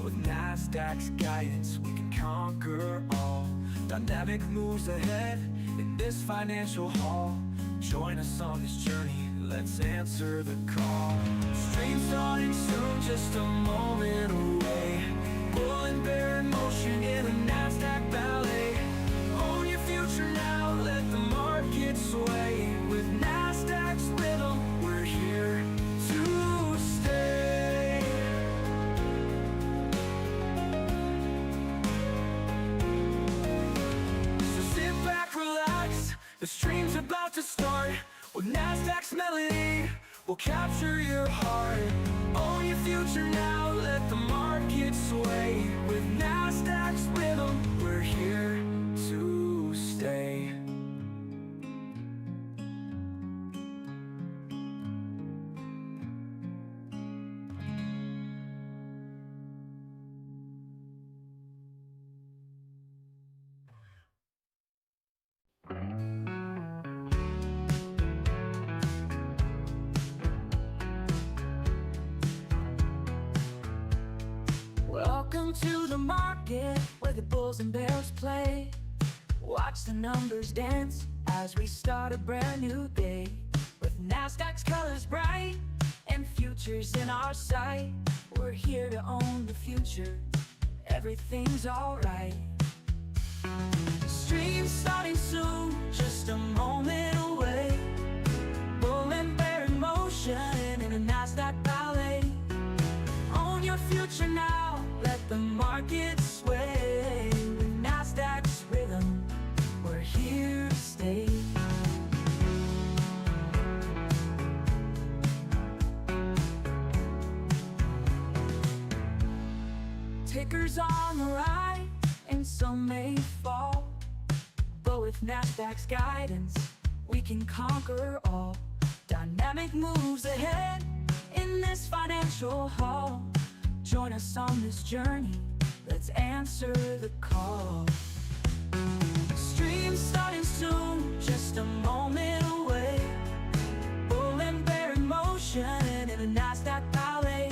With Nasdaq's guidance, we can conquer all. Dynamic moves ahead in this financial hall. Join us on this journey, let's answer the call. Stream starting soon, just a moment away. Bull and bear in motion in a Nasdaq ballet. Own your future now, let the market sway. With Nasdaq's rhythm, we're here to stay. So sit back, relax, the stream's about to start. With Nasdaq's melody, we'll capture your heart. Own your future now, let the market sway. With Nasdaq's rhythm, we're here to stay. Welcome to the market where the bulls and bears play. Watch the numbers dance as we start a brand new day. With Nasdaq's colors bright and futures in our sight, we're here to own the future, everything's alright. Stream starting soon, just a moment away. Bull and bear in motion in a Nasdaq ballet. Own your future now, let the market sway. With Nasdaq's rhythm, we're here to stay. Tickers on the rise, and some may fall, but with Nasdaq's guidance, we can conquer all. Dynamic moves ahead in this financial hall. Join us on this journey, let's answer the call. Stream starting soon, just a moment away. Bull and bear in motion in a Nasdaq ballet.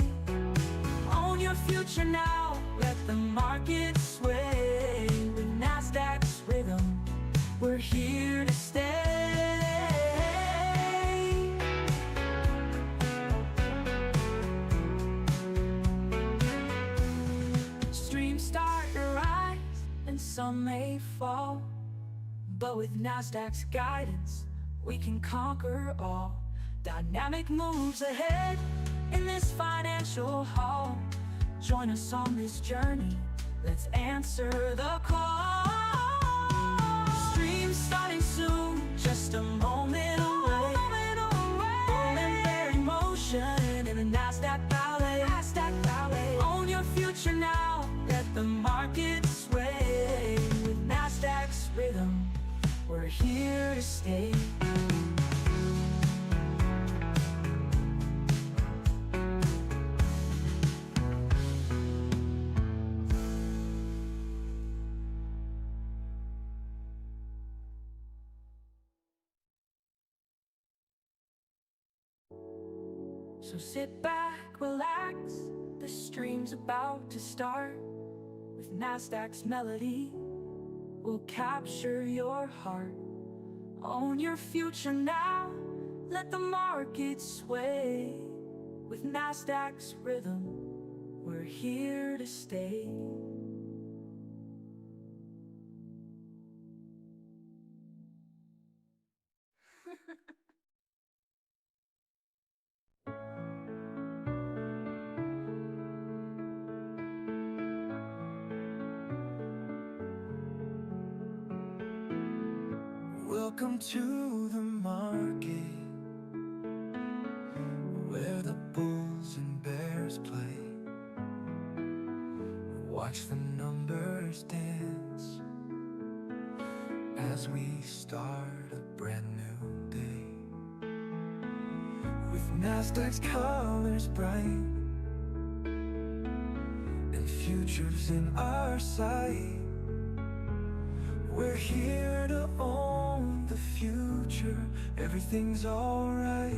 Own your future now, let the market sway. With Nasdaq's rhythm, we're here to stay. Streams start to rise and some may fall, but with Nasdaq's guidance, we can conquer all. Dynamic moves ahead in this financial hall. Join us on this journey, let's answer the call. Stream starting soon, just a moment away. Bull and bear in motion in a Nasdaq ballet. Own your future now, let the market sway. With Nasdaq's rhythm, we're here to stay. So sit back, relax, the stream's about to start. With Nasdaq's melody, we'll capture your heart. Own your future now, let the market sway. With Nasdaq's rhythm, we're here to stay. Welcome to the market, where the bulls and bears play. Watch the numbers dance as we start a brand new day. With Nasdaq's colors bright and futures in our sight, we're here to own the future, everything's alright.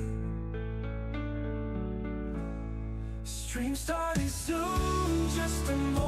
Stream starting soon, just a moment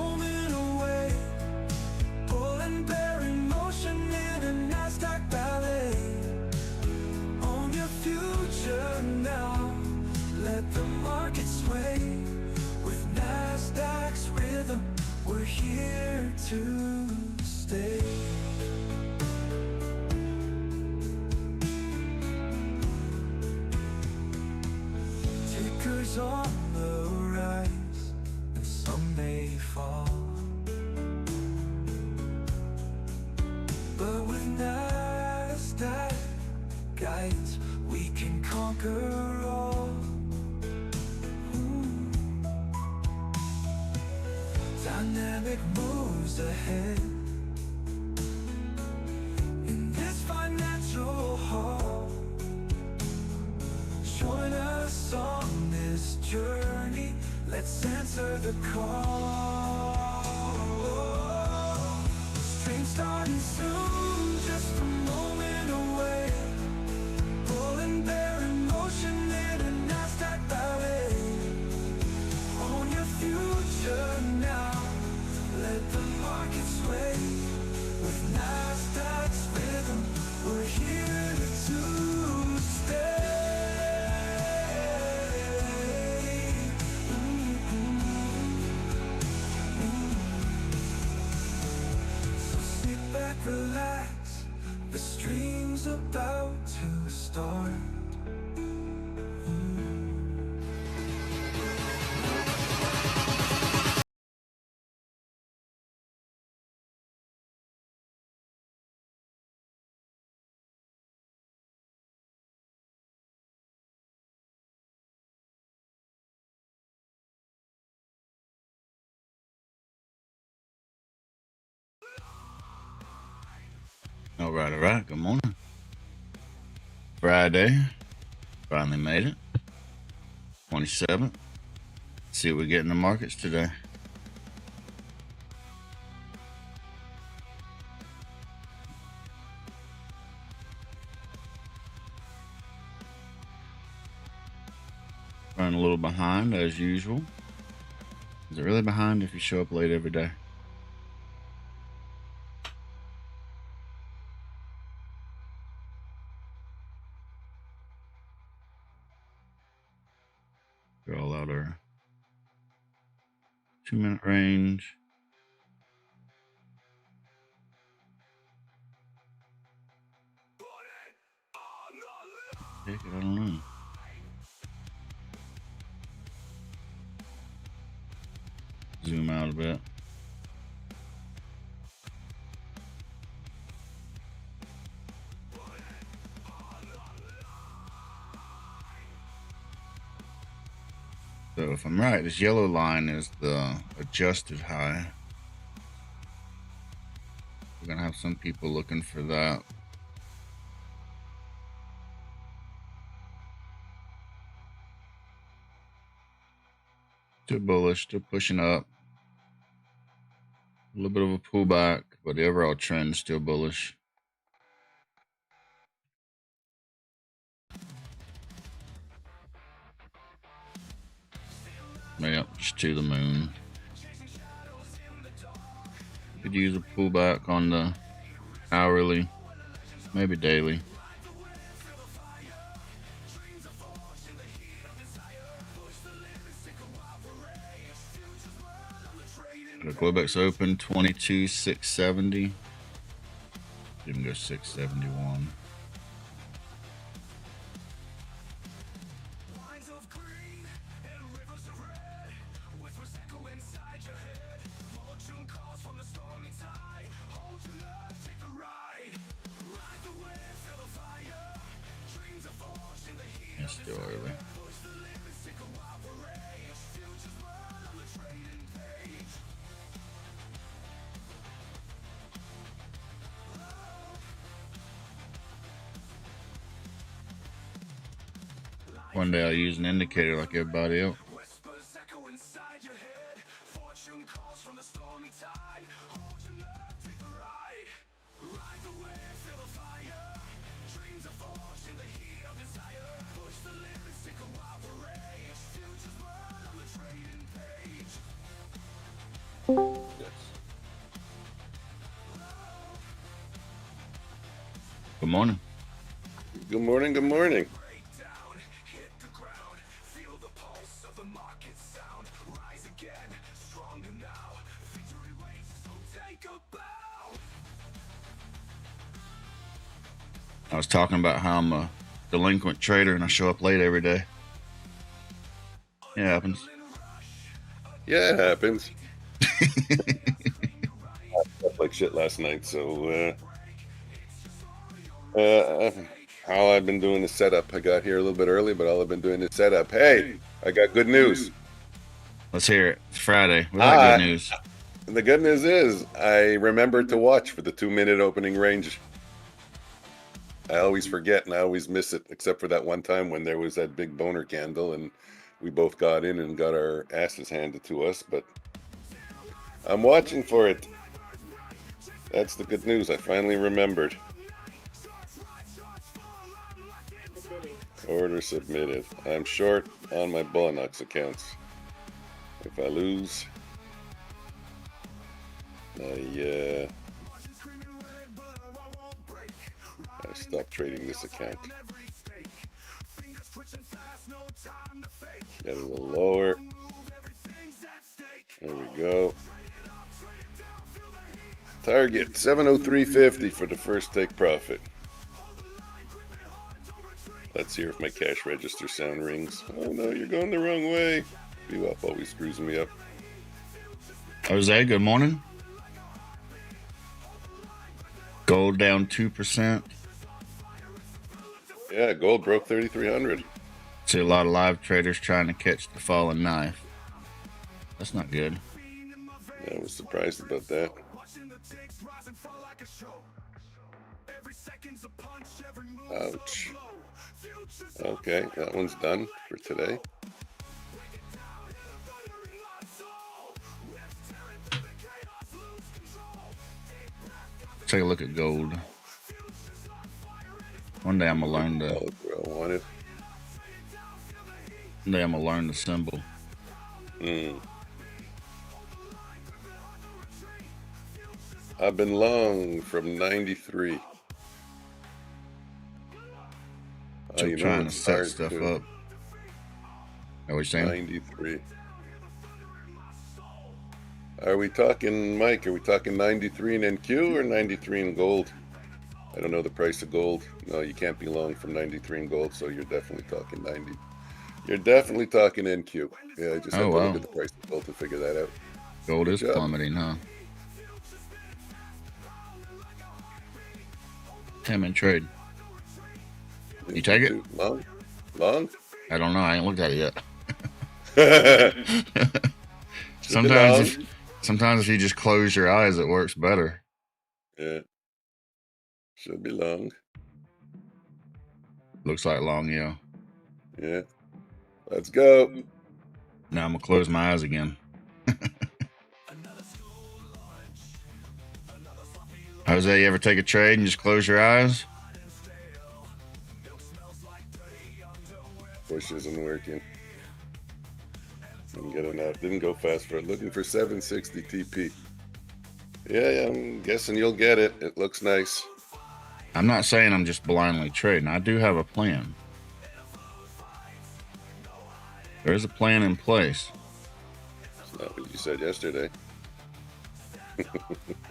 Dynamic moves ahead in this financial hall. Join us on this journey. Let's answer the call. Stream starting soon, just a moment away. Bull and bear in motion in a NASDAQ ballet. Own your future now. Let the market sway. With NASDAQ's rhythm, we're here to stay. Relax, the stream's about to start. All right. Good morning. Friday. Finally made it. 27th. See what we get in the markets today. Running a little behind as usual. Is it really behind if you show up late every day? We're all out our 2-minute range. Heck, I don't know. Zoom out a bit. So if I'm right, this yellow line is the adjusted high. We're gonna have some people looking for that. Still bullish, still pushing up. A little bit of a pullback, but the overall trend is still bullish. Yep, just to the moon. Could use a pullback on the hourly, maybe daily. The Globex open 22,670. Didn't go 671. It's still early. One day I'll use an indicator like everybody else. Good morning. Good morning. Good morning. I was talking about how I'm a delinquent trader and I show up late every day. It happens. Yeah, it happens. I slept like shit last night, so how I've been doing the setup. I got here a little bit early, but all I've been doing is setup. Hey, I got good news. Let's hear it. It's Friday. We like good news. And the good news is I remembered to watch for the 2-minute opening range. I always forget and I always miss it, except for that one time when there was that big boner candle and we both got in and got our asses handed to us. But I'm watching for it. That's the good news. I finally remembered. Order submitted. I'm short on my Bulenox accounts. If I lose, I stop trading this account. Get it a little lower. There we go. Target 703.50 for the first take profit. Let's hear if my cash register sound rings. Oh no, you're going the wrong way. VWAP always screws me up. Jose, good morning. Gold down 2%. Yeah, gold broke 3,300. See a lot of live traders trying to catch the falling knife. That's not good. Yeah, I was surprised about that. Ouch. Okay, that one's done for today. Take a look at gold. One day I'm gonna learn That the. was where I wanted. One day I'm gonna learn the symbol. I've been long from 93. So you know trying to it's set hard stuff to- up. Are we saying? 93. Are we talking, Mike? Are we talking 93 in NQ or 93 in gold? I don't know the price of gold. No, you can't be long from 93 in gold, so you're definitely talking 90. You're definitely talking NQ. Yeah, I just have to look at the price of gold to figure that out. Gold Good is job. plummeting, huh? 10-minute trade. You take it? Long? Long? I don't know. I ain't looked at it yet. Should be long. Sometimes if you just close your eyes, it works better. Yeah. Should be long. Looks like long, yeah. Yeah. Let's go. Now I'm gonna close my eyes again. Jose, you ever take a trade and just close your eyes? Push isn't working. Didn't get enough. Didn't go fast for it. Looking for 760 TP. Yeah, I'm guessing you'll get it. It looks nice. I'm not saying I'm just blindly trading. I do have a plan. There's a plan in place. It's not what you said yesterday.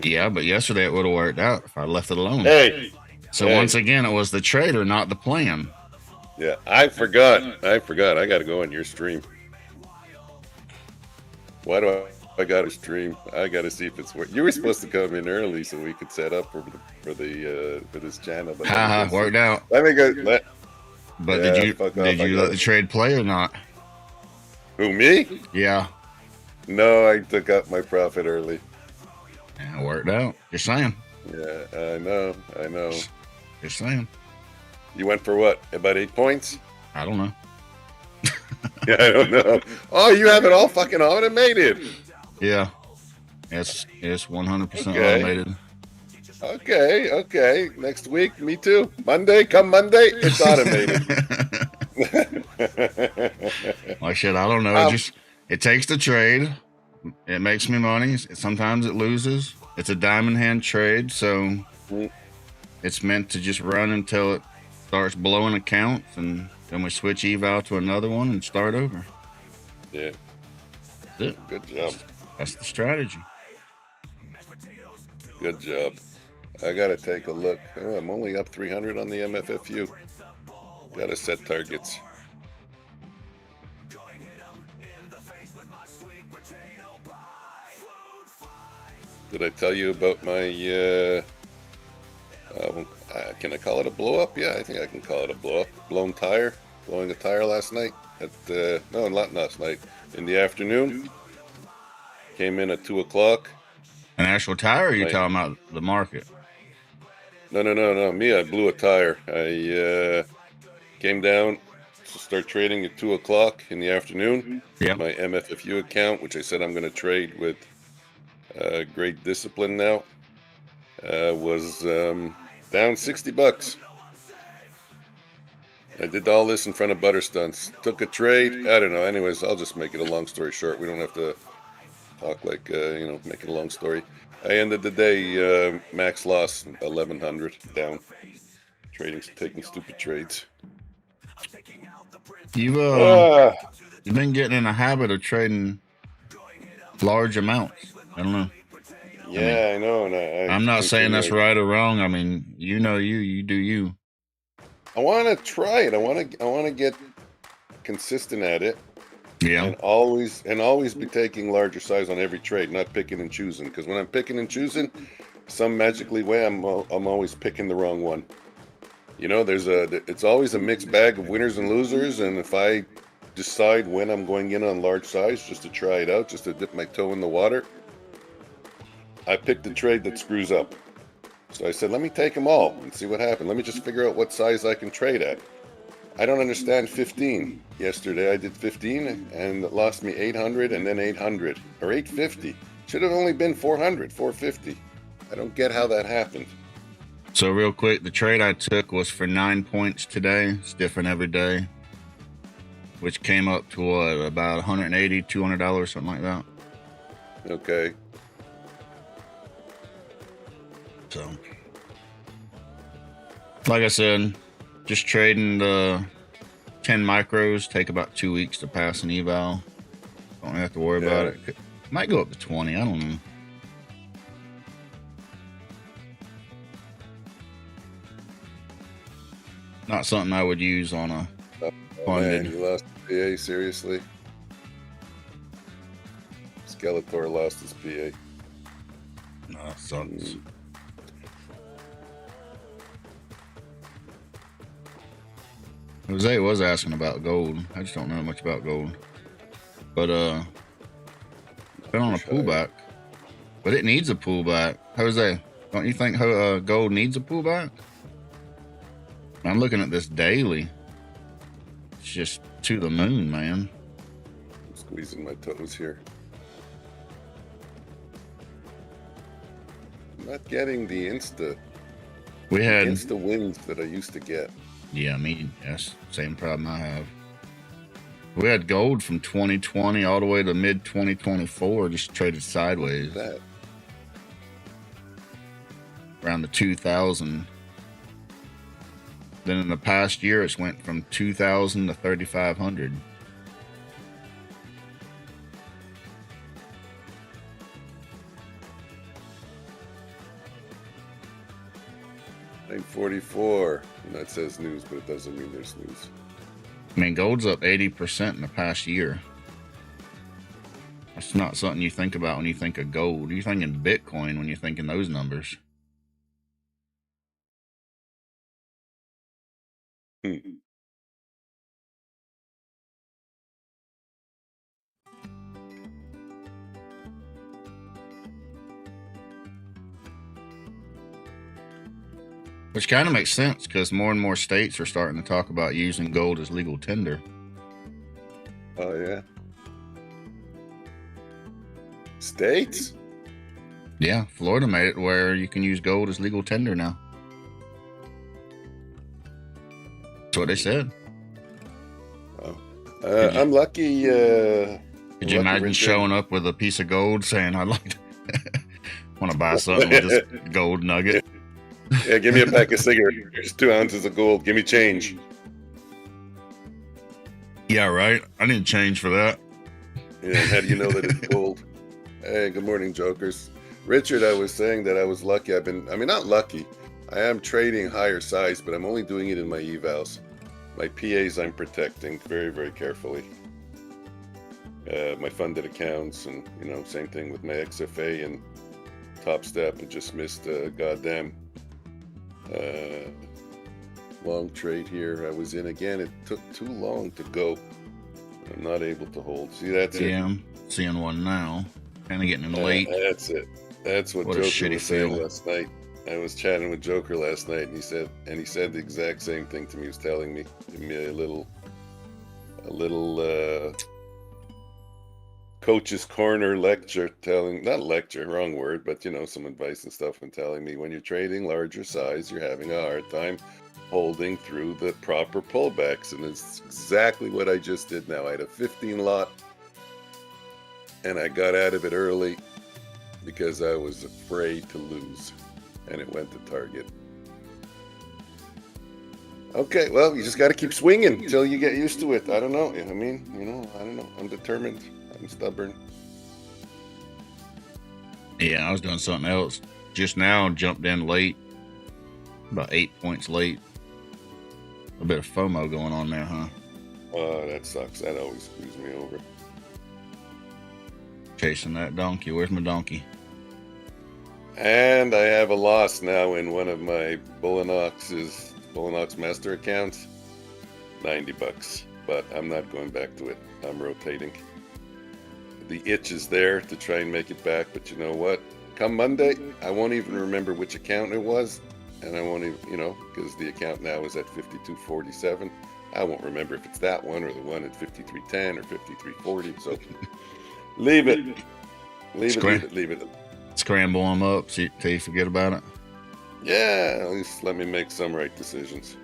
Yeah, but yesterday it would have worked out if I left it alone. Hey! So hey. once again, it was the trader, not the plan. Yeah, I forgot. I got to go on your stream. Why do I got to stream? I got to see if it's working. You were supposed to come in early so we could set up for this channel. But Haha, worked out. Let me go. But Yeah, did you fuck off, let the trade play or not? Who, me? Yeah. No, I took out my profit early. Yeah, it worked out. Just saying. Yeah, I know. Just saying. You went for what? About 8 points? I don't know. Yeah, I don't know. Oh, you have it all fucking automated. Yeah. It's 100% Okay. automated. Okay. Next week, me too. Come Monday, it's automated. Like shit, I don't know. It takes the trade. It makes me money. Sometimes it loses. It's a diamond hand trade, so it's meant to just run until it starts blowing accounts, and then we switch eval to another one and start over. Yeah. That's it. Good job. That's the strategy. Good job. I gotta take a look. Oh, I'm only up 300 on the MFFU. Gotta set targets. Did I tell you about my, can I call it a blow up? Yeah, I think I can call it a blow up. Blowing a tire last night no, not last night, in the afternoon. Came in at 2 o'clock, An actual tire, or are you talking about the market? No. Me, I blew a tire. I came down to start trading at 2 o'clock in the afternoon. Yeah. My MFFU account, which I said I'm going to trade with great discipline now, was down $60. I did all this in front of Butterstunts. Took a trade. I don't know. Anyways, I'll just make it a long story short. We don't have to talk like, make it a long story. I ended the day max loss 1,100 down. Taking stupid trades. You've been getting in a habit of trading large amounts. I don't know. Yeah, I know. And I'm not saying that's right or wrong. I mean, you do you. I want to try it. I want to get consistent at it. Yeah. And always be taking larger size on every trade, not picking and choosing. Because when I'm picking and choosing, some magically way I'm always picking the wrong one. You know, it's always a mixed bag of winners and losers. And if I decide when I'm going in on large size just to try it out, just to dip my toe in the water, I picked the trade that screws up. So I said, let me take them all and see what happens. Let me just figure out what size I can trade at. I don't understand 15. Yesterday I did 15 and it lost me 800 and then 800 or 850. Should have only been 400, 450. I don't get how that happened. So real quick, the trade I took was for 9 points today. It's different every day, which came up to what, about $180, $200, something like that. Okay. So, like I said, just trading the 10 micros take about 2 weeks to pass an eval. Don't have to worry about it. Might go up to 20. I don't know. Not something I would use on a funded. Man, you lost the PA, seriously? Skeletor lost his PA. No, it sucks. Jose was asking about gold. I just don't know much about gold. But been on a pullback. But it needs a pullback. Jose, don't you think gold needs a pullback? I'm looking at this daily. It's just to the moon, man. I'm squeezing my toes here. I'm not getting the insta wins that I used to get. Yeah, I mean, yes, same problem I have. We had gold from 2020 all the way to mid 2024, just traded sideways. Around the 2000. Then in the past year, it's went from 2,000 to 3,500. $944, and that says news, but it doesn't mean there's news. I mean, gold's up 80% in the past year. That's not something you think about when you think of gold. You're thinking Bitcoin when you're thinking those numbers. Which kind of makes sense because more and more states are starting to talk about using gold as legal tender. Oh, yeah. States? Yeah, Florida made it where you can use gold as legal tender now. That's what they said. Wow. I'm lucky. Could you imagine showing up with a piece of gold saying, I'd like to want to buy something with this gold nugget? Yeah, give me a pack of cigarettes. Here's 2 ounces of gold. Give me change. Yeah, right. I need change for that. Yeah, how do you know that it's gold? Hey, good morning, jokers. Richard, I was saying that I was lucky. Not lucky. I am trading higher size, but I'm only doing it in my evals. My PAs I'm protecting very, very carefully. My funded accounts and, same thing with my XFA and Top Step. I just missed goddamn long trade here. I was in again. It took too long to go. I'm not able to hold. See, that's it. Yeah, I'm seeing one now. Kind of getting in late. That's it. That's what What a Joker shitty was saying feeling. last night. I was chatting with Joker last night, and he said the exact same thing to me. He was telling me, giving me a little coach's corner lecture, not lecture, wrong word, but you know, some advice and stuff, and telling me when you're trading larger size, you're having a hard time holding through the proper pullbacks, and it's exactly what I just did now. I had a 15 lot, and I got out of it early because I was afraid to lose, and it went to target. Okay, well, you just got to keep swinging until you get used to it. I don't know. I mean, you know, I don't know. I'm determined. I'm stubborn. Yeah, I was doing something else just now. Jumped in late, about 8 points late. A bit of FOMO going on there, huh? Oh, that sucks. That always screws me over. Chasing that donkey. Where's my donkey? And I have a loss now in one of my Bulenox master accounts. $90, but I'm not going back to it. I'm rotating. The itch is there to try and make it back, but you know what? Come Monday, I won't even remember which account it was, and I won't even, you know, because the account now is at 52.47. I won't remember if it's that one or the one at 53.10 or 53.40. So leave it. Leave it. Scramble them up till you forget about it. Yeah, at least let me make some right decisions.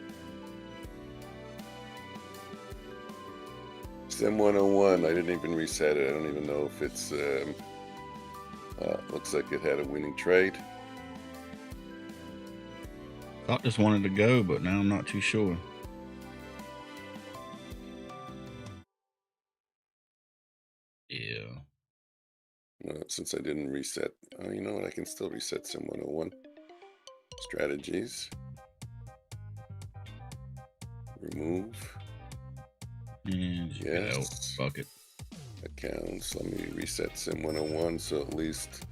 Sim 101, I didn't even reset it. I don't even know if it's, looks like it had a winning trade. Thought just wanted to go, but now I'm not too sure. Yeah. Since I didn't reset, you know what? I can still reset Sim 101. Strategies. Remove. And Yes. Bucket. Accounts. Let me reset Sim 101 so at least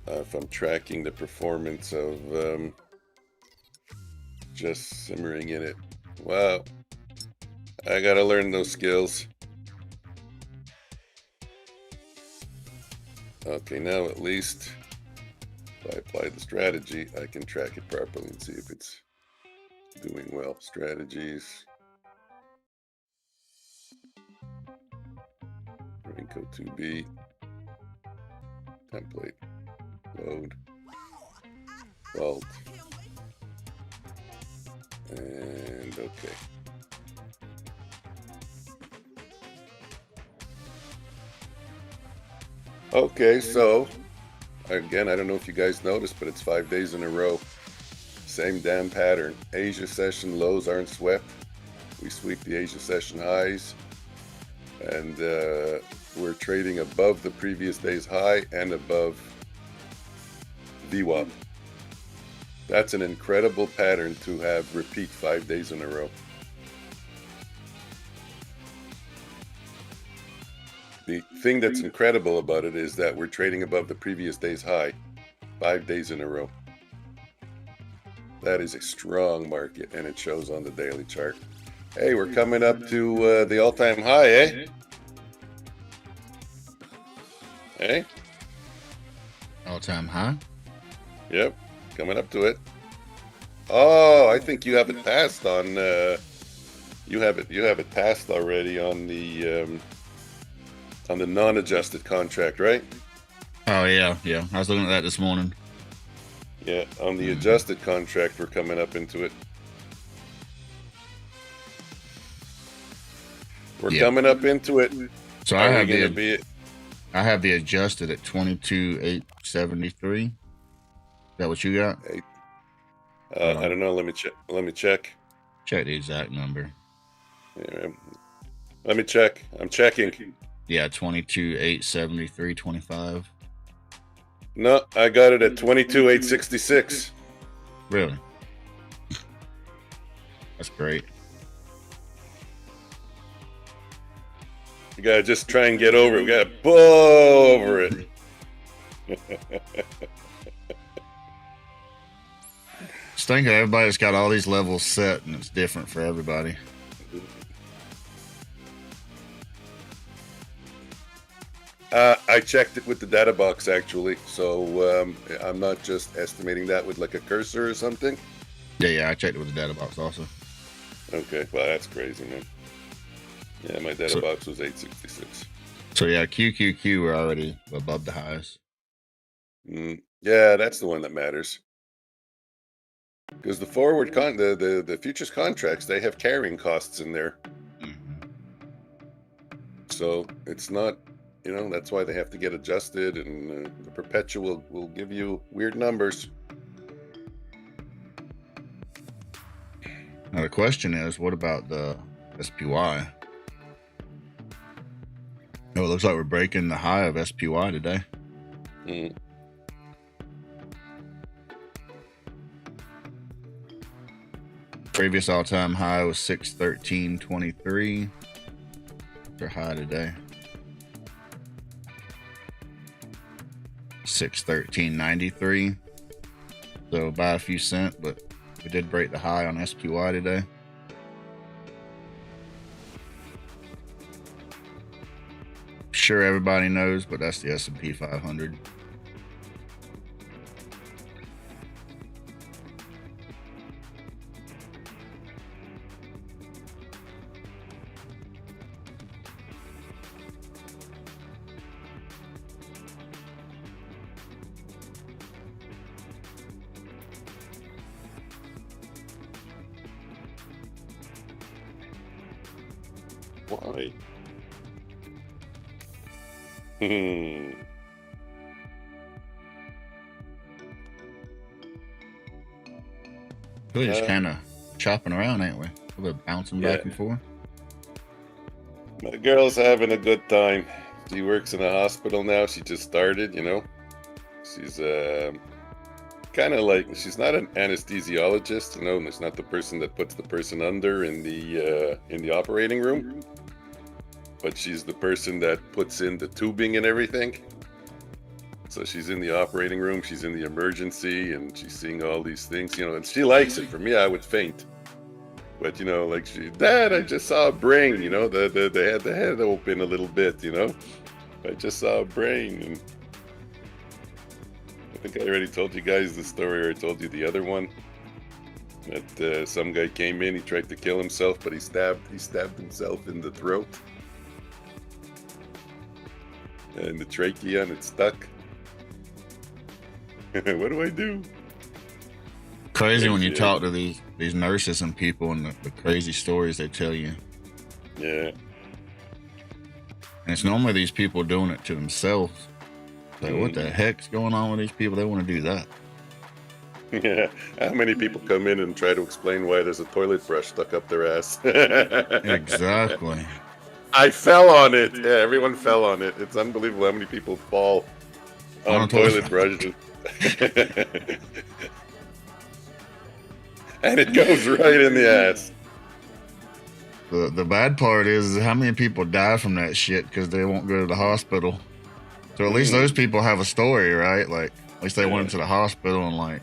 if I'm tracking the performance of just simmering in it. Wow. I gotta learn those skills. Okay, now at least if I apply the strategy, I can track it properly and see if it's doing well. Strategies. Renko 2B. Template. Load. Vault. And okay. Okay, so again, I don't know if you guys noticed, but it's 5 days in a row. Same damn pattern. Asia session lows aren't swept. We sweep the Asia session highs. And we're trading above the previous day's high and above VWAP. That's an incredible pattern to have repeat 5 days in a row. The thing that's incredible about it is that we're trading above the previous day's high 5 days in a row. That is a strong market, and it shows on the daily chart. Hey, we're coming up to the all-time high, eh? Hey? All-time high? Yep, coming up to it. Oh, I think you have it passed on. You have it passed already on the non-adjusted contract, right? Oh yeah. I was looking at that this morning. Yeah, on the adjusted contract, we're coming up into it. We're coming up into it. So I have the adjusted at 22,873. Is that what you got? I don't know. Let me check. Check the exact number. Yeah, let me check. I'm checking. Yeah, 22,873.25. No, I got it at 22,866. Really? That's great. You gotta just try and get over it. We gotta pull over it. Just think everybody's got all these levels set, and it's different for everybody. I checked it with the data box actually, so I'm not just estimating that with like a cursor or something. Yeah, I checked it with the data box also. Okay, well that's crazy, man. Yeah, my data box was 866. So yeah, QQQ were already above the highs. Yeah, that's the one that matters. Because the forward the futures contracts, they have carrying costs in there. So it's not, that's why they have to get adjusted, and the perpetual will give you weird numbers. Now the question is, what about the SPY? Oh, it looks like we're breaking the high of SPY today. Previous all-time high was 613.23. Their high today 613.93. So by a few cents, but we did break the high on SPY today. Sure, everybody knows, but that's the S&P 500. Why? We're just kind of chopping around, ain't we? We're bouncing back and forth. My girl's having a good time. She works in a hospital now. She just started, She's kind of like, she's not an anesthesiologist, and it's not the person that puts the person under in the operating room, but she's the person that puts in the tubing and everything. So she's in the operating room, she's in the emergency, and she's seeing all these things, and she likes it. For me, I would faint. But, like Dad, I just saw a brain, they had the head open a little bit, I just saw a brain. And I think I already told you guys the story, or I told you the other one. That some guy came in, he tried to kill himself, but he stabbed himself in the throat. And the trachea, and it stuck. What do I do? Crazy when you talk to these nurses and people, and the crazy stories they tell you. Yeah. And it's normally these people doing it to themselves. Like, what the heck's going on with these people? They want to do that. Yeah. How many people come in and try to explain why there's a toilet brush stuck up their ass? Exactly. I fell on it. Yeah, everyone fell on it. It's unbelievable how many people fall on toilet brushes. And it goes right in the ass. The bad part is how many people die from that shit because they won't go to the hospital. So at least those people have a story, right? Like, at least they went to the hospital and like,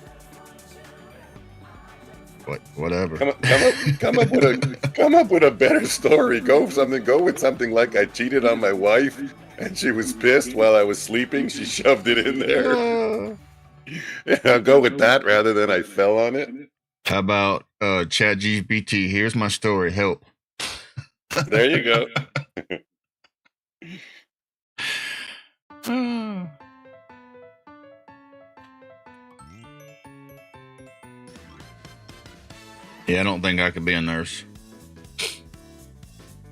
whatever. Come up with a better story. Go with something like, I cheated on my wife and she was pissed while I was sleeping. She shoved it in there. I'll go with that rather than I fell on it. How about ChatGPT? Here's my story. Help. There you go. Yeah, I don't think I could be a nurse.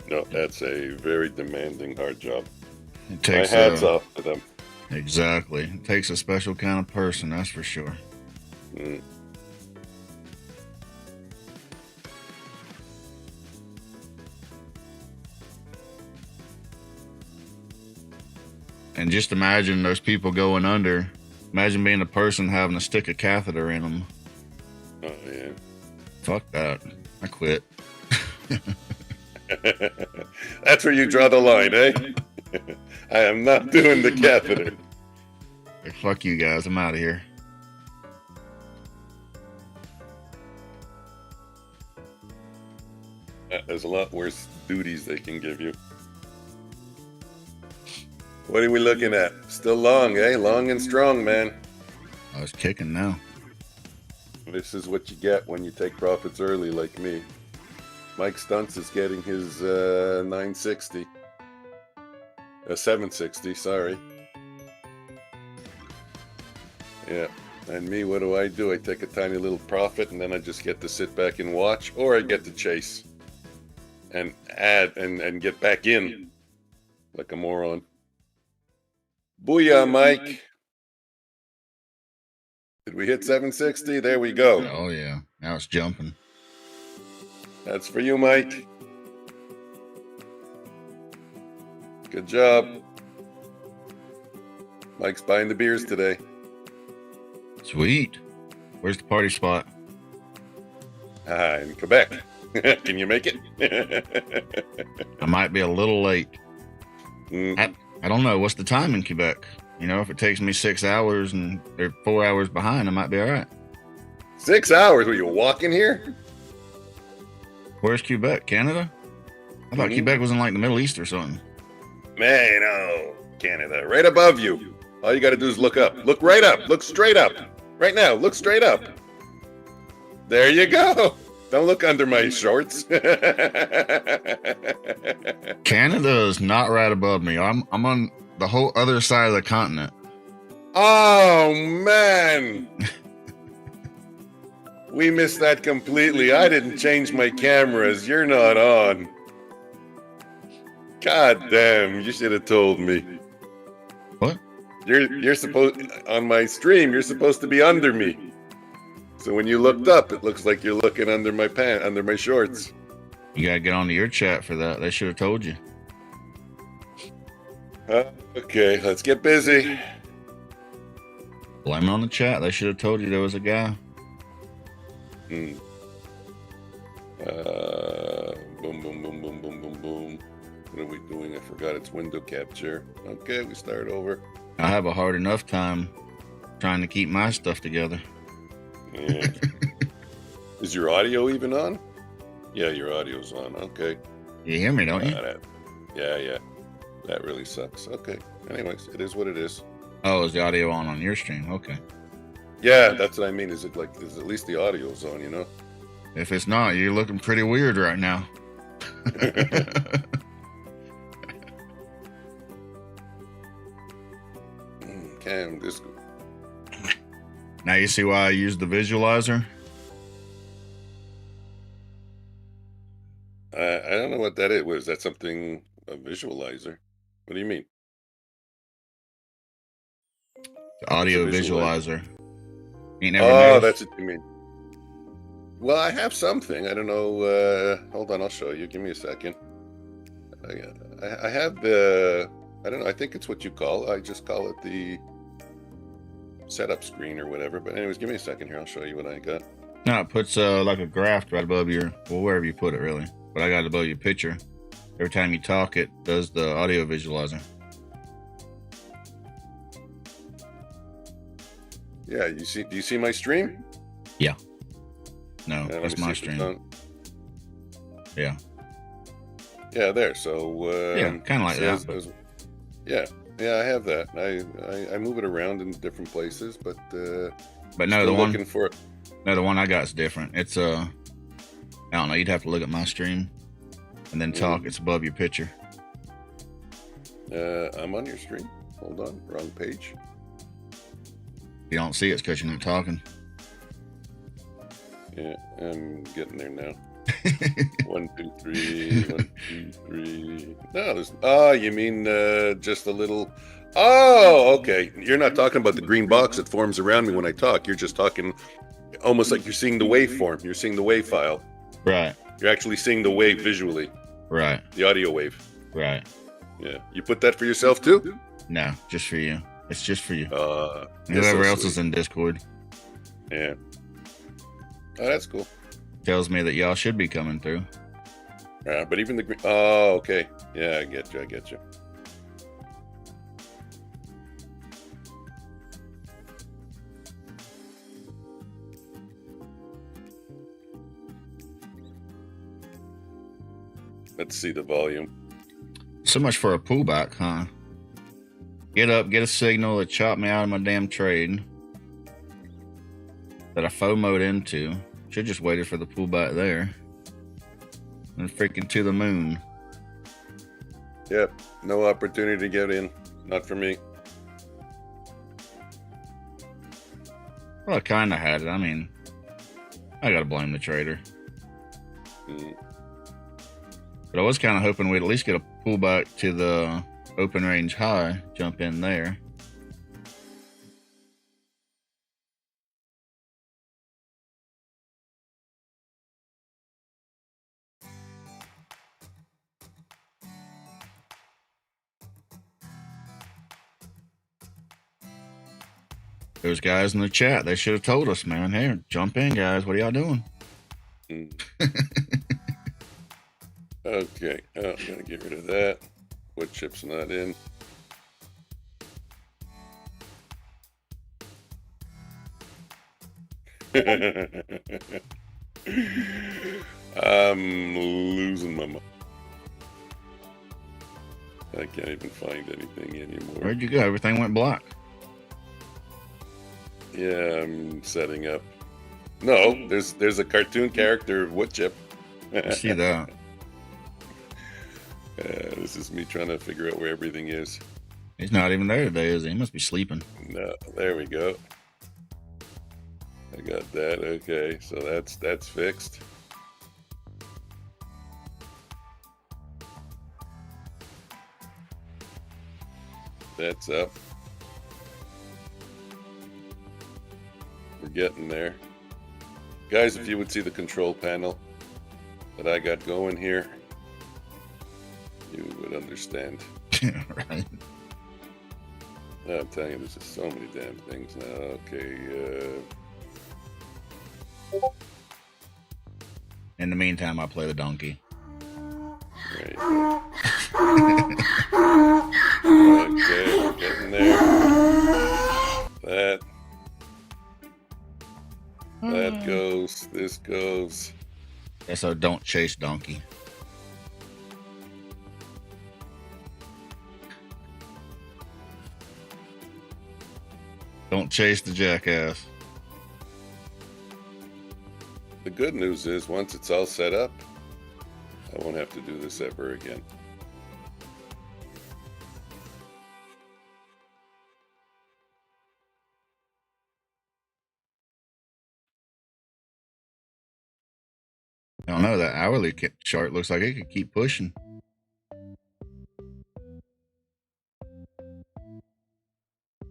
No, that's a very demanding, hard job. It takes my hats off to them. Exactly. It takes a special kind of person, that's for sure. And just imagine those people going under. Imagine being a person having to stick a catheter in them. Oh, yeah. Fuck that. I quit. That's where you draw the line, eh? I am not doing the catheter. Hey, fuck you guys. I'm out of here. There's a lot worse duties they can give you. What are we looking at? Still long, eh? Long and strong, man. I was kicking now. This is what you get when you take profits early like me. Mike Stunts is getting his 960. 760, sorry. Yeah. And me, what do? I take a tiny little profit and then I just get to sit back and watch, or I get to chase and add and get back in like a moron. Booyah, Mike. Did we hit 760? There we go. Oh, yeah. Now it's jumping. That's for you, Mike. Good job. Mike's buying the beers today. Sweet. Where's the party spot? In Quebec. Can you make it? I might be a little late. Mm. I don't know. What's the time in Quebec? You know, if it takes me 6 hours and they're 4 hours behind, I might be all right. 6 hours? Were you walking here? Where's Quebec? Canada? I thought Quebec was in like the Middle East or something. Man, oh, Canada. Right above you. All you got to do is look up. Look right up. Look straight up. Right now, look straight up. There you go. Don't look under my shorts. Canada is not right above me. I'm on the whole other side of the continent. Oh, man. We missed that completely. I didn't change my cameras. You're not on. God damn, you should have told me. What? You're supposed on my stream, you're supposed to be under me. So when you looked up, it looks like you're looking under my under my shorts. You gotta get onto your chat for that. They should have told you. Okay, let's get busy. Blame it on the chat. They should have told you there was a guy. Boom, boom, boom, boom, boom, boom, boom. What are we doing? I forgot it's window capture. Okay, we start over. I have a hard enough time trying to keep my stuff together. Yeah. Is your audio even on? Yeah, your audio's on. Okay. You hear me, don't you? Yeah. That really sucks. Okay. Anyways, it is what it is. Oh, is the audio on your stream? Okay. Yeah, that's what I mean. Is at least the audio's on, you know? If it's not, you're looking pretty weird right now. Cam, this. Now you see why I use the visualizer? I don't know what that is. Was that something, a visualizer? What do you mean? The audio visualizer. You never Oh, noticed? that's what you mean. Well, I have something. I don't know. Hold on, I'll show you. Give me a second. I have the. I don't know. I think it's what you call. I just call it the setup screen or whatever. But anyways, give me a second here. I'll show you what I got. No, it puts like a graph right above your, well, wherever you put it, really. But I got it above your picture. Every time you talk, it does the audio visualizer. Yeah, you see? Do you see my stream? Yeah. No, Yeah, that's my stream. Yeah. Yeah, there. So yeah, kind of like that. But... yeah, I have that. I move it around in different places, but no, the one looking for it. No, the one I got is different. It's I don't know. You'd have to look at my stream and then talk. It's above your picture. I'm on your stream. Hold on, wrong page. You don't see it because you're not talking. Yeah, I'm getting there now. 1, 2, 3. 1, 2, 3. No, there's. Oh, you mean just a little. Oh, okay. You're not talking about the green box that forms around me when I talk. You're just talking almost like you're seeing the waveform. You're seeing the wave file. Right. You're actually seeing the wave visually. Right. The audio wave. Right. Yeah. You put that for yourself too? No, just for you. It's just for you. so Whoever else is in Discord. Yeah. Oh, that's cool. Tells me that y'all should be coming through. But even the green. Oh, okay. Yeah, I get you. Let's see the volume. So much for a pullback, huh? get up, get a signal that chop me out of my damn trade that I FOMO'd into. Should just waited for the pullback there. And freaking to the moon. Yep, no opportunity to get in. Not for me. Well, I kind of had it. I mean, I gotta blame the trader. But I was kind of hoping we'd at least get a pullback to the open range high, jump in there. Those guys in the chat, they should have told us, man. Hey, jump in, guys. What are y'all doing? Okay, I'm gonna get rid of that. Wood chip's not in. I'm losing my mind. I can't even find anything anymore. Where'd you go? Everything went black. Yeah, I'm setting up. No, there's a cartoon character wood chip. I see that. This is me trying to figure out where everything is. He's not even there today, is he? He must be sleeping. No, there we go. I got that. Okay, so that's fixed. That's up. We're getting there. Guys, if you would see the control panel that I got going here, you would understand. Right. I'm telling you, there's just so many damn things now. Okay, In the meantime, I play the donkey. right. Okay, we're getting there. That goes. This goes. Yeah, so don't chase donkey. Don't chase the jackass. The good news is, once it's all set up, I won't have to do this ever again. I don't know, that hourly chart looks like it could keep pushing.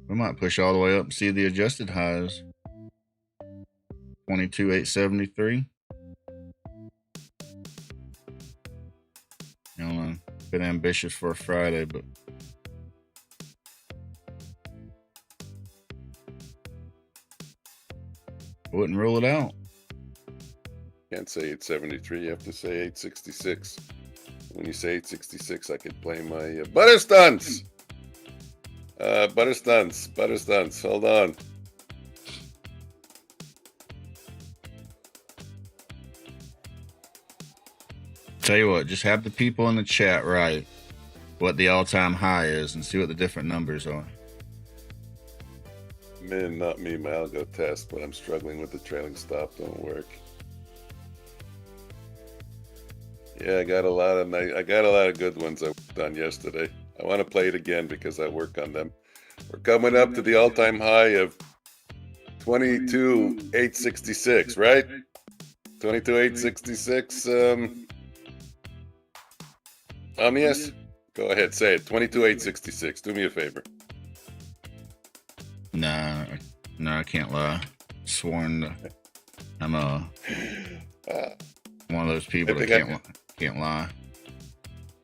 We might push all the way up and see the adjusted highs. 22,873. I don't know, a bit ambitious for a Friday, but I wouldn't rule it out. Can't say 873, you have to say 866. When you say 866, I could play my butter stunts. Butter stunts. Hold on. Tell you what, just have the people in the chat write what the all-time high is and see what the different numbers are. Man, not me, my algo test, but I'm struggling with the trailing stop. Don't work. Yeah, I got a lot of good ones I worked on yesterday. I want to play it again because I work on them. We're coming up to the all-time high of 22,866, right? 22,866. Omnius, go ahead, say it. 22,866. Do me a favor. No, I can't lie. Sworn I'm one of those people that can't lie.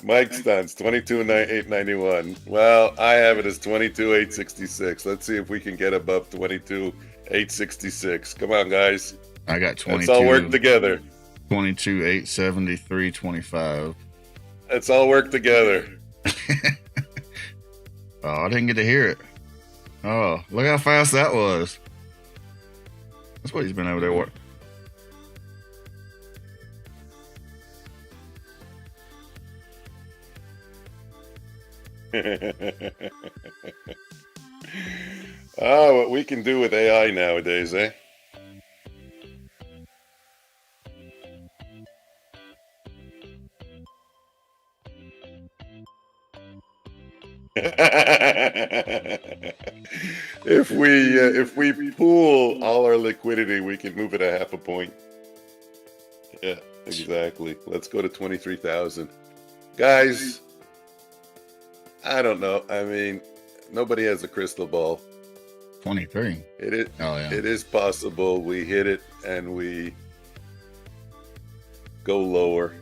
Mike Stunts, 22,891. Well, I have it as 22,866. Let's see if we can get above 22,866. Come on, guys. I got 22. Let's all work together. 22,873.25. Let's all work together. Oh, I didn't get to hear it. Oh, look how fast that was. That's what he's been over there working. Oh, what we can do with AI nowadays, eh? If we pool all our liquidity, we can move it a half a point. Yeah, exactly. Let's go to 23,000. Guys, I don't know. I mean, nobody has a crystal ball. 23. It is. Oh yeah. It is possible we hit it and we go lower.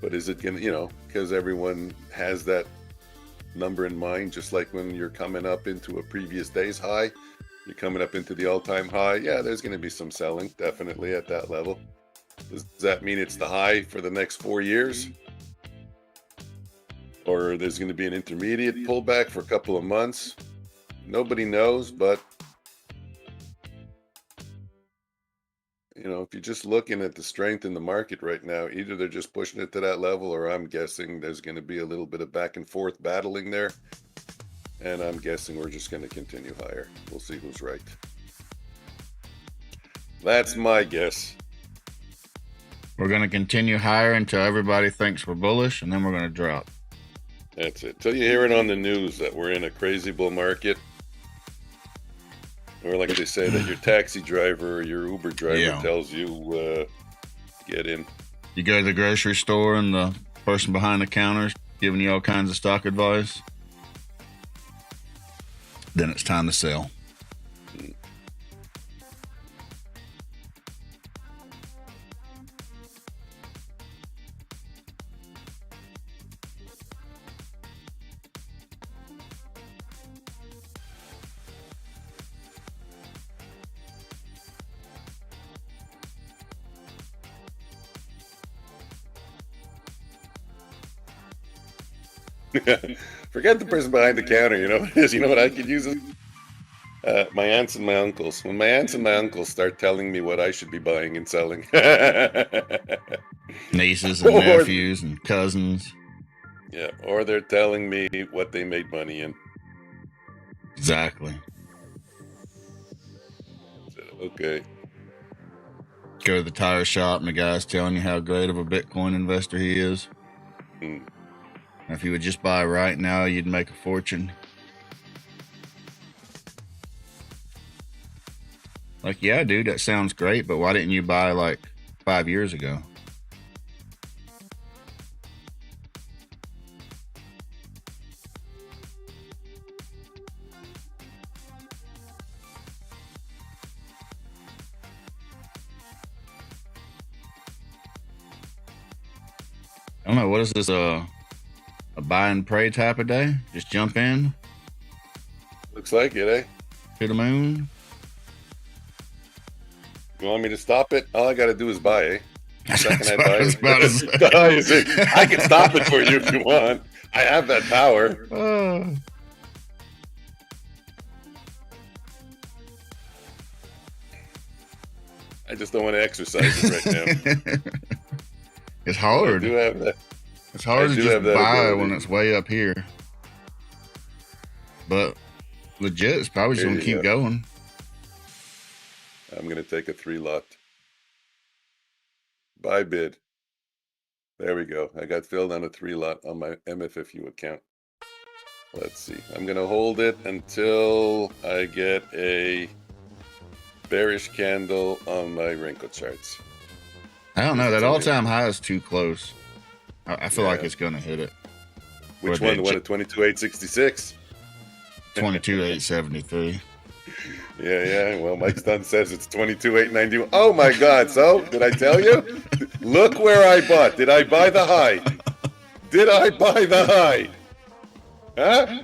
But is it gonna, because everyone has that number in mind, just like when you're coming up into a previous day's high, you're coming up into the all-time high. Yeah, there's going to be some selling, definitely at that level. Does that mean it's the high for the next 4 years? Or there's going to be an intermediate pullback for a couple of months? Nobody knows, but if you're just looking at the strength in the market right now, either they're just pushing it to that level, or I'm guessing there's going to be a little bit of back and forth battling there. And I'm guessing we're just going to continue higher. We'll see who's right. That's my guess. We're going to continue higher until everybody thinks we're bullish, and then we're going to drop. That's it. Till you hear it on the news that we're in a crazy bull market. Or like they say, that your taxi driver or your Uber driver tells you, get in. You go to the grocery store and the person behind the counter's giving you all kinds of stock advice. Then it's time to sell. Forget the person behind the counter. You know what it is? You know what I could use? My aunts and my uncles. When my aunts and my uncles start telling me what I should be buying and selling. Nieces and nephews and cousins. Yeah, or they're telling me what they made money in. Exactly. Okay. Go to the tire shop and the guy's telling you how great of a Bitcoin investor he is. If you would just buy right now, you'd make a fortune. Like, yeah, dude, that sounds great, but why didn't you buy like 5 years ago? I don't know, what is this, a buy and pray type of day? Just jump in? Looks like it, eh? To the moon? You want me to stop it? All I got to do is buy, eh? Second I buy it. I can stop it for you if you want. I have that power. I just don't want to exercise it right now. It's hard. I do have that. It's hard to just buy when it's way up here. But legit, it's probably just going to keep going. I'm going to take a 3-lot. Buy bid. There we go. I got filled on a 3-lot on my MFFU account. Let's see. I'm going to hold it until I get a bearish candle on my Renko charts. I don't know. That all-time high is too close. I feel like it's going to hit it. Which one? The one at 22,866? 22,873. Yeah. Well, Mike Dunn says it's 22,891. Oh my God! So did I tell you? Look where I bought. Did I buy the high? Did I buy the high? Huh?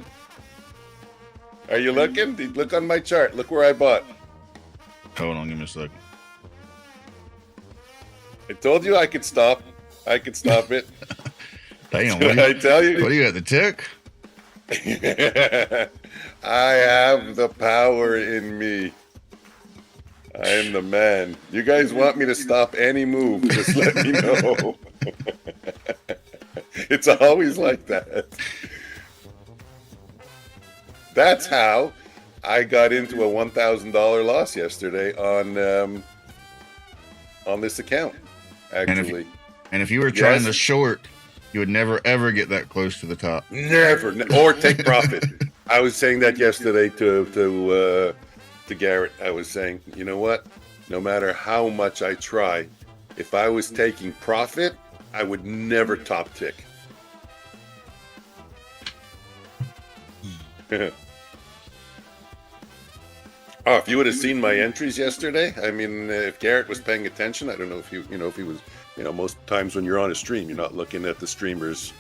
Are you looking? Look on my chart. Look where I bought. Hold on, give me a second. I told you I could stop. I could stop it. Damn, did I tell you? What are you at the tick? I have the power in me. I am the man. You guys want me to stop any move, just let me know. It's always like that. That's how I got into a $1,000 loss yesterday on this account. Actually, and if you were trying to short, you would never ever get that close to the top. Never, or take profit. I was saying that yesterday to Garrett. I was saying, you know what? No matter how much I try, if I was taking profit, I would never top tick. Oh, if you would have seen my entries yesterday, I mean, if Garrett was paying attention, I don't know if if he was, most times when you're on a stream, you're not looking at the streamer's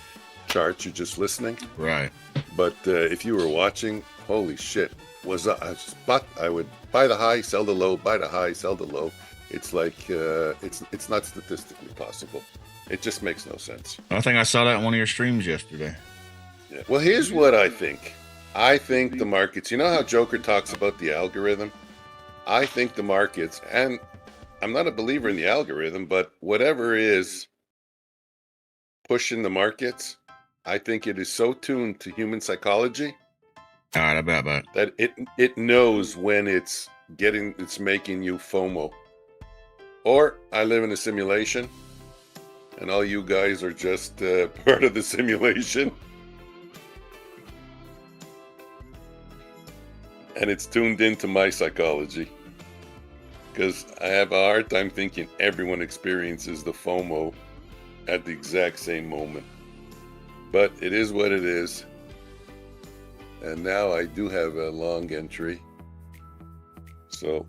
charts, you're just listening. Right. But if you were watching, holy shit, I would buy the high, sell the low, buy the high, sell the low. It's like, it's not statistically possible. It just makes no sense. I think I saw that in one of your streams yesterday. Yeah. Well, here's what I think. I think the markets, you know how Joker talks about the algorithm? I think the markets, and I'm not a believer in the algorithm, but whatever is pushing the markets, I think it is so tuned to human psychology. All right, I bet that it knows when it's making you FOMO. Or I live in a simulation, and all you guys are just part of the simulation. And it's tuned into my psychology. Because I have a hard time thinking everyone experiences the FOMO at the exact same moment. But it is what it is. And now I do have a long entry. So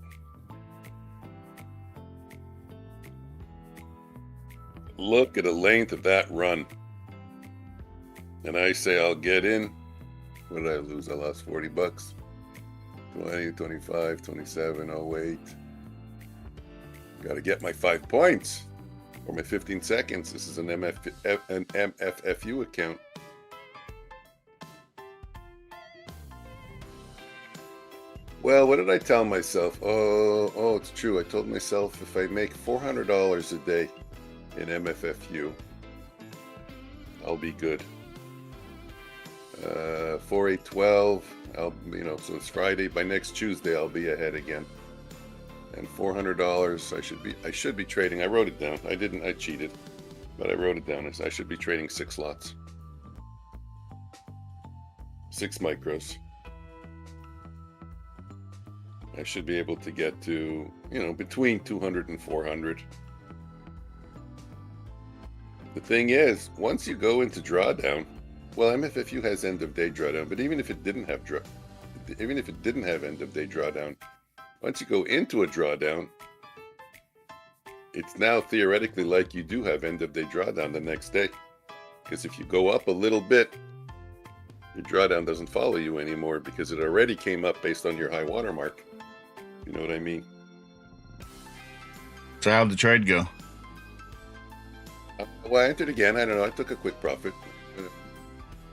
look at the length of that run. And I say I'll get in. What did I lose? I lost 40 bucks. 20, 25, 27, 08. Got to get my 5 points or my 15 seconds. This is an MFFU account. Well, what did I tell myself? Oh, it's true. I told myself if I make $400 a day in MFFU, I'll be good. 4, 8, 12. So it's Friday. By next Tuesday, I'll be ahead again. And $400, I should be trading. I wrote it down. I cheated, but I wrote it down. I should be trading 6 lots, 6 micros. I should be able to get to, between 200 and 400. The thing is, once you go into drawdown, well, MFFU has end of day drawdown, but even if it didn't have end of day drawdown, once you go into a drawdown, it's now theoretically like you do have end of day drawdown the next day. Because if you go up a little bit, your drawdown doesn't follow you anymore because it already came up based on your high water mark. You know what I mean? So how'd the trade go? Well, I entered again. I don't know. I took a quick profit.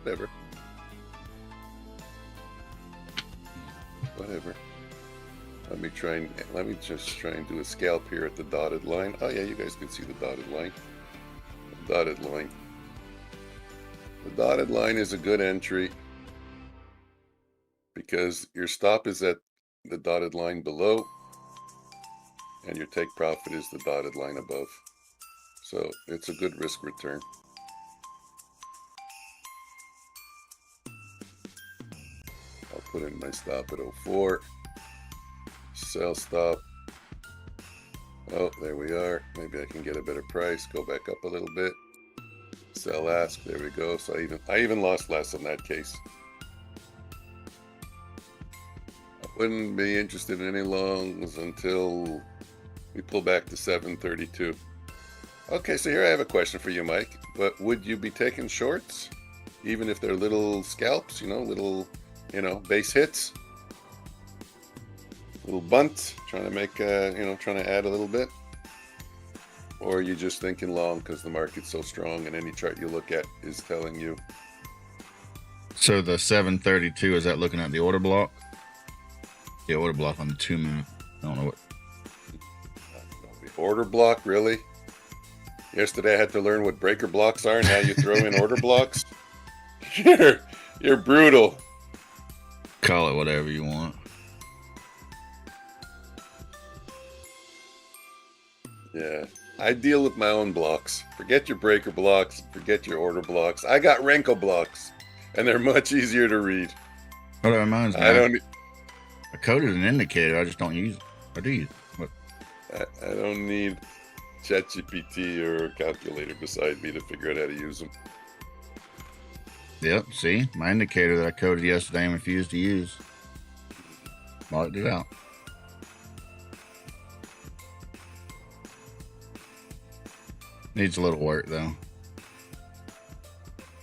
Whatever. Let me just try and do a scalp here at the dotted line. Oh yeah, you guys can see the dotted line. The dotted line is a good entry because your stop is at the dotted line below and your take profit is the dotted line above. So it's a good risk return. I'll put in my stop at 04. Sell stop. Oh, there we are. Maybe I can get a better price. Go back up a little bit. Sell ask. There we go. So I even lost less in that case. I wouldn't be interested in any longs until we pull back to 732. Okay, so here I have a question for you, Mike. But would you be taking shorts, even if they're little scalps? Little, base hits. Little bunt, trying to make, trying to add a little bit? Or are you just thinking long because the market's so strong and any chart you look at is telling you? So the 732, is that looking at the order block? The order block on the 2 minute. I don't know what. The order block, really? Yesterday I had to learn what breaker blocks are and how you throw in order blocks. You're brutal. Call it whatever you want. Yeah. I deal with my own blocks. Forget your breaker blocks. Forget your order blocks. I got Renko blocks, and they're much easier to read. Well, that reminds me. I coded an indicator. I just don't use it. I do use it. What? I don't need ChatGPT or a calculator beside me to figure out how to use them. Yep. See, my indicator that I coded yesterday and refused to use. Marked it out. Needs a little work though.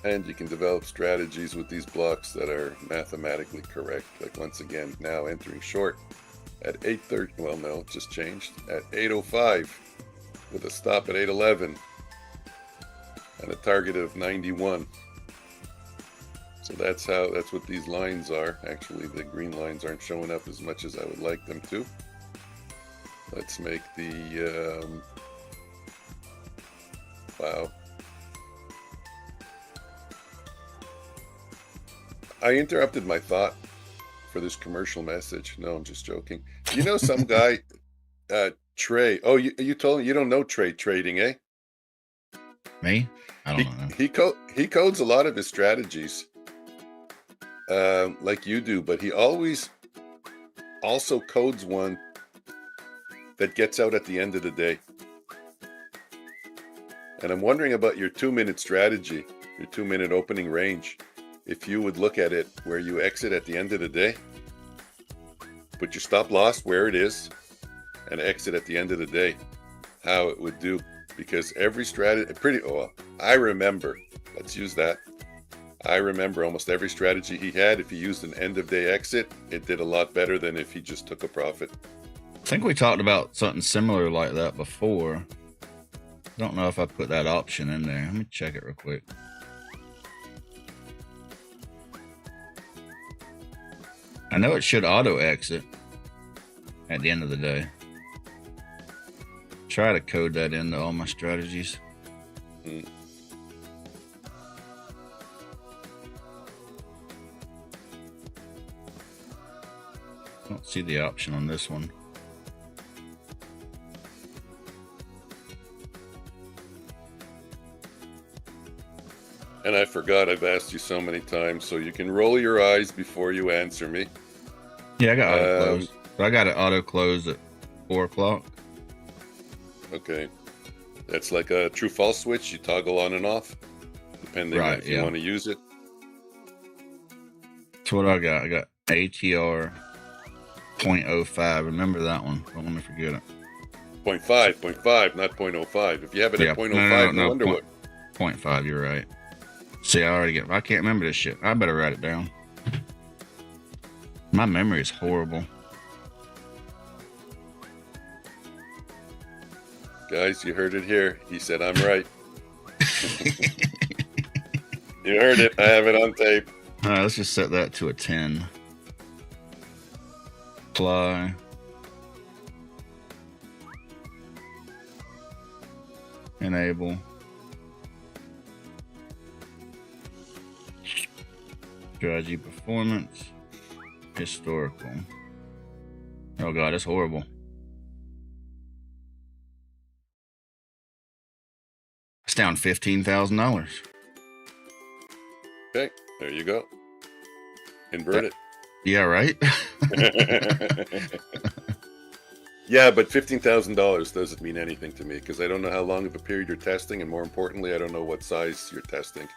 And you can develop strategies with these blocks that are mathematically correct. Like once again, now entering short at 8:30. Well, no, it just changed at 8:05 with a stop at 8:11 and a target of 91. So that's what these lines are. Actually, the green lines aren't showing up as much as I would like them to. Let's make the wow. I interrupted my thought for this commercial message. No, I'm just joking. You know some guy, Trey. Oh, you told me you don't know trading, eh? Me? I don't know. He codes a lot of his strategies, like you do, but he always also codes one that gets out at the end of the day. And I'm wondering about your 2-minute strategy, your 2-minute opening range. If you would look at it where you exit at the end of the day, put your stop loss where it is, and exit at the end of the day, how it would do. Because every strategy, I remember, let's use that. I remember almost every strategy he had, if he used an end of day exit, it did a lot better than if he just took a profit. I think we talked about something similar like that before. I don't know if I put that option in there. Let me check it real quick. I know it should auto exit at the end of the day. Try to code that into all my strategies. Don't see the option on this one. And I forgot I've asked you so many times, so you can roll your eyes before you answer me. Yeah, I got auto close. So I got it auto close at 4 o'clock. Okay. That's like a true false switch. You toggle on and off, depending on if you want to use it. That's what I got. I got ATR 0.05. Remember that one. Don't let me forget it. 0.5, not 0.05. If you have it at 0.05, no wonder what. 0.5, you're right. See, I can't remember this shit. I better write it down. My memory is horrible. Guys, you heard it here. He said, I'm right. You heard it. I have it on tape. All right, let's just set that to a 10. Apply. Enable. Strategy performance. Historical. Oh god, that's horrible. It's down $15,000. Okay, there you go. Invert it. Yeah, right? Yeah, but $15,000 doesn't mean anything to me because I don't know how long of a period you're testing, and more importantly, I don't know what size you're testing.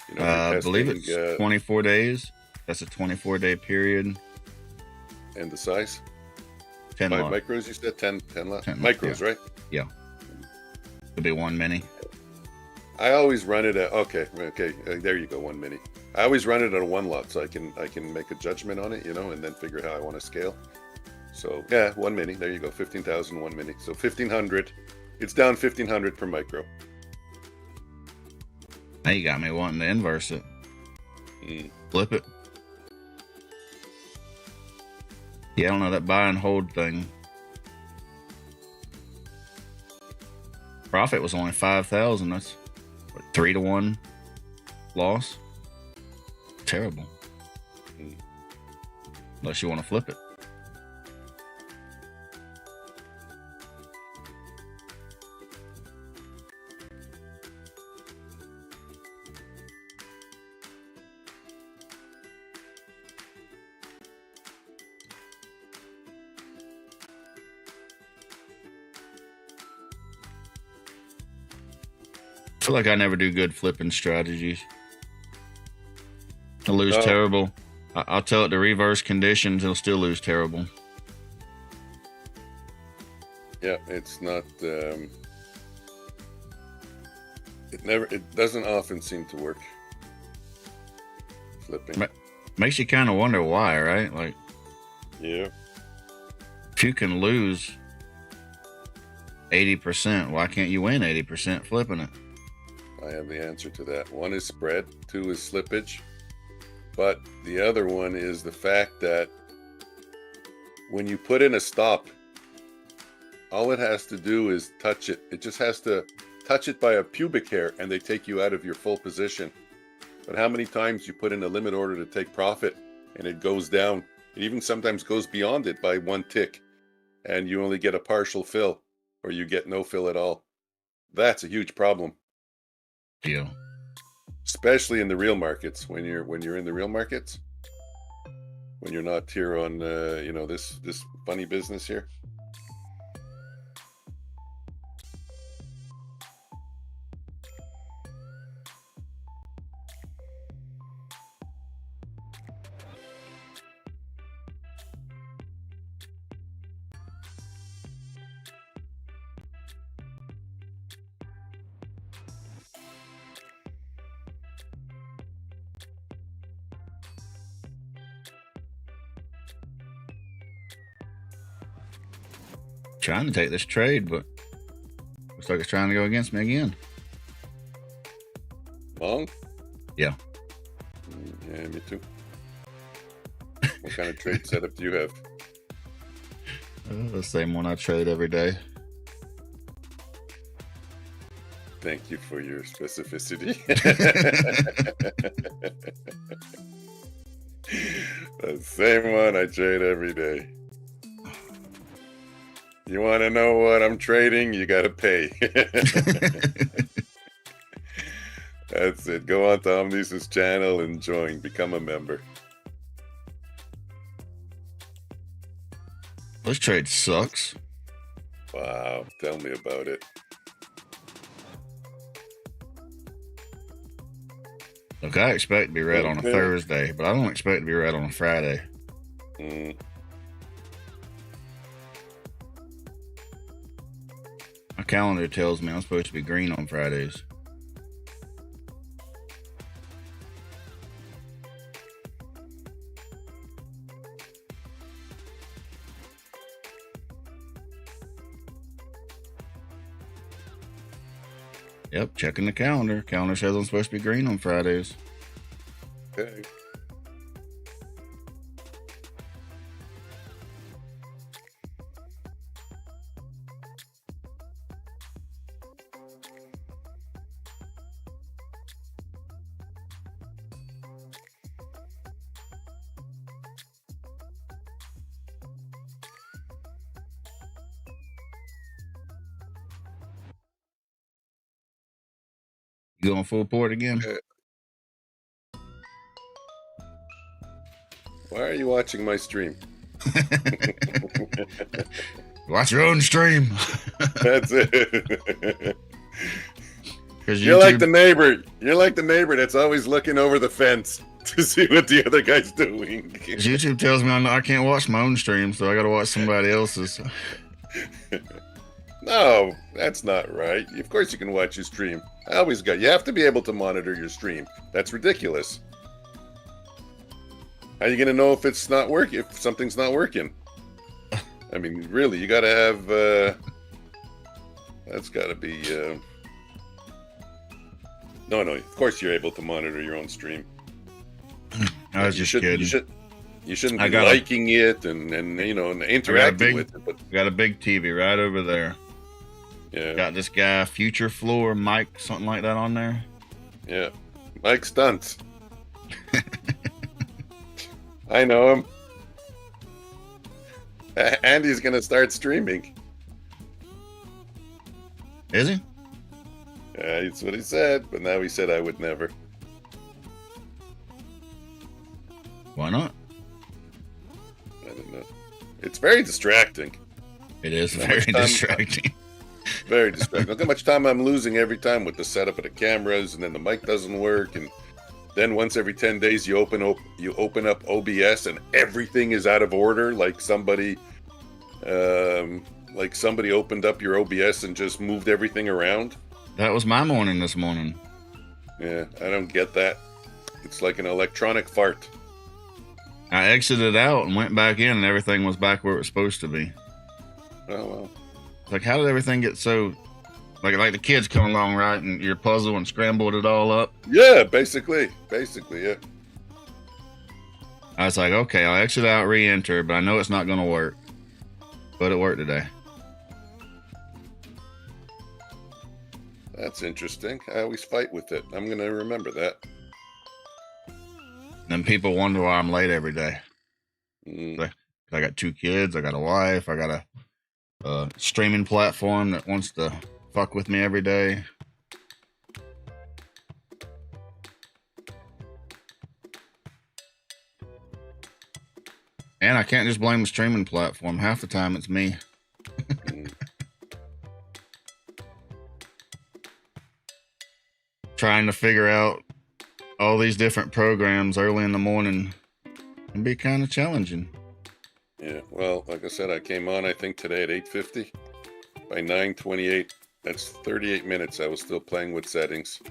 You know, I believe it's 24 days. That's a 24-day period. And the size? 10 5 lot. micros, you said? 10 lot? 10 micros, yeah. Right? Yeah. Could be 1 mini. I always run it at, okay, there you go, 1 mini. I always run it at a 1 lot so I can make a judgment on it, you know, and then figure how I want to scale. So yeah, 1 mini, there you go, 15,000, 1 mini. So 1,500, it's down 1,500 per micro. Now you got me wanting to inverse it. Flip it. Yeah, I don't know, that buy and hold thing. Profit was only 5,000. That's what, 3-to-1 loss. Terrible. unless you want to flip it. I feel like I never do good flipping strategies. I lose terrible. I'll tell it to reverse conditions, it'll still lose terrible. Yeah, it's not. It doesn't often seem to work. Flipping makes you kind of wonder why, right? Like, yeah, if you can lose 80%, why can't you win 80% flipping it? I have the answer to that. One is spread, two is slippage, but the other one is the fact that when you put in a stop, all it has to do is touch it. It just has to touch it by a pubic hair and they take you out of your full position. But how many times you put in a limit order to take profit and it goes down? It even sometimes goes beyond it by one tick and you only get a partial fill or you get no fill at all. That's a huge problem. Yeah. Especially in the real markets, when you're in the real markets, when you're not here on this funny business here. Trying to take this trade, but looks like it's trying to go against me again. Long? Yeah. Yeah, me too. What kind of trade setup do you have? The same one I trade every day. Thank you for your specificity. The same one I trade every day. You want to know what I'm trading? You got to pay. That's it. Go on to Omnius' channel and join. Become a member. This trade sucks. Wow. Tell me about it. Look, I expect to be red on a Thursday, but I don't expect to be red on a Friday. My calendar tells me I'm supposed to be green on Fridays. Yep, checking the calendar. Calendar says I'm supposed to be green on Fridays. Okay. You going full port again? Why are you watching my stream? Watch your own stream. That's it. You're like the neighbor. You're like the neighbor that's always looking over the fence to see what the other guy's doing. YouTube tells me I can't watch my own stream, so I got to watch somebody else's. No, that's not right. Of course you can watch your stream. You have to be able to monitor your stream. That's ridiculous. How are you going to know if it's not working, if something's not working? I mean, really, you got to have, that's got to be, no, of course you're able to monitor your own stream. I was just kidding. You shouldn't be liking it and interacting with it. But got a big TV right over there. Yeah. Got this guy, Future Floor Mike, something like that on there. Yeah. Mike Stunts. I know him. Andy's going to start streaming. Is he? Yeah, that's what he said. But now he said I would never. Why not? I don't know. It's very distracting. It is How very much time- distracting. Very distracting. Look how much time I'm losing every time with the setup of the cameras, and then the mic doesn't work, and then once every 10 days you open up OBS and everything is out of order, like somebody opened up your OBS and just moved everything around. That was my morning this morning. Yeah, I don't get that. It's like an electronic fart. I exited out and went back in, and everything was back where it was supposed to be. Oh well. Like, how did everything get so... Like the kids come along, right, and your puzzle and scrambled it all up? Yeah, basically, yeah. I was like, okay, I'll exit out, re-enter, but I know it's not going to work. But it worked today. That's interesting. I always fight with it. I'm going to remember that. Then people wonder why I'm late every day. Mm. I got 2 kids, I got a wife, I got a streaming platform that wants to fuck with me every day. And I can't just blame the streaming platform. Half the time it's me. Trying to figure out all these different programs early in the morning can be kind of challenging. Yeah, well, like I said, I came on, I think, today at 8:50. By 9:28, that's 38 minutes. I was still playing with settings.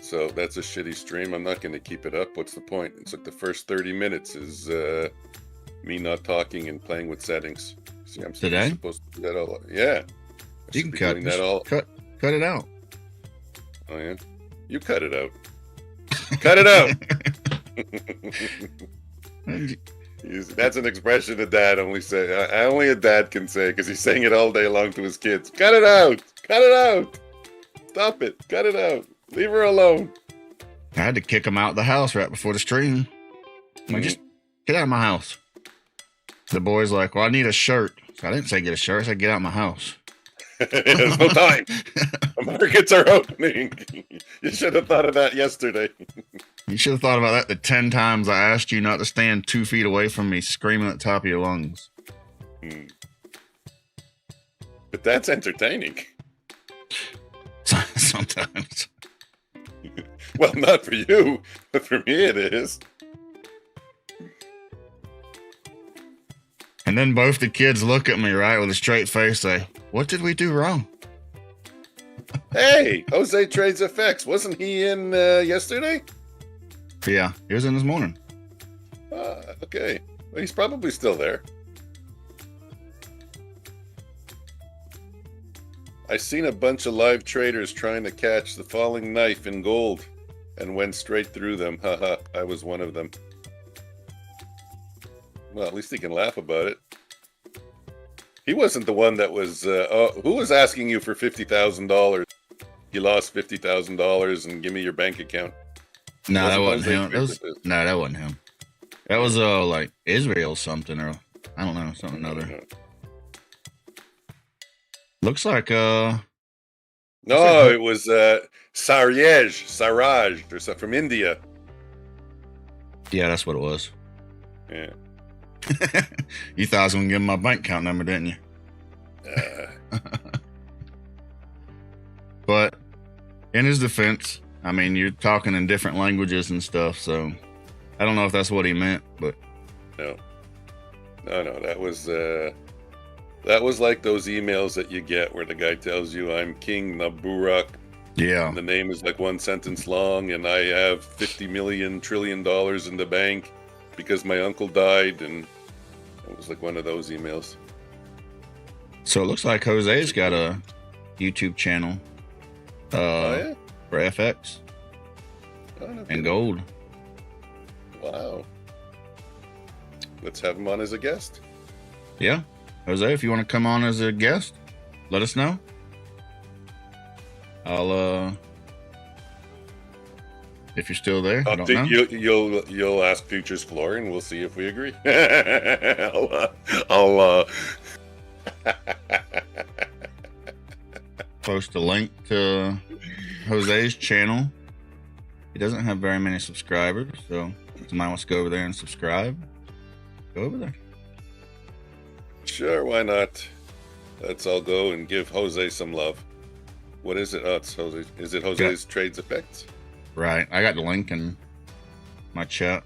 So that's a shitty stream. I'm not going to keep it up. What's the point? It's like the first 30 minutes is me not talking and playing with settings. See, I'm Today? supposed to do that all. Yeah. You can cut that all. cut it out. Oh, yeah? You cut it out. Cut it out! That's an expression a dad only say. Only a dad can say, because he's saying it all day long to his kids. Cut it out! Cut it out! Stop it! Cut it out! Leave her alone. I had to kick him out of the house right before the stream. I'm like, just get out of my house. The boy's like, well, I need a shirt. So I didn't say get a shirt. I said get out of my house. There's no time. The markets are opening. You should have thought of that yesterday. You should have thought about that the 10 times I asked you not to stand 2 feet away from me screaming at the top of your lungs. But that's entertaining. Sometimes. Well, not for you, but for me it is. And then both the kids look at me, right, with a straight face, say, what did we do wrong? Hey, Jose Trades FX. Wasn't he in yesterday? Yeah, he was in this morning. Okay. Well, he's probably still there. I seen a bunch of live traders trying to catch the falling knife in gold and went straight through them. Haha, I was one of them. Well, at least he can laugh about it. He wasn't the one that was... who was asking you for $50,000? You lost $50,000 and give me your bank account. No, that wasn't him. That wasn't him. That was like Israel something, or I don't know, something other. Looks like No, it was Saraj or something from India. Yeah, that's what it was. Yeah. You thought I was gonna give him my bank account number, didn't you? But in his defense, I mean, you're talking in different languages and stuff, so I don't know if that's what he meant, but no, that was like those emails that you get where the guy tells you, I'm King Naburak. Yeah. And the name is like one sentence long, and I have $50 million trillion in the bank because my uncle died, and it was like one of those emails. So it looks like Jose's got a YouTube channel yeah? for FX and gold. Wow. Let's have him on as a guest. Yeah. Jose, if you want to come on as a guest, let us know. If you're still there, I don't know. You'll ask Futures Floor, and we'll see if we agree. I'll post a link to Jose's channel. He doesn't have very many subscribers, so if somebody wants to go over there and subscribe, go over there. Sure, why not? Let's all go and give Jose some love. What is it? Oh, it's Jose. Is it Jose's Trades Effects? Right. I got the link in my chat.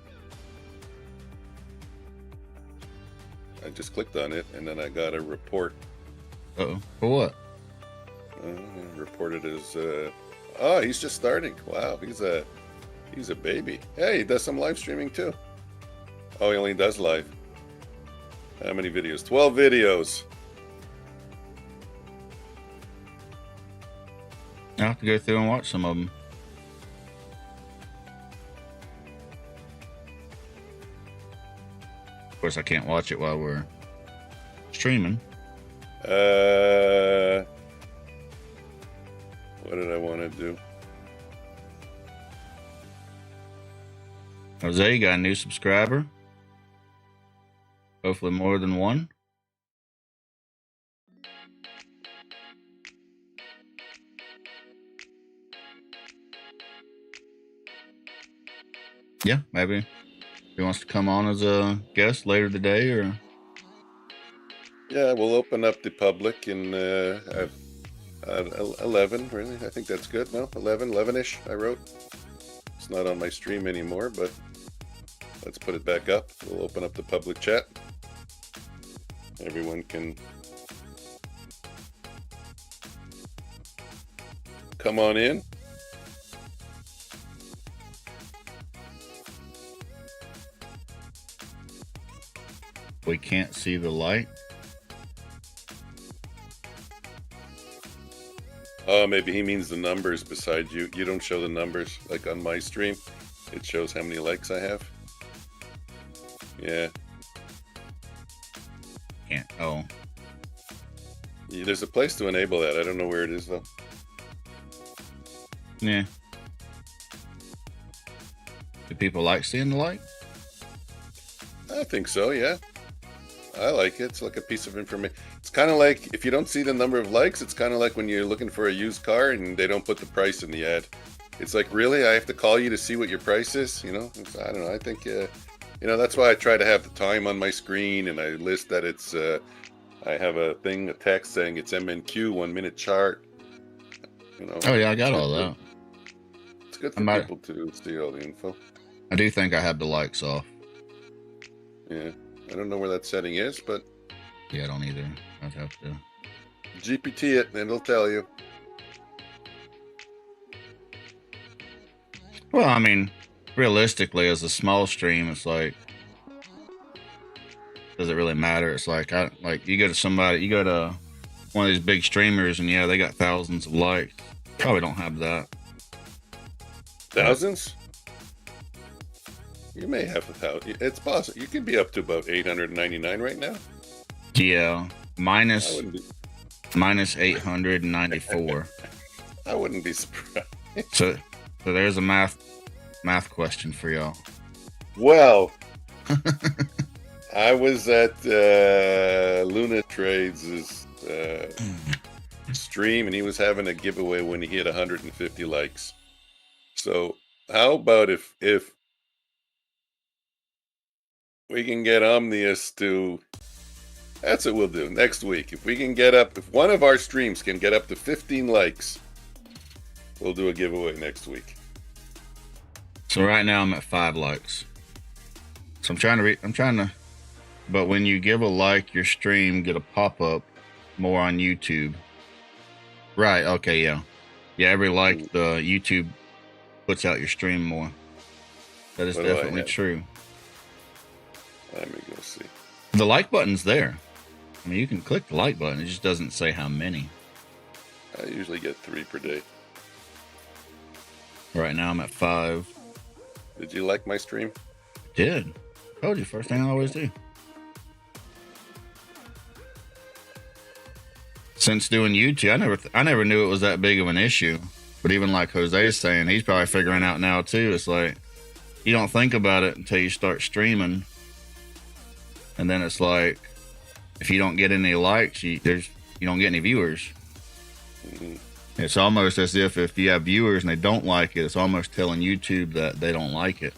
I just clicked on it, and then I got a report. Uh-oh. For what? Reported as oh, he's just starting. Wow, he's a baby. Hey, he does some live streaming too. Oh, he only does live. How many videos? 12 videos. I'll have to go through and watch some of them. Of course, I can't watch it while we're streaming. What did I want to do? Jose, you got a new subscriber. Hopefully more than one. Yeah, maybe he wants to come on as a guest later today, or yeah, we'll open up the public in at 11. Really, I think that's good. No, 11-ish. I wrote. It's not on my stream anymore, but let's put it back up. We'll open up the public chat. Everyone can come on in. we can't see the light. Oh, maybe he means the numbers beside you. You don't show the numbers like on my stream. It shows how many likes I have. Yeah. Can't. Oh. Yeah, there's a place to enable that. I don't know where it is though. Yeah. Do people like seeing the light? I think so, yeah. I like it. It's like a piece of information. It's kind of like, if you don't see the number of likes, it's kind of like when you're looking for a used car and they don't put the price in the ad. It's like, really? I have to call you to see what your price is? You know, I don't know. I think, you know, that's why I try to have the time on my screen, and I list that it's, I have a thing, a text saying it's MNQ, 1 minute chart. You know. Oh, yeah, I got all that. It's good for people to see all the info. I do think I have the likes off. Yeah. I don't know where that setting is, but... Yeah, I don't either. I'd have to... GPT it, and it'll tell you. Well, I mean, realistically, as a small stream, it's like... Does it really matter? It's like, you go to somebody, you go to one of these big streamers, and yeah, they got thousands of likes. Probably don't have that. Thousands? You may have 1,000. It's possible. You could be up to about 899 right now. Yeah, minus 894. I wouldn't be surprised. So there's a math question for y'all. Well, I was at Luna Trades' stream, and he was having a giveaway when he hit 150 likes. So how about if we can get Omnius to... That's what we'll do next week. If we can get up... If one of our streams can get up to 15 likes, we'll do a giveaway next week. So right now I'm at 5 likes. So I'm trying to... But when you give a like, your stream get a pop-up more on YouTube. Right, okay, yeah. Yeah, every like, the YouTube puts out your stream more. That is definitely true. Let me go see. The like button's there. I mean, you can click the like button. It just doesn't say how many. I usually get 3 per day. Right now I'm at 5. Did you like my stream? Did. Told you, first thing I always do. Since doing YouTube, I never knew it was that big of an issue. But even like Jose's saying, he's probably figuring out now too. It's like you don't think about it until you start streaming, and then it's like if you don't get any likes, you don't get any viewers. Mm-hmm. It's almost as if you have viewers and they don't like it, it's almost telling YouTube that they don't like it.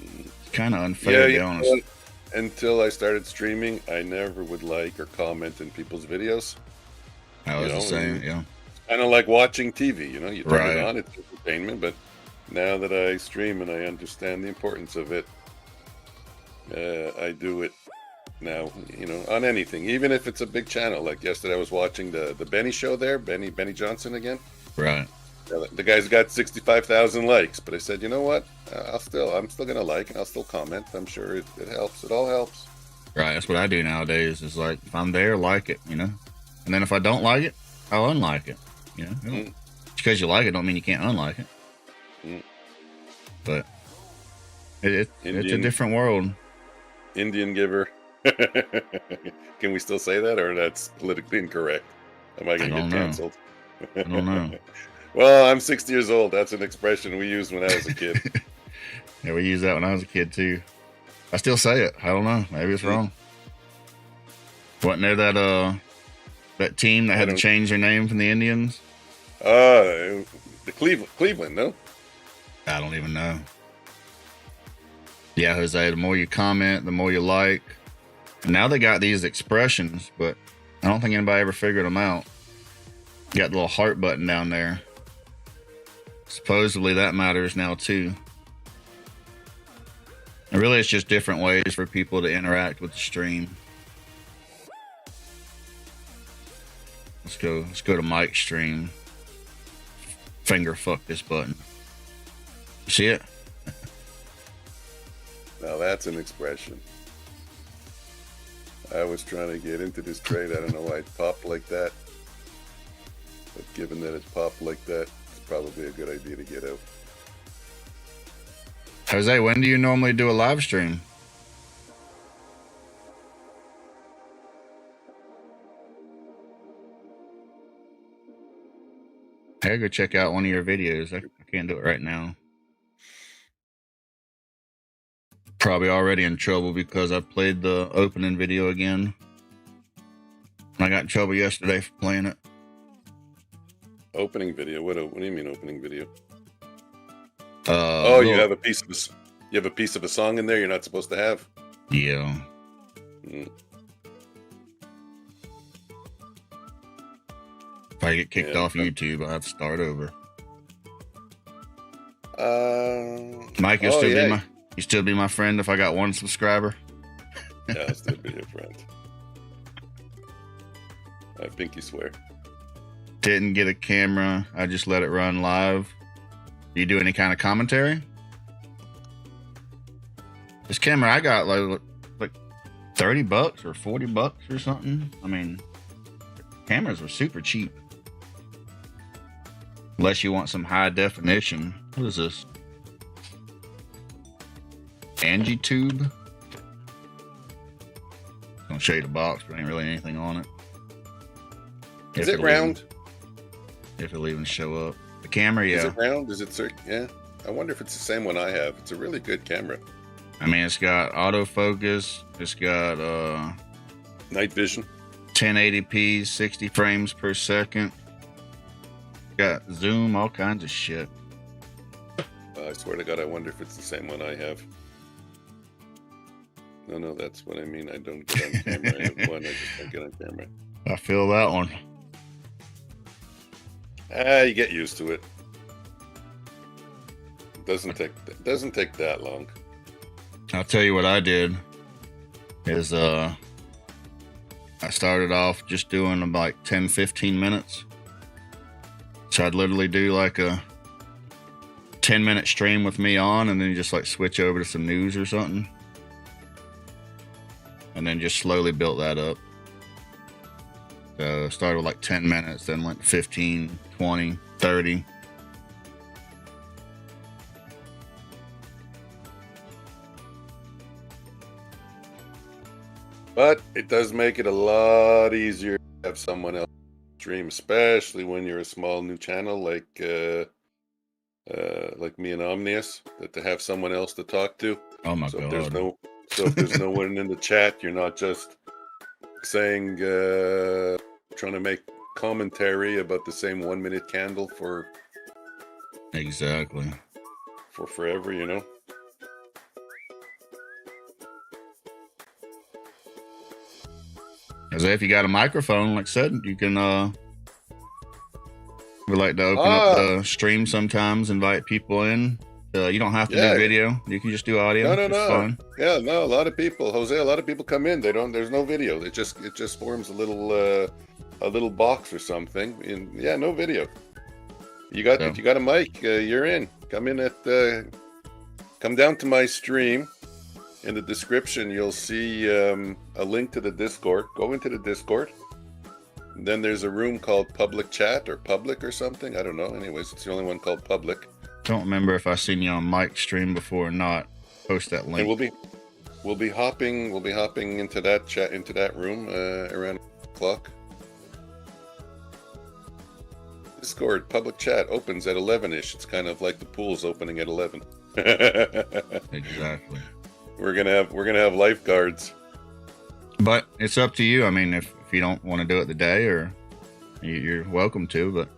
It's kind of unfair, to be honest. Until I started streaming, I never would like or comment in people's videos. I was the same, yeah. Kind of like watching TV, you turn Right. it on, it's entertainment. But now that I stream and I understand the importance of it, I do it now, on anything, even if it's a big channel. Like yesterday, I was watching the Benny show there, Benny Johnson again. Right. The guy's got 65,000 likes, but I said, you know what? I'm still gonna like and I'll still comment. I'm sure it helps. It all helps. Right. That's what I do nowadays. Is like if I'm there, like it, and then if I don't like it, I'll unlike it. Just because you like it, don't mean you can't unlike it. But it's a different world. Indian giver. Can we still say that, or that's politically incorrect? Am I going to get canceled? I don't know. Well, I'm 60 years old. That's an expression we used when I was a kid. Yeah, we used that when I was a kid too. I still say it. I don't know. Maybe it's wrong. Wasn't there that team that had to change their name from the Indians? The Cleveland, no? I don't even know. Yeah, Jose, the more you comment, the more you like. And now they got these expressions, but I don't think anybody ever figured them out. Got the little heart button down there. Supposedly that matters now too. And really it's just different ways for people to interact with the stream. Let's go to Mike's stream. Finger fuck this button. See it? Now that's an expression. I was trying to get into this trade. I don't know why it popped like that. But given that it popped like that, it's probably a good idea to get out. Jose, when do you normally do a live stream? I gotta go check out one of your videos. I can't do it right now. Probably already in trouble because I played the opening video again. I got in trouble yesterday for playing it. Opening video? What do you mean opening video? You have a piece of a song in there you're not supposed to have? Yeah. If I get kicked off YouTube, I'll have to start over. Mike, you still be my friend if I got one subscriber? Yeah, I'll still be your friend. I pinky swear. Didn't get a camera. I just let it run live. Do you do any kind of commentary? This camera I got like $30 or $40 or something. I mean, cameras were super cheap. Unless you want some high definition. What is this? Angie tube. I'm gonna show you the box, but ain't really anything on it. Is it round? If it'll even show up. The camera, yeah. Is it round? Is it yeah? I wonder if it's the same one I have. It's a really good camera. I mean, it's got autofocus. It's got night vision, 1080p, 60 frames per second. Got zoom, all kinds of shit. I swear to God, I wonder if it's the same one I have. No, that's what I mean. I don't get on camera. I have one. I just don't get on camera. I feel that one. You get used to it. It doesn't take that long. I'll tell you what I did is I started off just doing about 10-15 minutes. So I'd literally do like a 10-minute stream with me on, and then just like switch over to some news or something, and then just slowly built that up. So started with like 10 minutes, then went 15, 20, 30. But it does make it a lot easier to have someone else stream, especially when you're a small new channel like me and Omnius, that to have someone else to talk to. Oh my So god. if there's no one in the chat, you're not just saying trying to make commentary about the same 1 minute candle for Exactly. forever, you know. As if you got a microphone, like I said, you can we like to open up the stream sometimes, invite people in. You don't have to do video. You can just do audio. No. It's fun. Yeah, no, a lot of people, Jose, a lot of people come in. There's no video. It just forms a little box or something. And yeah, no video. If you got a mic, you're in. Come down to my stream. In the description, you'll see a link to the Discord. Go into the Discord. And then there's a room called Public Chat or Public or something. I don't know. Anyways, it's the only one called Public. Don't remember if I seen you on Mike's stream before or not. Post that link. And we'll be hopping into that chat, into that room around o'clock. Discord Public Chat opens at 11ish. It's kind of like the pool's opening at 11. Exactly. We're gonna have lifeguards. But it's up to you. I mean, if you don't want to do it the day, or you're welcome to, but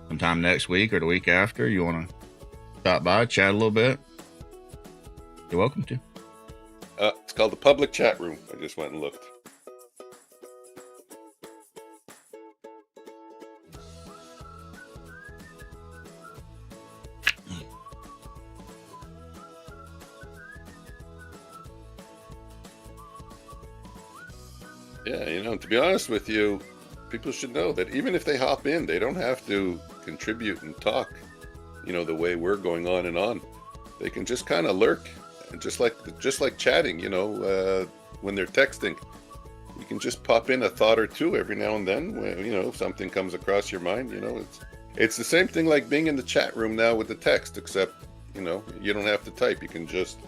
sometime next week or the week after, you want to stop by, chat a little bit, you're welcome to. It's called the Public Chat Room. I just went and looked. Yeah, you know, to be honest with you, people should know that even if they hop in, they don't have to contribute and talk, you know, the way we're going on and on. They can just kind of lurk, and just like chatting, you know, when they're texting. You can just pop in a thought or two every now and then when, you know, something comes across your mind. You know, it's the same thing like being in the chat room now with the text, except, you know, you don't have to type. You can just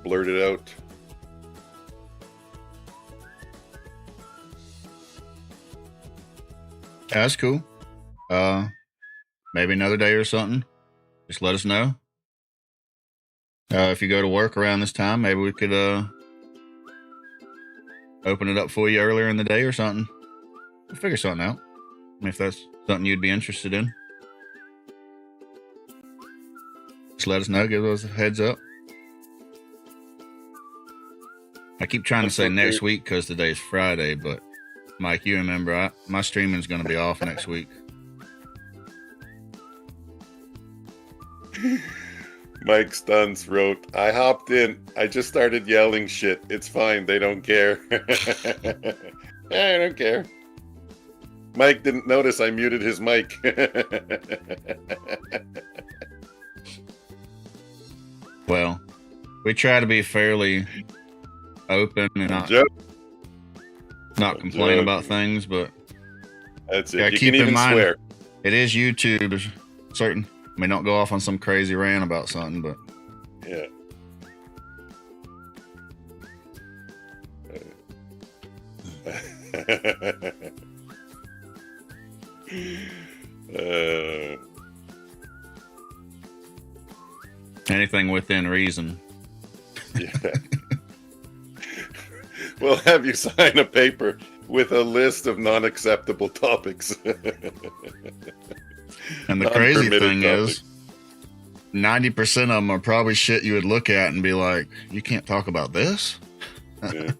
blurt it out. That's cool. Maybe another day or something. Just let us know. If you go to work around this time, maybe we could open it up for you earlier in the day or something. We'll figure something out. If that's something you'd be interested in. Just let us know. Give us a heads up. I keep trying to say next week because today's Friday, but Mike, you remember, my streaming's going to be off next week. Mike Stunts wrote, I hopped in. I just started yelling shit. It's fine. They don't care. Yeah, I don't care. Mike didn't notice I muted his mic. Well, we try to be fairly open and not complain about things, but that's it. Yeah, You keep can even in mind, swear. It is YouTube. Certain, I mean, don't go off on some crazy rant about something, but Yeah. anything within reason. Yeah. We'll have you sign a paper with a list of non-acceptable topics. And the crazy thing topics. is, 90% of them are probably shit you would look at and be like, you can't talk about this? Yeah.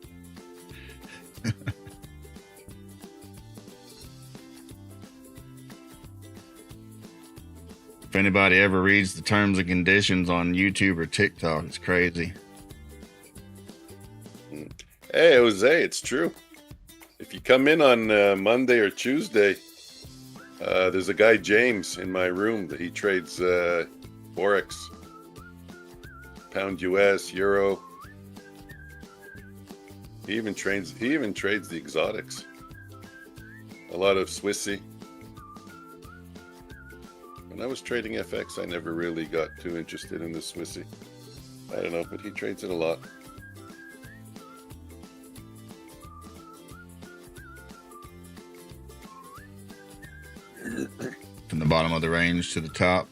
If anybody ever reads the terms and conditions on YouTube or TikTok, it's crazy. Hey, Jose, it's true. If you come in on Monday or Tuesday, there's a guy, James, in my room that he trades forex, pound US, euro. He even trades the exotics. A lot of Swissy. When I was trading FX, I never really got too interested in the Swissy. I don't know, but he trades it a lot. From the bottom of the range to the top.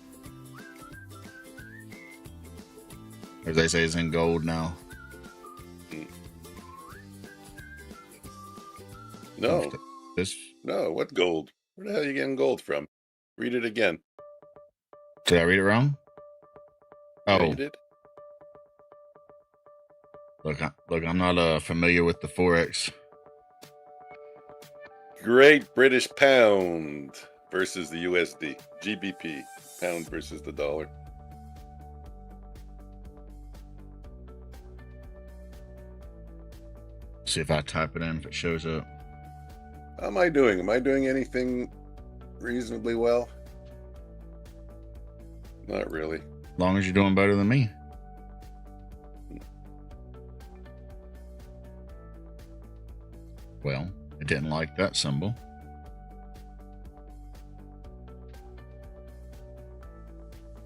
Or as they say, it's in gold now. No. This. No, what gold? Where the hell are you getting gold from? Read it again. Did I read it wrong? Yeah, Oh, you did. look, I'm not familiar with the forex. Great British Pound versus the USD. GBP. Pound versus the dollar. See if I type it in, if it shows up. How am I doing? Am I doing anything reasonably well? Not really. As long as you're doing better than me. Well, it didn't like that symbol.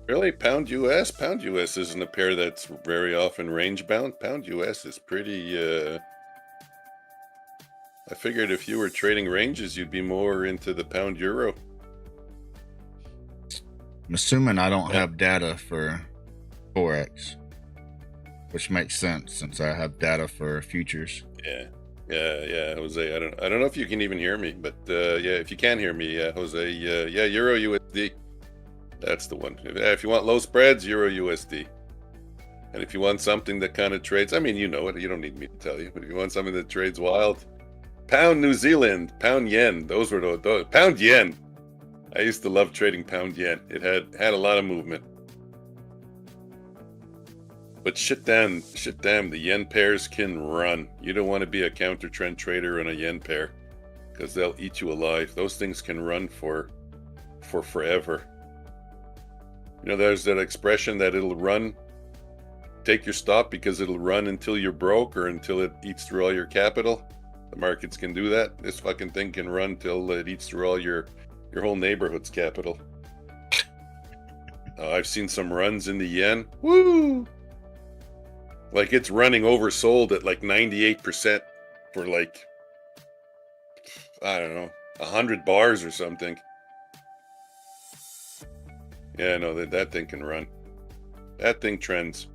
Really? Pound US? Pound US isn't a pair that's very often range bound. Pound US is pretty, I figured if you were trading ranges, you'd be more into the pound euro. I'm assuming I don't have data for forex, which makes sense since I have data for futures. Yeah, Jose. I don't know if you can even hear me, but yeah, if you can hear me, Jose. Yeah, Euro USD. That's the one. If you want low spreads, Euro USD. And if you want something that kind of trades, I mean, you know it. You don't need me to tell you. But if you want something that trades wild, pound New Zealand, pound yen. Those were those pound yen. I used to love trading pound yen. It had a lot of movement. But shit damn, the yen pairs can run. You don't want to be a counter trend trader in a yen pair because they'll eat you alive. Those things can run for forever. You know, there's that expression that it'll run. Take your stop because it'll run until you're broke or until it eats through all your capital. The markets can do that. This fucking thing can run till it eats through all your whole neighborhood's capital. I've seen some runs in the yen. Woo! Like it's running oversold at like 98% for like, I don't know, 100 bars or something. Yeah, no, that thing can run. That thing trends.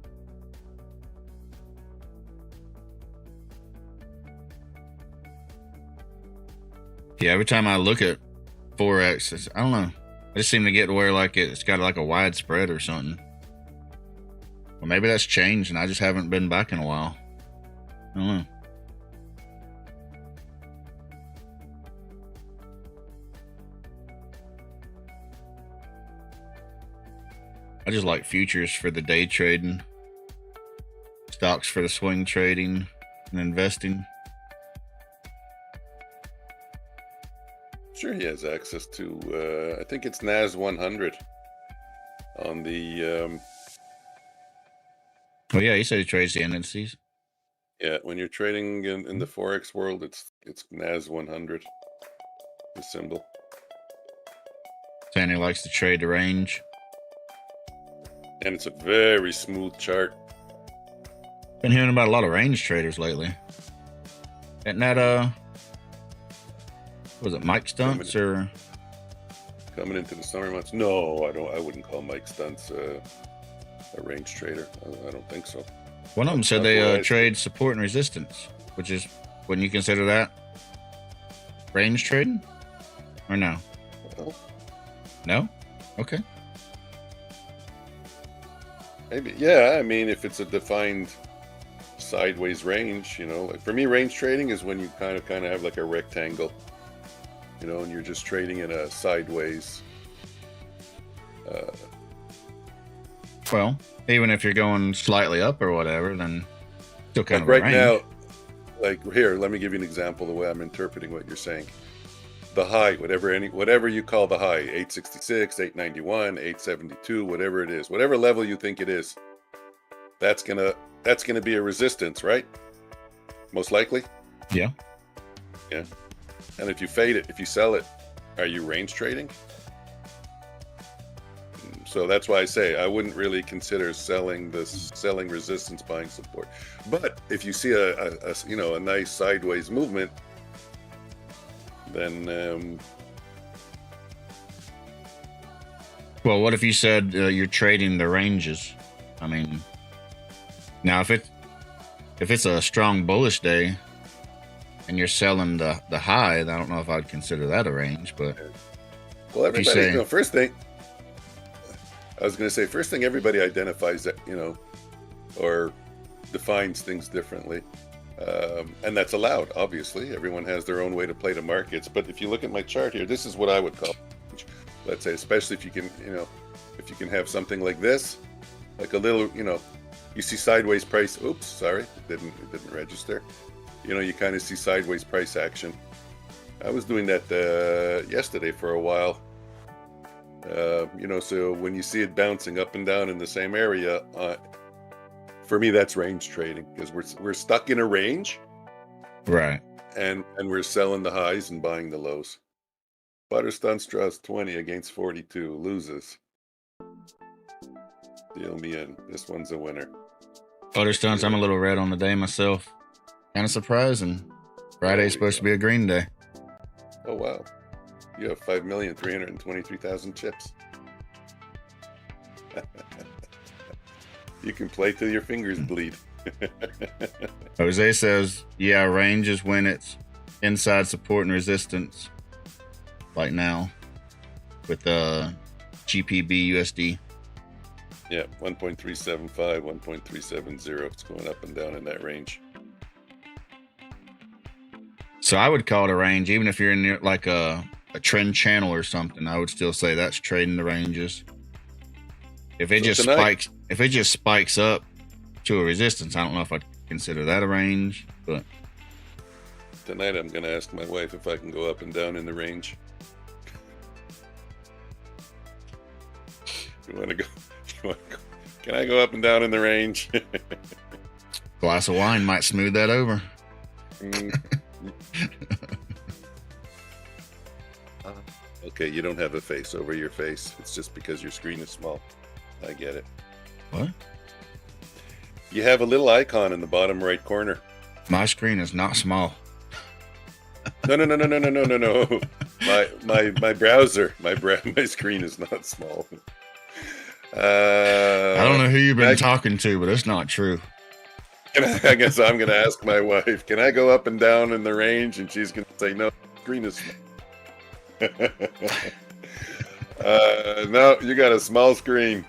Yeah, every time I look at forex, I don't know. I just seem to get to where like it's got like a wide spread or something. Well, maybe that's changed and I just haven't been back in a while. I don't know. I just like futures for the day trading, stocks for the swing trading and investing. Sure, he has access to, I think it's NAS 100 on the... Oh yeah, he said he trades the indices. Yeah, when you're trading in the forex world, it's NAS 100, the symbol. Saying he likes to trade the range. And it's a very smooth chart. Been hearing about a lot of range traders lately. Isn't that was it Mike Stunts or coming into the summer months? No, I wouldn't call Mike Stunts a range trader. I don't think so. One of them said they trade support and resistance, which is, wouldn't you consider that range trading or no? Well, no? Okay. Maybe, yeah. I mean, if it's a defined sideways range, you know, like for me, range trading is when you kind of have like a rectangle, you know, and you're just trading in a sideways. Well, even if you're going slightly up or whatever, then still kind like of right range. now, like here, let me give you an example of the way I'm interpreting what you're saying. The high, whatever you call the high, 866, 891, 872, whatever it is, whatever level you think it is, that's gonna be a resistance, right? Most likely. Yeah. Yeah. And if you fade it, if you sell it, are you range trading? So that's why I say I wouldn't really consider selling resistance, buying support. But if you see a nice sideways movement, then Well, what if you said you're trading the ranges? I mean, now if it's a strong bullish day and you're selling the high, I don't know if I'd consider that a range, but well, everybody, first thing I was going to say, first thing everybody identifies that, or defines things differently. And that's allowed, obviously. Everyone has their own way to play the markets. But if you look at my chart here, this is what I would call, let's say, especially if you can, if you can have something like this, like a little, you see sideways price. Oops, sorry, it didn't register. You kind of see sideways price action. I was doing that yesterday for a while. So when you see it bouncing up and down in the same area, for me, that's range trading, because we're stuck in a range, right? And we're selling the highs and buying the lows. Butterstun Strauss 20 against 42 loses. Deal me in. This one's a winner. Butterstunts, I'm a little red on the day myself. Kind of surprising. Friday's supposed to be a green day. Oh wow! You have 5,323,000 chips. You can play till your fingers bleed. Jose says, yeah, range is when it's inside support and resistance, like now, with GPB USD. Yeah, 1.375, 1.370. It's going up and down in that range. So I would call it a range, even if you're in like a trend channel or something. I would still say that's trading the ranges. If it just spikes up to a resistance, I don't know if I'd consider that a range. But tonight I'm going to ask my wife if I can go up and down in the range. You want to go? Can I go up and down in the range? Glass of wine might smooth that over. Okay, you don't have a face over your face. It's just because your screen is small. I get it. What? You have a little icon in the bottom right corner. My screen is not small. No. My browser, my screen is not small. I don't know who you've been talking to, but it's not true. I guess I'm going to ask my wife, can I go up and down in the range? And she's going to say, no, screen is small. No, you got a small screen.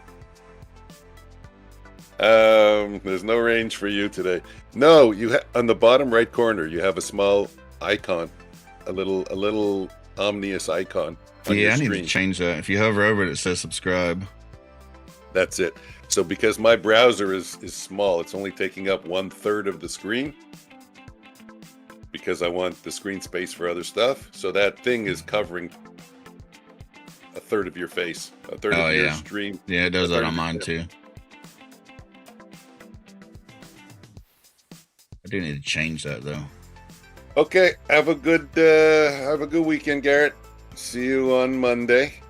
There's no range for you today. No, on the bottom right corner, you have a small icon, a little Omnius icon on your screen. I need to change that. If you hover over it, it says subscribe. That's it. So because my browser is small, it's only taking up 1/3 of the screen, because I want the screen space for other stuff. So that thing is covering 1/3 of your face, 1/3 of your stream. Yeah, it does that on mine too. I do need to change that though. Okay, have a good weekend, Garrett. See you on Monday.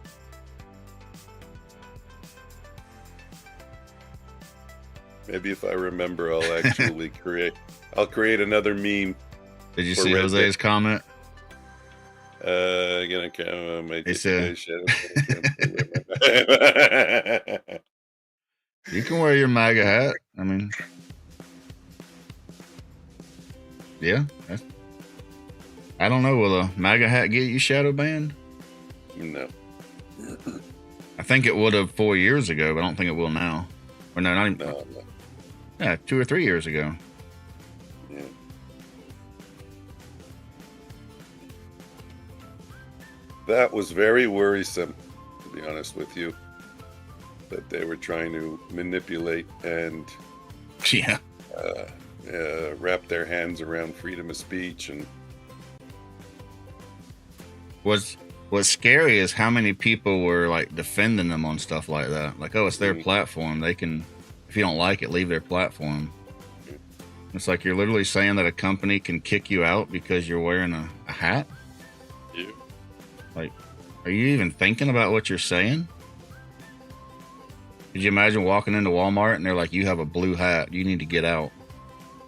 Maybe if I remember, I'll actually create another meme. Did you see Jose's comment? You can wear your MAGA hat. I mean, yeah. I don't know. Will a MAGA hat get you shadow banned? No. I think it would have 4 years ago, but I don't think it will now. Or no, not even. No. Yeah, 2 or 3 years ago. Yeah. That was very worrisome, to be honest with you, that they were trying to manipulate and wrap their hands around freedom of speech. And what's scary is how many people were like defending them on stuff like that. Like, oh, it's their platform. They can, if you don't like it, leave their platform. It's like you're literally saying that a company can kick you out because you're wearing a hat. Yeah. Like, are you even thinking about what you're saying? Could you imagine walking into Walmart and they're like, you have a blue hat, you need to get out?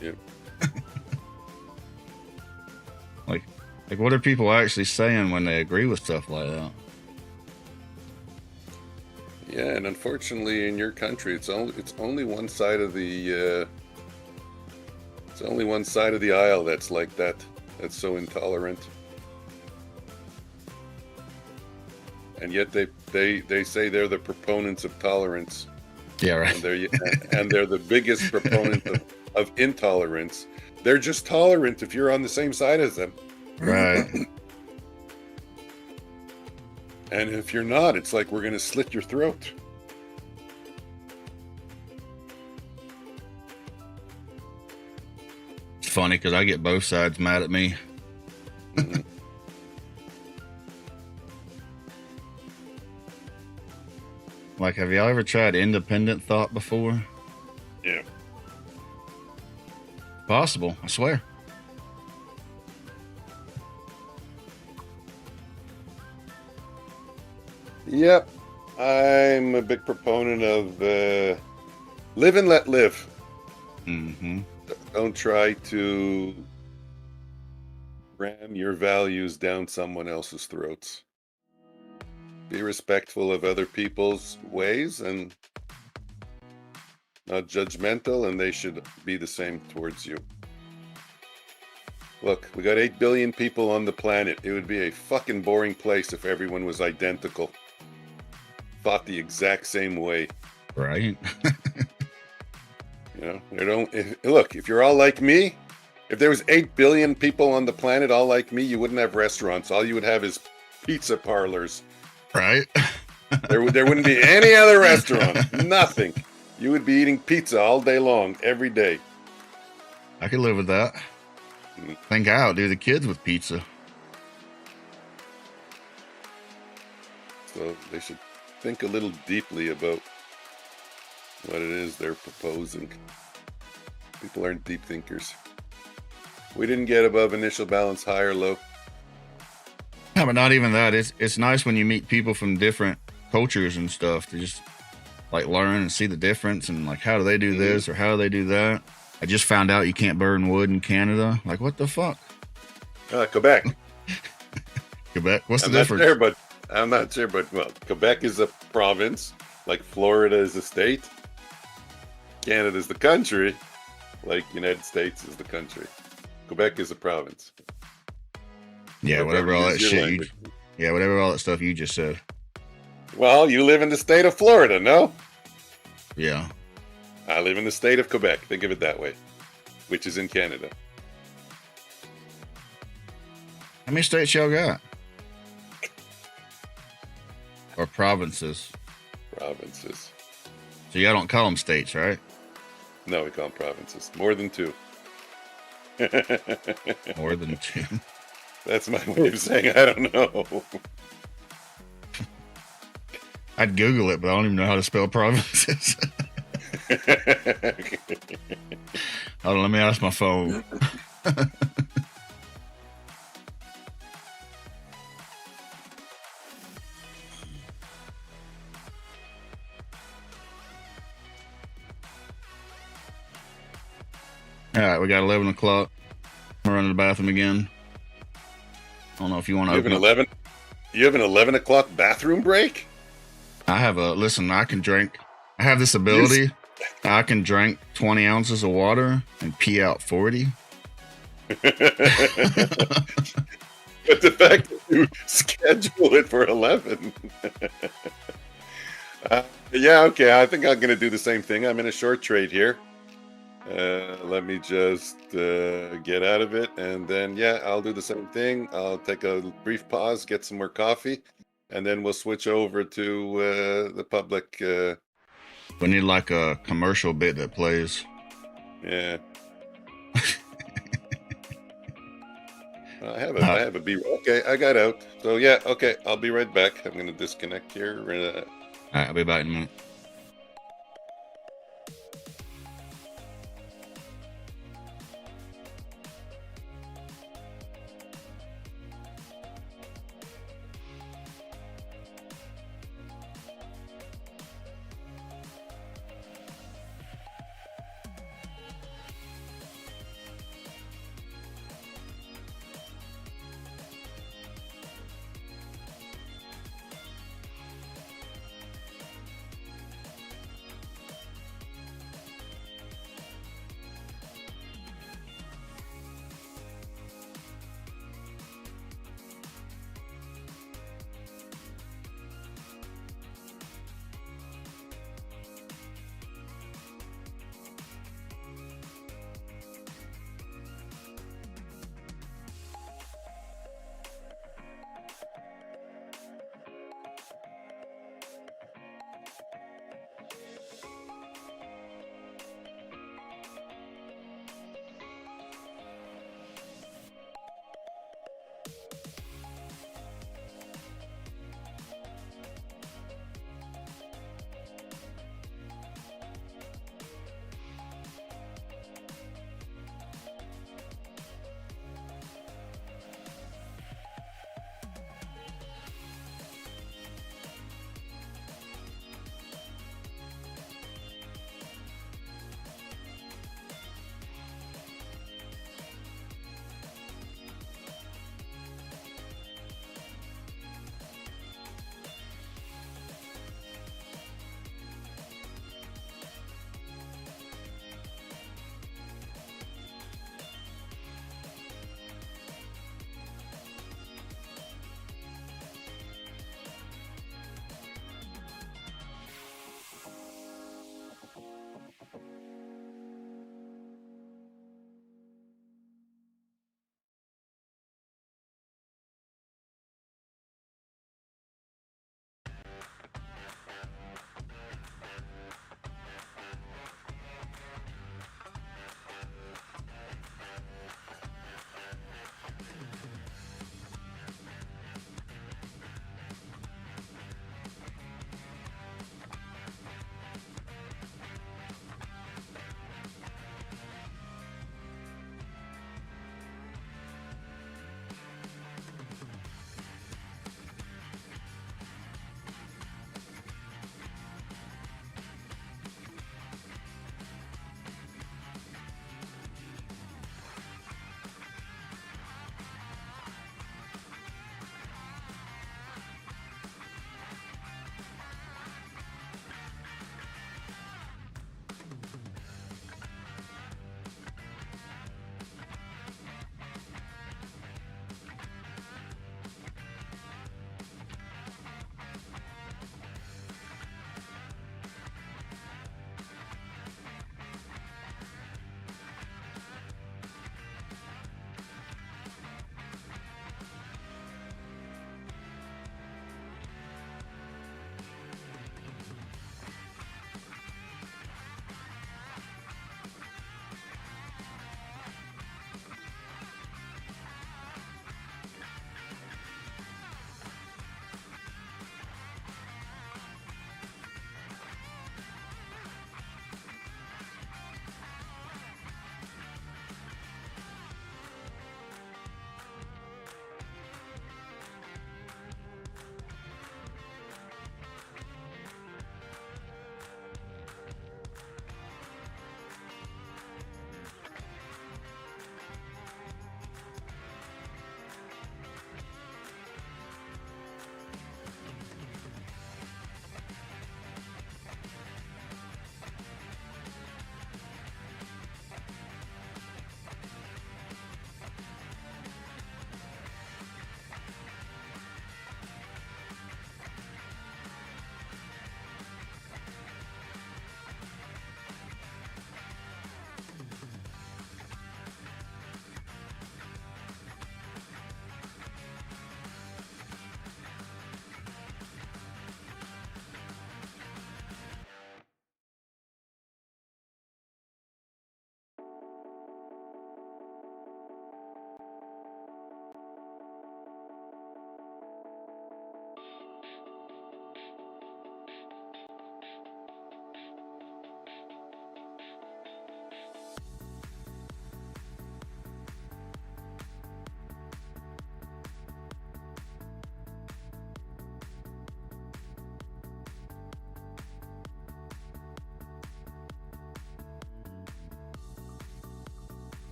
Yep. Like what are people actually saying when they agree with stuff like that? Yeah, and unfortunately, in your country, it's only one side of the it's only one side of the aisle that's like that. That's so intolerant. And yet they say they're the proponents of tolerance. Yeah, right. And they're the biggest proponent of intolerance. They're just tolerant if you're on the same side as them. Right. And if you're not, it's like we're going to slit your throat. It's funny because I get both sides mad at me. Mm-hmm. Like, have y'all ever tried independent thought before? Yeah. Possible, I swear. Yep. I'm a big proponent of live and let live. Mm-hmm. Don't try to ram your values down someone else's throats. Be respectful of other people's ways and not judgmental, and they should be the same towards you. Look, we got 8 billion people on the planet. It would be a fucking boring place if everyone was identical. Thought the exact same way. Right. You know, look, if you're all like me, if there was 8 billion people on the planet all like me, you wouldn't have restaurants. All you would have is pizza parlors. Right. There wouldn't be any other restaurant. Nothing. You would be eating pizza all day long, every day. I could live with that. Think I outdo the kids with pizza. So they should think a little deeply about what it is they're proposing. People aren't deep thinkers. We didn't get above initial balance, high or low. Yeah, but not even that. It's nice when you meet people from different cultures and stuff to just like learn and see the difference and like how do they do this or how do they do that. I just found out you can't burn wood in Canada. Like, what the fuck? Quebec. Quebec? What's the I'm not difference? sure, but I'm not sure, but well, Quebec is a province, like Florida is a state. Canada is the country, like United States is the country. Quebec is a province. Yeah, whatever all that shit whatever all that stuff you just said. Well, you live in the state of Florida, no? Yeah. I live in the state of Quebec. Think of it that way, which is in Canada. How many states y'all got? Or provinces? Provinces. So y'all don't call them states, right? No, we call them provinces. More than 2. More than 2. That's my way of saying I don't know. I'd Google it, but I don't even know how to spell provinces. Hold on, let me ask my phone. All right, we got 11 o'clock. I'm running to the bathroom again. I don't know if you want to open up. You have an 11 o'clock bathroom break? I have I can drink. I have this ability. I can drink 20 ounces of water and pee out 40. But the fact that you schedule it for 11. Yeah, okay. I think I'm going to do the same thing. I'm in a short trade here. Let me just get out of it. And then, yeah, I'll do the same thing. I'll take a brief pause, get some more coffee. And then we'll switch over to the public. We need like a commercial bit that plays. Yeah. I have a B. Okay, I got out. So yeah, okay, I'll be right back. I'm gonna disconnect here. All right, I'll be back in a minute.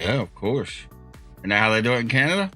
Yeah, of course. And now how they do it in Canada?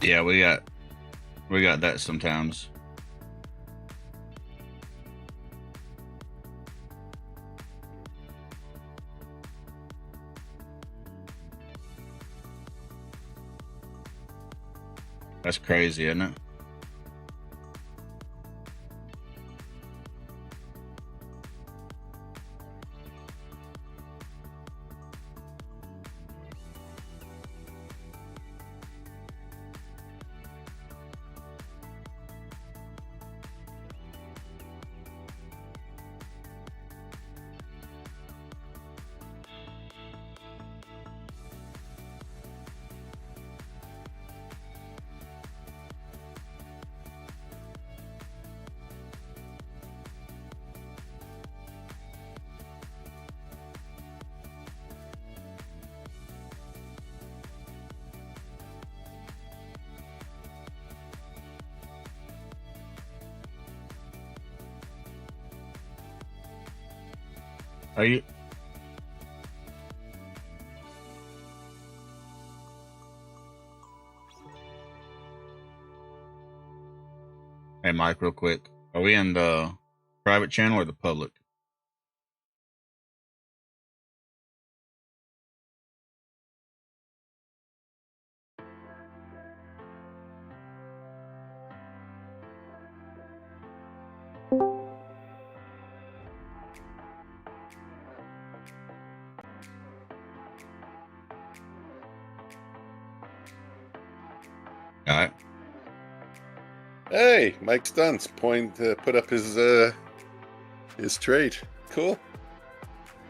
Yeah, we got that sometimes. That's crazy, isn't it? Are you? Hey, Mike, real quick. Are we in the private channel or the public? All right. Hey, Mike Stunts put up his trade. Cool.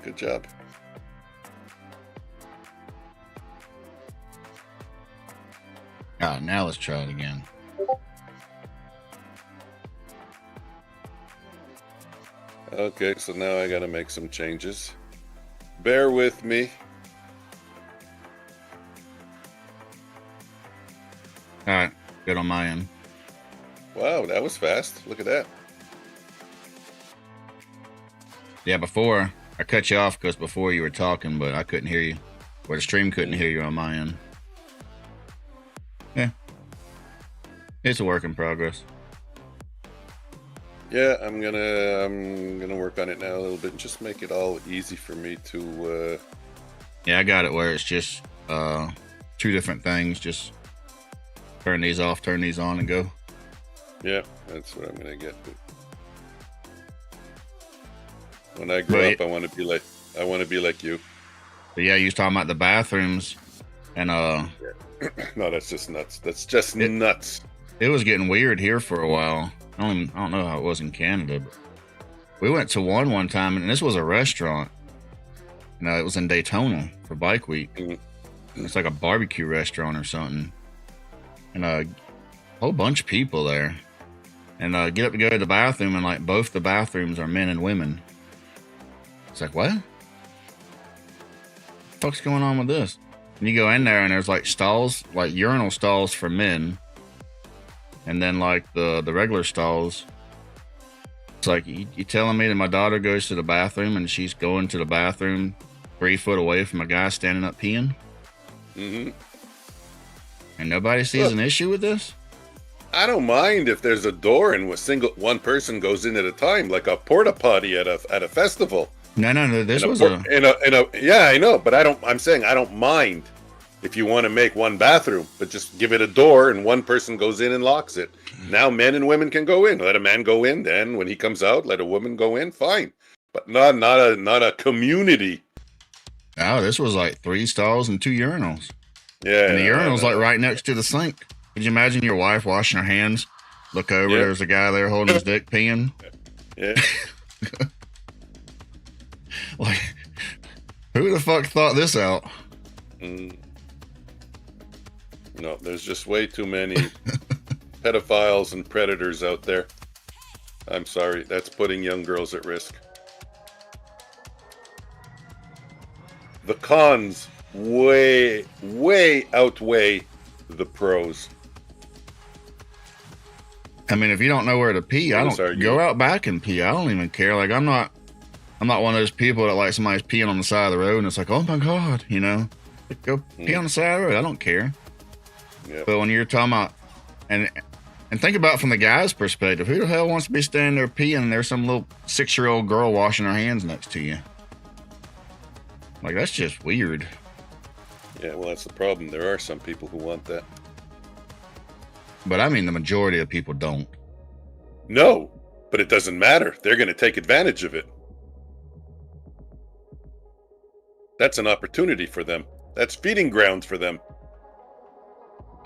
Good job. All right, now let's try it again. Okay, so now I got to make some changes. Bear with me. All right, good on my end. Wow, that was fast. Look at that. Yeah, before I cut you off because before you were talking, but I couldn't hear you, or the stream couldn't hear you on my end. Yeah, it's a work in progress. Yeah, I'm gonna work on it now a little bit and just make it all easy for me to. Yeah, I got it where it's just two different things. Just turn these off, turn these on, and go. Yeah, that's what I'm gonna get. When I grow up, I want to be like you. But yeah, you was talking about the bathrooms, and No, that's just nuts. That's just nuts. It was getting weird here for a while. I don't know how it was in Canada, but we went to one time, and this was a restaurant. You know, it was in Daytona for Bike Week. It's like a barbecue restaurant or something, and a whole bunch of people there. And get up to go to the bathroom, and like both the bathrooms are men and women. It's like, what? What the fuck's going on with this? And you go in there, and there's like stalls, like urinal stalls for men, and then like the regular stalls. It's like, you telling me that my daughter goes to the bathroom and she's going to the bathroom 3 foot away from a guy standing up peeing? Mm-hmm. And nobody sees an issue with this? I don't mind if there's a door and one person goes in at a time, like a porta potty at a festival. No. This was yeah, I know, but I'm saying I don't mind if you want to make one bathroom, but just give it a door and one person goes in and locks it. Now men and women can go in. Let a man go in, then when he comes out, let a woman go in. Fine, but not a community. Oh, this was like 3 stalls and 2 urinals. Yeah, and the urinal's like right next to the sink. Could you imagine your wife washing her hands? Look over, there's a guy there holding his dick peeing. Yeah. Like, who the fuck thought this out? No, there's just way too many pedophiles and predators out there. I'm sorry, that's putting young girls at risk. The cons way outweigh the pros. I mean, if you don't know where to pee, I don't go out back and pee. I don't even care. Like, I'm not one of those people that like somebody's peeing on the side of the road and it's like, oh my God, you know, like, go pee on the side of the road. I don't care. Yep. But when you're talking about, and think about from the guy's perspective, who the hell wants to be standing there peeing and there's some little 6-year-old girl washing her hands next to you? Like, that's just weird. Yeah, well, that's the problem. There are some people who want that. But I mean, the majority of people don't. No, but it doesn't matter. They're going to take advantage of it. That's an opportunity for them. That's feeding grounds for them.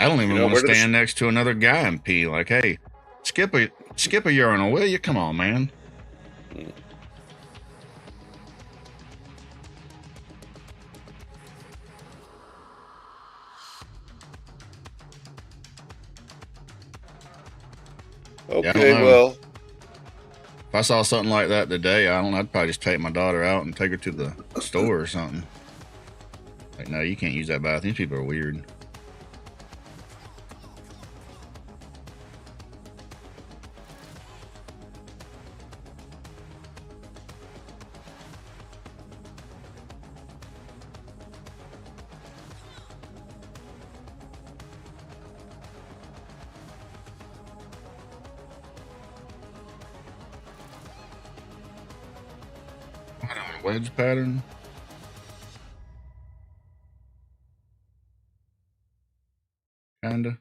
I don't even want to stand next to another guy and pee. Like, hey, skip a urinal, will you? Come on, man. Okay, well, if I saw something like that today, I'd probably just take my daughter out and take her to the store or something. Like, no, you can't use that bathroom. These people are weird. Wedge pattern. Kinda.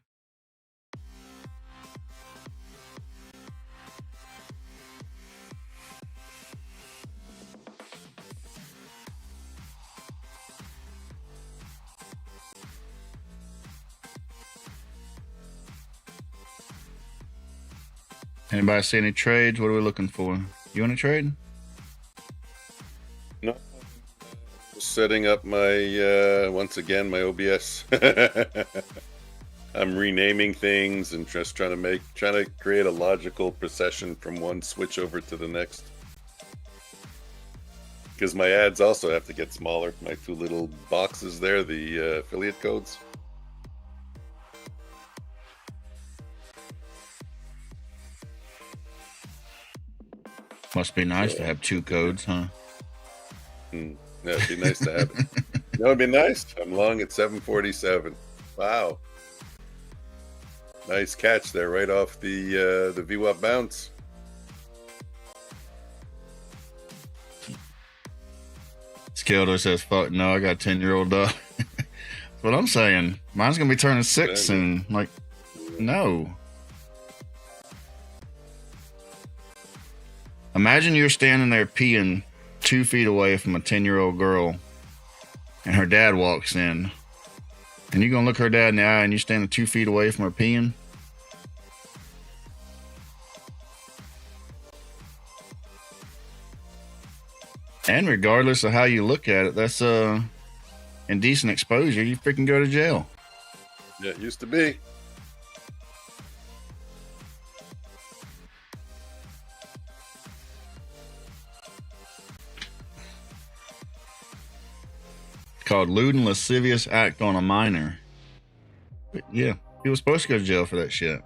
Anybody see any trades? What are we looking for? You want to trade? No. Setting up my, once again, my OBS. I'm renaming things and just trying to create a logical procession from one switch over to the next. Because my ads also have to get smaller. My two little boxes there, the affiliate codes. Must be nice to have two codes, huh? Yeah, it'd be nice to have it. You know, it'd be nice. I'm long at 747. Wow. Nice catch there, right off the VWAP bounce. Skilder says, fuck no, I got a 10-year-old dog. That's what I'm saying. Mine's going to be turning 6 and like, no. Imagine you're standing there peeing 2 feet away from a 10-year-old girl and her dad walks in and you're going to look her dad in the eye and you're standing 2 feet away from her peeing. And regardless of how you look at it, that's indecent exposure. You freaking go to jail. Yeah, it used to be. Called lewd and lascivious act on a minor. But yeah, he was supposed to go to jail for that shit.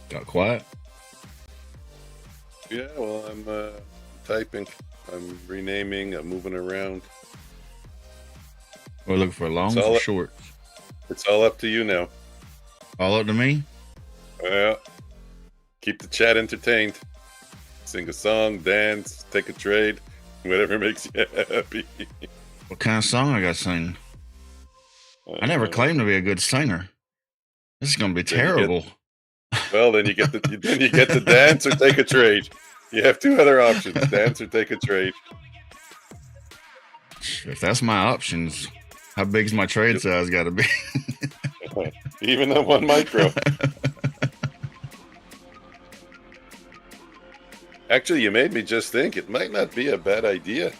Got quiet. Yeah, well, I'm typing. I'm renaming. I'm moving around. We're looking for longs or shorts. It's all up to you now. All up to me? Yeah. Keep the chat entertained. Sing a song, dance, take a trade, whatever makes you happy. What kind of song I got to sing? I never claimed to be a good singer. This is going to be terrible. Then you get the dance or take a trade. You have two other options: dance or take a trade. If that's my options, how big's my trade size got to be? Even at 1 micro. Actually, you made me just think it might not be a bad idea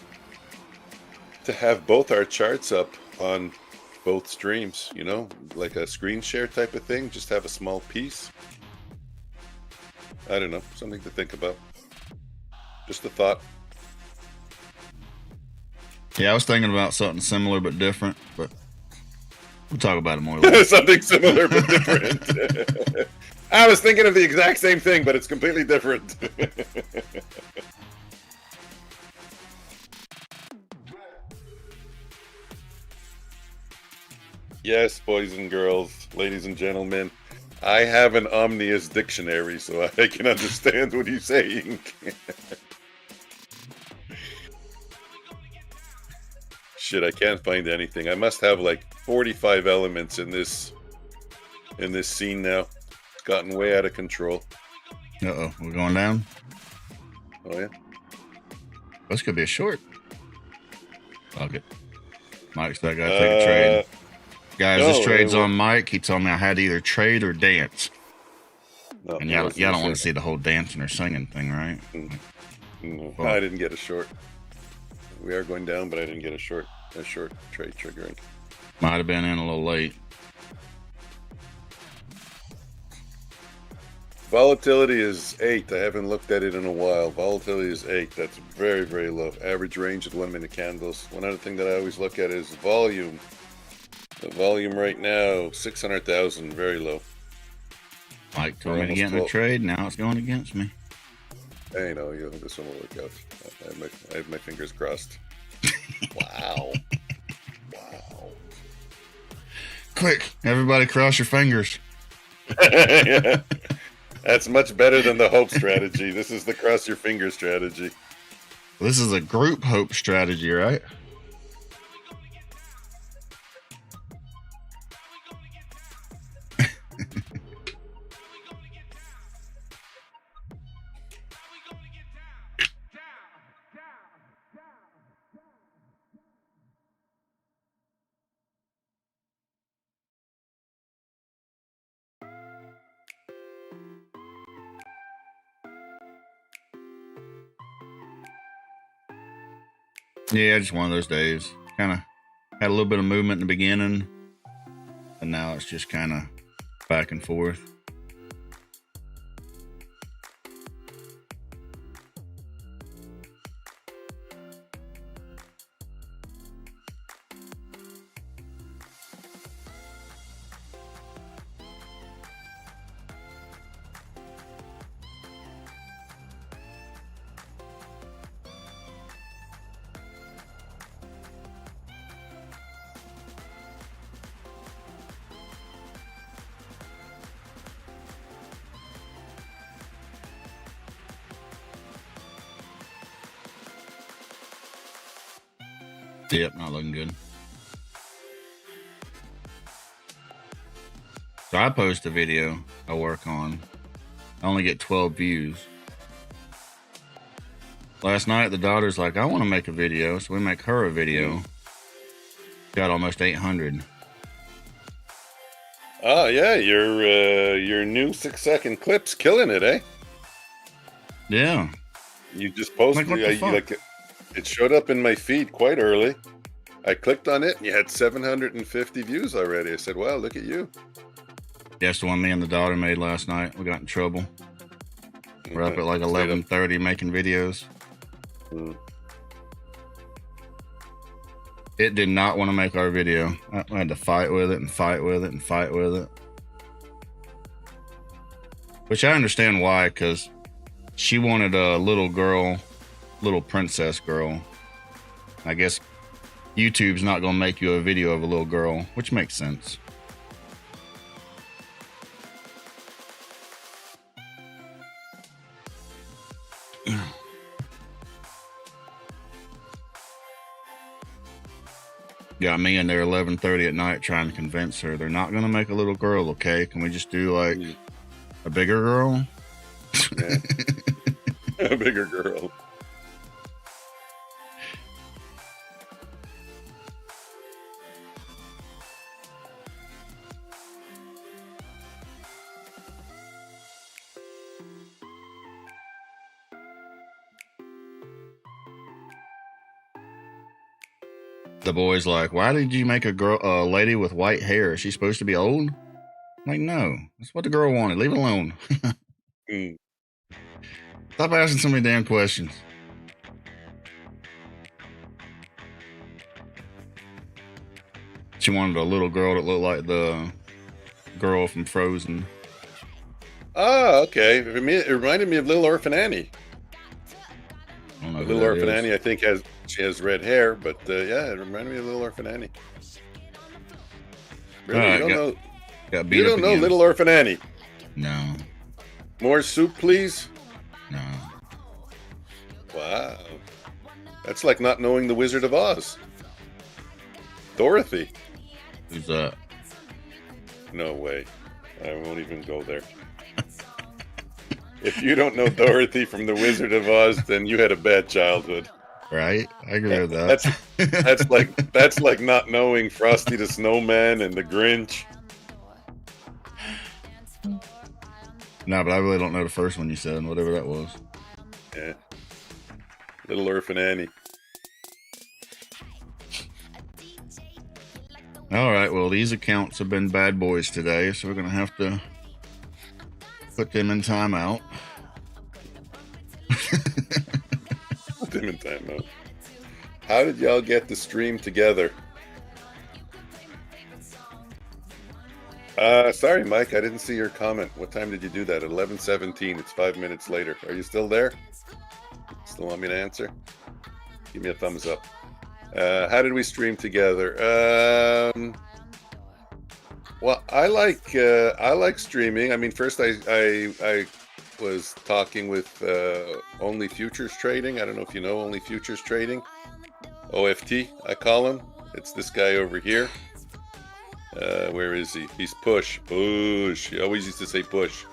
to have both our charts up on both streams, you know, like a screen share type of thing. Just have a small piece. I don't know, something to think about. Just a thought. Yeah, I was thinking about something similar but different, but we'll talk about it more later. Something similar but different. I was thinking of the exact same thing, but it's completely different. Yes, boys and girls, ladies and gentlemen, I have an Omnius dictionary, so I can understand what he's saying. Shit, I can't find anything. I must have like 45 elements in this scene now. It's gotten way out of control. Uh-oh, we're going down? Oh, yeah? This could be a short. Fuck it. Mike's that guy take a trade. Guys, this trade's on Mike. He told me I had to either trade or dance. No, and y'all don't want to see the whole dancing or singing thing, right? No, I didn't get a short. We are going down, but I didn't get a short trade triggering. Might have been in a little late. Volatility is 8. I haven't looked at it in a while. Volatility is 8. That's very, very low. Average range at 1 minute candles. One other thing that I always look at is volume. The volume right now, 600,000, very low. Mike told me to get in a trade. Now it's going against me. Hey, no, this one will work out. I have my fingers crossed. Wow. Wow. Quick, everybody cross your fingers. Yeah. That's much better than the hope strategy. This is the cross your fingers strategy. This is a group hope strategy, right? Yeah, just one of those days. Kind of had a little bit of movement in the beginning, and now it's just kind of back and forth. Yep, not looking good. So I post a video I work on. I only get 12 views. Last night, the daughter's like, I want to make a video. So we make her a video. Got almost 800. Oh, yeah, your new 6-second clip's killing it, eh? Yeah. You just posted it showed up in my feed quite early. I clicked on it and you had 750 views already. I said, wow, look at you. That's the one me and the daughter made last night. We got in trouble. We're up at like 11:30 making videos. It did not want to make our video. I had to fight with it and fight with it and fight with it. Which I understand why, because she wanted a little girl, little princess girl. I guess YouTube's not going to make you a video of a little girl, which makes sense. got me in there 11:30 at night trying to convince her they're not gonna make a little girl. Okay, can we just do like a bigger girl? Yeah. A bigger girl. The boy's like, why did you make a lady with white hair? Is she supposed to be old? I'm like, no, that's what the girl wanted. Leave it alone. Stop asking so many damn questions. She wanted a little girl that looked like the girl from Frozen. Oh, okay. It reminded me of Little Orphan Annie. Little Orphan Annie, I think, she has red hair, but yeah, it reminded me of Little Orphan Annie. Really, you don't know Little Orphan Annie? No. More soup, please? No. Wow. That's like not knowing the Wizard of Oz. Dorothy. Who's that? No way. I won't even go there. If you don't know Dorothy from the Wizard of Oz, then you had a bad childhood. Right? I agree with that. That's like not knowing Frosty the Snowman and the Grinch. No, but I really don't know the first one you said, whatever that was. Yeah. Little Orphan Annie. All right, well, these accounts have been bad boys today, so we're going to have to put them in timeout. Put them in timeout. How did y'all get the stream together? Sorry, Mike, I didn't see your comment. What time did you do that? At 11:17. It's 5 minutes later. Are you still there? Still want me to answer? Give me a thumbs up. How did we stream together? Well, I like streaming. I mean, first I was talking with Only Futures Trading. I don't know if you know Only Futures Trading. OFT, I call him. It's this guy over here. Where is he? He's Push. Push. He always used to say Push.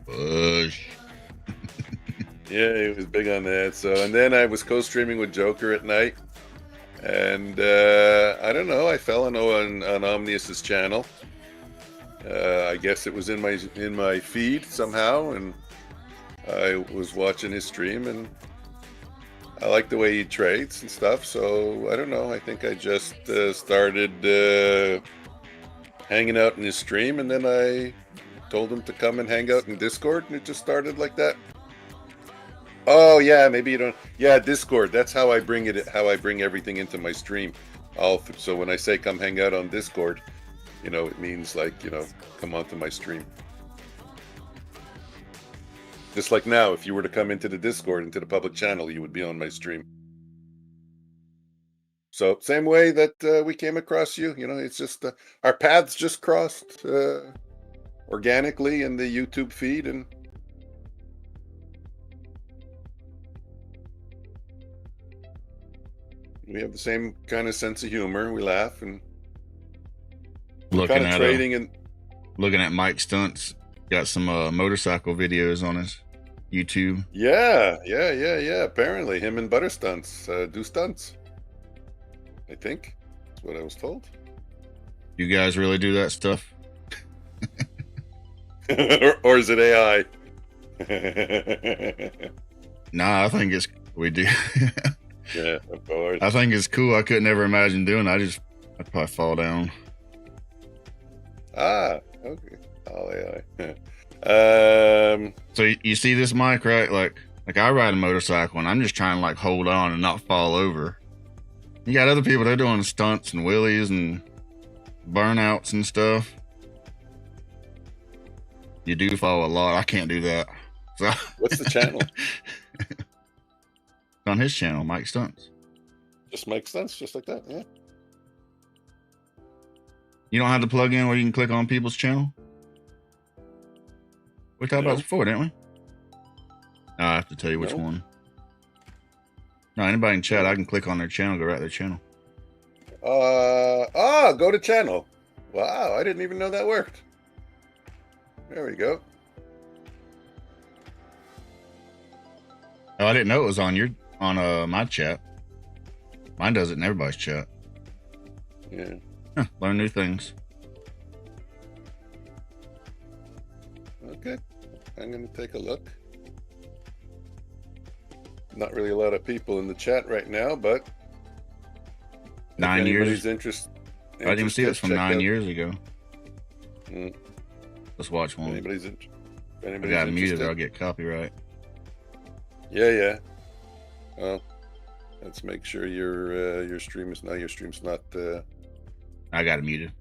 Push. Yeah, he was big on that. So, and then I was co-streaming with Joker at night, and I don't know. I fell on Omnius's channel. I guess it was in my feed somehow, and I was watching his stream, and I like the way he trades and stuff. So I don't know. I think I just started hanging out in his stream, and then I told him to come and hang out in Discord, and it just started like that. Oh yeah, maybe you don't. Yeah, Discord. That's how I bring it. How I bring everything into my stream. So when I say come hang out on Discord, you know, it means like, you know, come onto my stream. Just like now, if you were to come into the Discord, into the public channel, you would be on my stream. So same way that we came across you. You know, it's just our paths just crossed organically in the YouTube feed, and we have the same kind of sense of humor. We laugh and looking at trading and looking at Mike Stunts. Got some motorcycle videos on his YouTube. Yeah. Apparently, him and Butter Stunts do stunts. I think that's what I was told. You guys really do that stuff? or is it AI? Nah, I think we do. Yeah, of course. I think it's cool. I couldn't ever imagine doing it. I'd probably fall down. Ah, okay. All AI. So you see this, Mike, right? Like I ride a motorcycle and I'm just trying to like hold on and not fall over. You got other people, they're doing stunts and wheelies and burnouts and stuff. You do fall a lot. I can't do that. So what's the channel? On his channel, Mike Stunts. Just Mike Stunts, just like that, yeah. You don't have to plug in where you can click on people's channel? We talked about this before, didn't we? I have to tell you which one. No, anybody in chat, I can click on their channel, go right to their channel. Go to channel. Wow, I didn't even know that worked. There we go. Oh, I didn't know it was on my chat. Mine does it in everybody's chat. Yeah. Huh, learn new things. Okay. I'm going to take a look. Not really a lot of people in the chat right now, but 9 years. Interested, I didn't even see this from 9 years ago. Mm. Let's watch one. Anybody's I got muted or I'll get copyright. Yeah. Well, let's make sure your stream is not. I got it muted.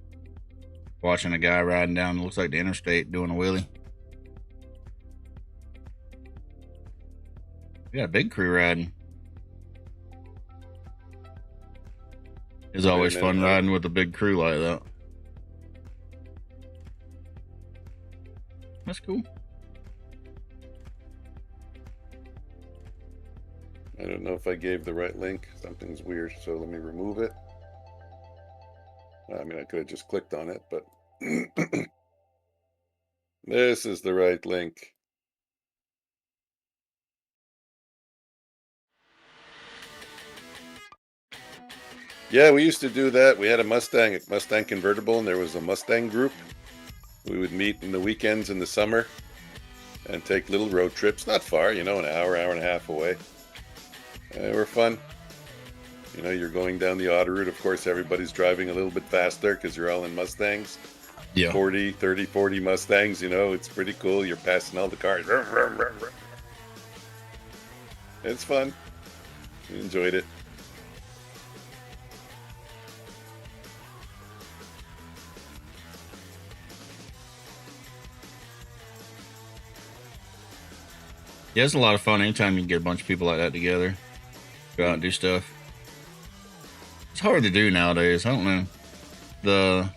Watching a guy riding down, looks like the interstate, doing a wheelie. We got a big crew riding. It's always fun riding with a big crew like that. That's cool. I don't know if I gave the right link. Something's weird, so let me remove it. I mean, I could have just clicked on it, but this is the right link. Yeah, we used to do that. We had a Mustang convertible, and there was a Mustang group. We would meet in the weekends in the summer and take little road trips. Not far, an hour and a half away. They were fun. You're going down the auto route. Of course, everybody's driving a little bit faster because you're all in Mustangs. Yeah. 40 Mustangs, it's pretty cool. You're passing all the cars. It's fun. We enjoyed it. Yeah, it's a lot of fun anytime you can get a bunch of people like that together. Go out and do stuff. It's hard to do nowadays. I don't know.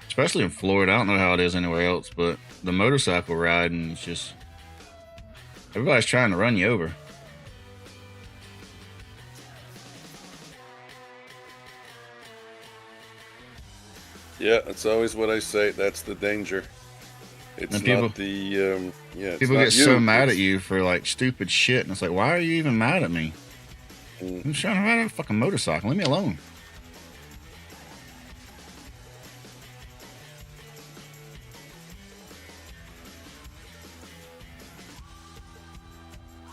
Especially in Florida, I don't know how it is anywhere else, but the motorcycle riding is just, everybody's trying to run you over. Yeah, that's always what I say. That's the danger. It's not the people get so mad at you for like stupid shit, and it's like, why are you even mad at me? I'm just trying to ride a fucking motorcycle. Leave me alone.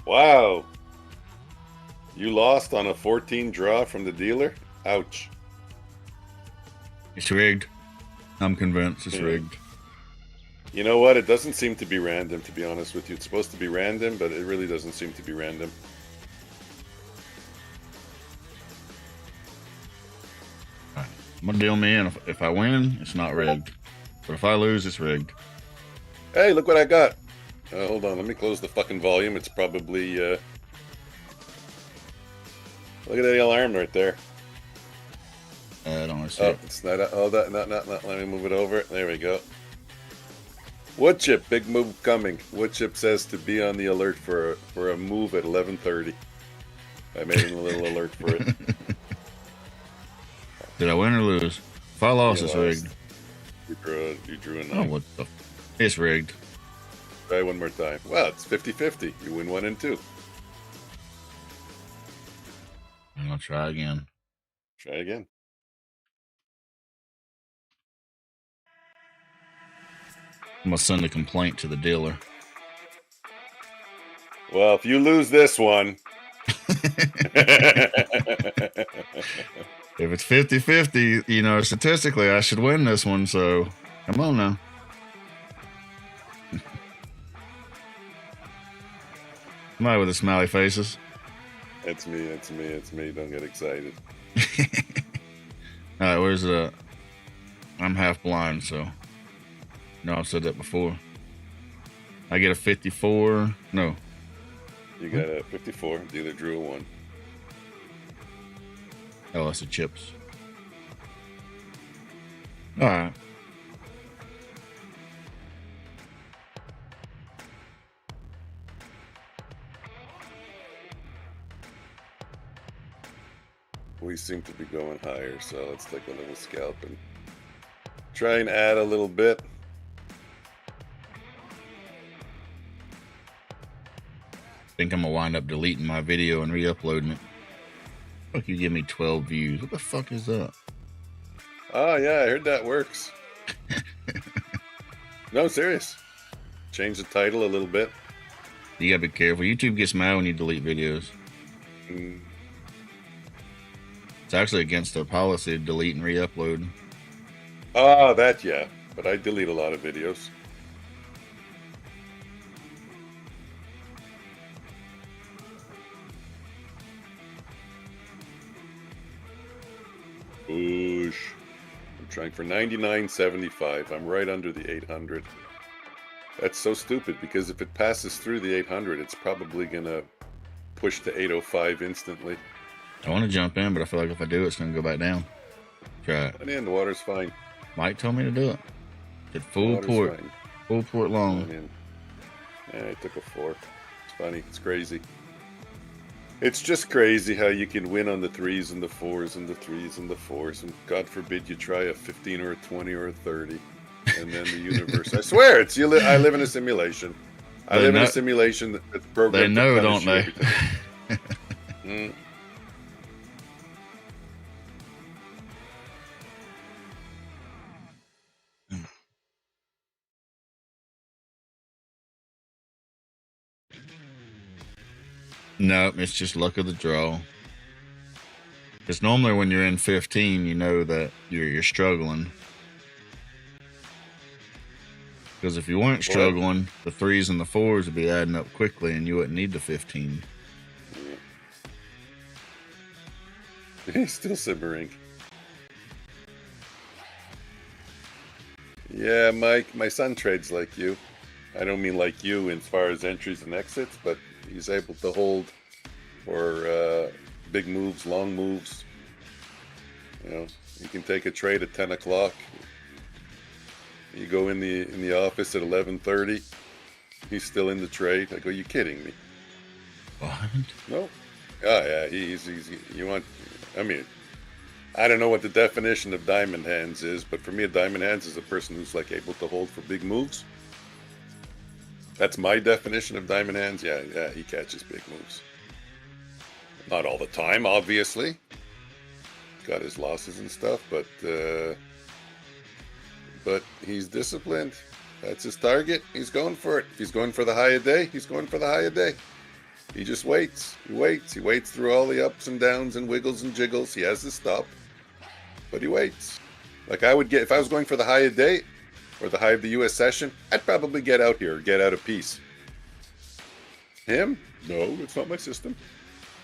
Wow. You lost on a 14 draw from the dealer? Ouch. It's rigged. I'm convinced it's rigged. You know what? It doesn't seem to be random, to be honest with you. It's supposed to be random, but it really doesn't seem to be random. I'm gonna deal me in. If I win, it's not rigged. But if I lose, it's rigged. Hey, look what I got. Hold on, let me close the fucking volume. It's probably... Look at the alarm right there. I don't want to see it. It's not... Oh, let me move it over. There we go. Wood chip, big move coming. Wood chip says to be on the alert for a move at 11:30. I made a little alert for it. Did I win or lose? If I lost, it's rigged. You drew a 9. Oh, what the? It's rigged. Try one more time. Well, it's 50-50. You win 1 and 2. I'm gonna try again. Try again. I'm gonna send a complaint to the dealer. Well, if you lose this one... If it's 50-50, statistically, I should win this one, so come on now. Somebody with the smiley faces. It's me. Don't get excited. All right, where's the... I'm half blind, so... No, I've said that before. I get a 54. No. You got a 54. Dealer drew a 1. Oh, that's the chips. All right. We seem to be going higher, so let's take a little scalp and try and add a little bit. I think I'm gonna wind up deleting my video and re-uploading it. Fuck, you give me 12 views. What the fuck is that? Oh yeah, I heard that works. No, serious. Change the title a little bit. You gotta be careful. YouTube gets mad when you delete videos. It's actually against their policy to delete and re-upload. Ah, that yeah. But I delete a lot of videos. Boosh. I'm trying for 99.75. I'm right under the 800. That's so stupid because if it passes through the 800, it's probably gonna push to 805 instantly. I want to jump in, but I feel like if I do, it's gonna go back down. Try it. And in, the water's fine. Mike told me to do it. Did full Water's port, fine. full port long. In. Yeah, I took a 4. It's funny. It's crazy. It's just crazy how you can win on the 3s and the 4s and the 3s and the 4s, and God forbid you try a 15 or a 20 or a 30, and then the universe. I swear, it's you. I live in a simulation. I live in a simulation that's programmed. They know, to don't they? No, it's just luck of the draw. Because normally when you're in 15, you know that you're struggling. Because if you weren't struggling, the 3s and the 4s would be adding up quickly, and you wouldn't need the 15. He's still simmering. Yeah, Mike, my son trades like you. I don't mean like you as far as entries and exits, but he's able to hold for big moves, long moves. You know, you can take a trade at 10 o'clock. You go in the office at 11:30. He's still in the trade. I go, you kidding me? What? No. Oh yeah, he's you want? I mean, I don't know what the definition of diamond hands is, but for me, a diamond hands is a person who's like able to hold for big moves. That's my definition of diamond hands. Yeah, he catches big moves. Not all the time, obviously. Got his losses and stuff, but he's disciplined. That's his target. He's going for it. If he's going for the high a day, he's going for the high a day. He just waits. He waits. He waits through all the ups and downs and wiggles and jiggles. He has to stop, but he waits. Like I would get if I was going for the high a day or the high of the U.S. session, I'd probably get out here, get out a piece. Him? No, it's not my system.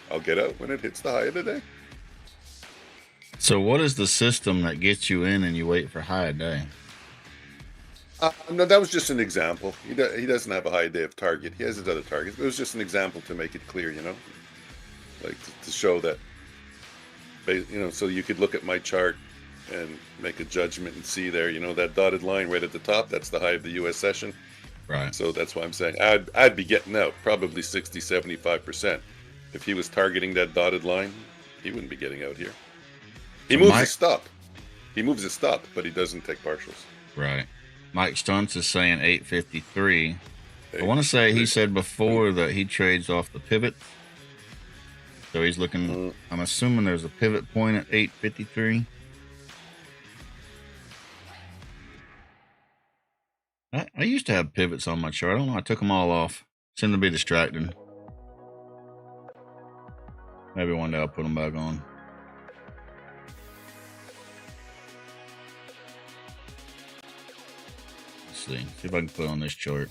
I'll get out when it hits the high of the day. So what is the system that gets you in and you wait for high a day? No, that was just an example. He doesn't have a high day of target. He has his other targets. It was just an example to make it clear, you know, like to show that, you know, so you could look at my chart and make a judgment and see there, you know, that dotted line right at the top. That's the high of the U.S. session. Right. So that's why I'm saying I'd be getting out probably 60, 75%. If he was targeting that dotted line, he wouldn't be getting out here. He moves a stop. He moves a stop, but he doesn't take partials. Right. Mike Stunts is saying 853. I want to say he said before that he trades off the pivot. So he's looking, I'm assuming there's a pivot point at 853. I used to have pivots on my chart. I don't know. I took them all off. Seemed to be distracting. Maybe one day I'll put them back on. See if I can put on this chart.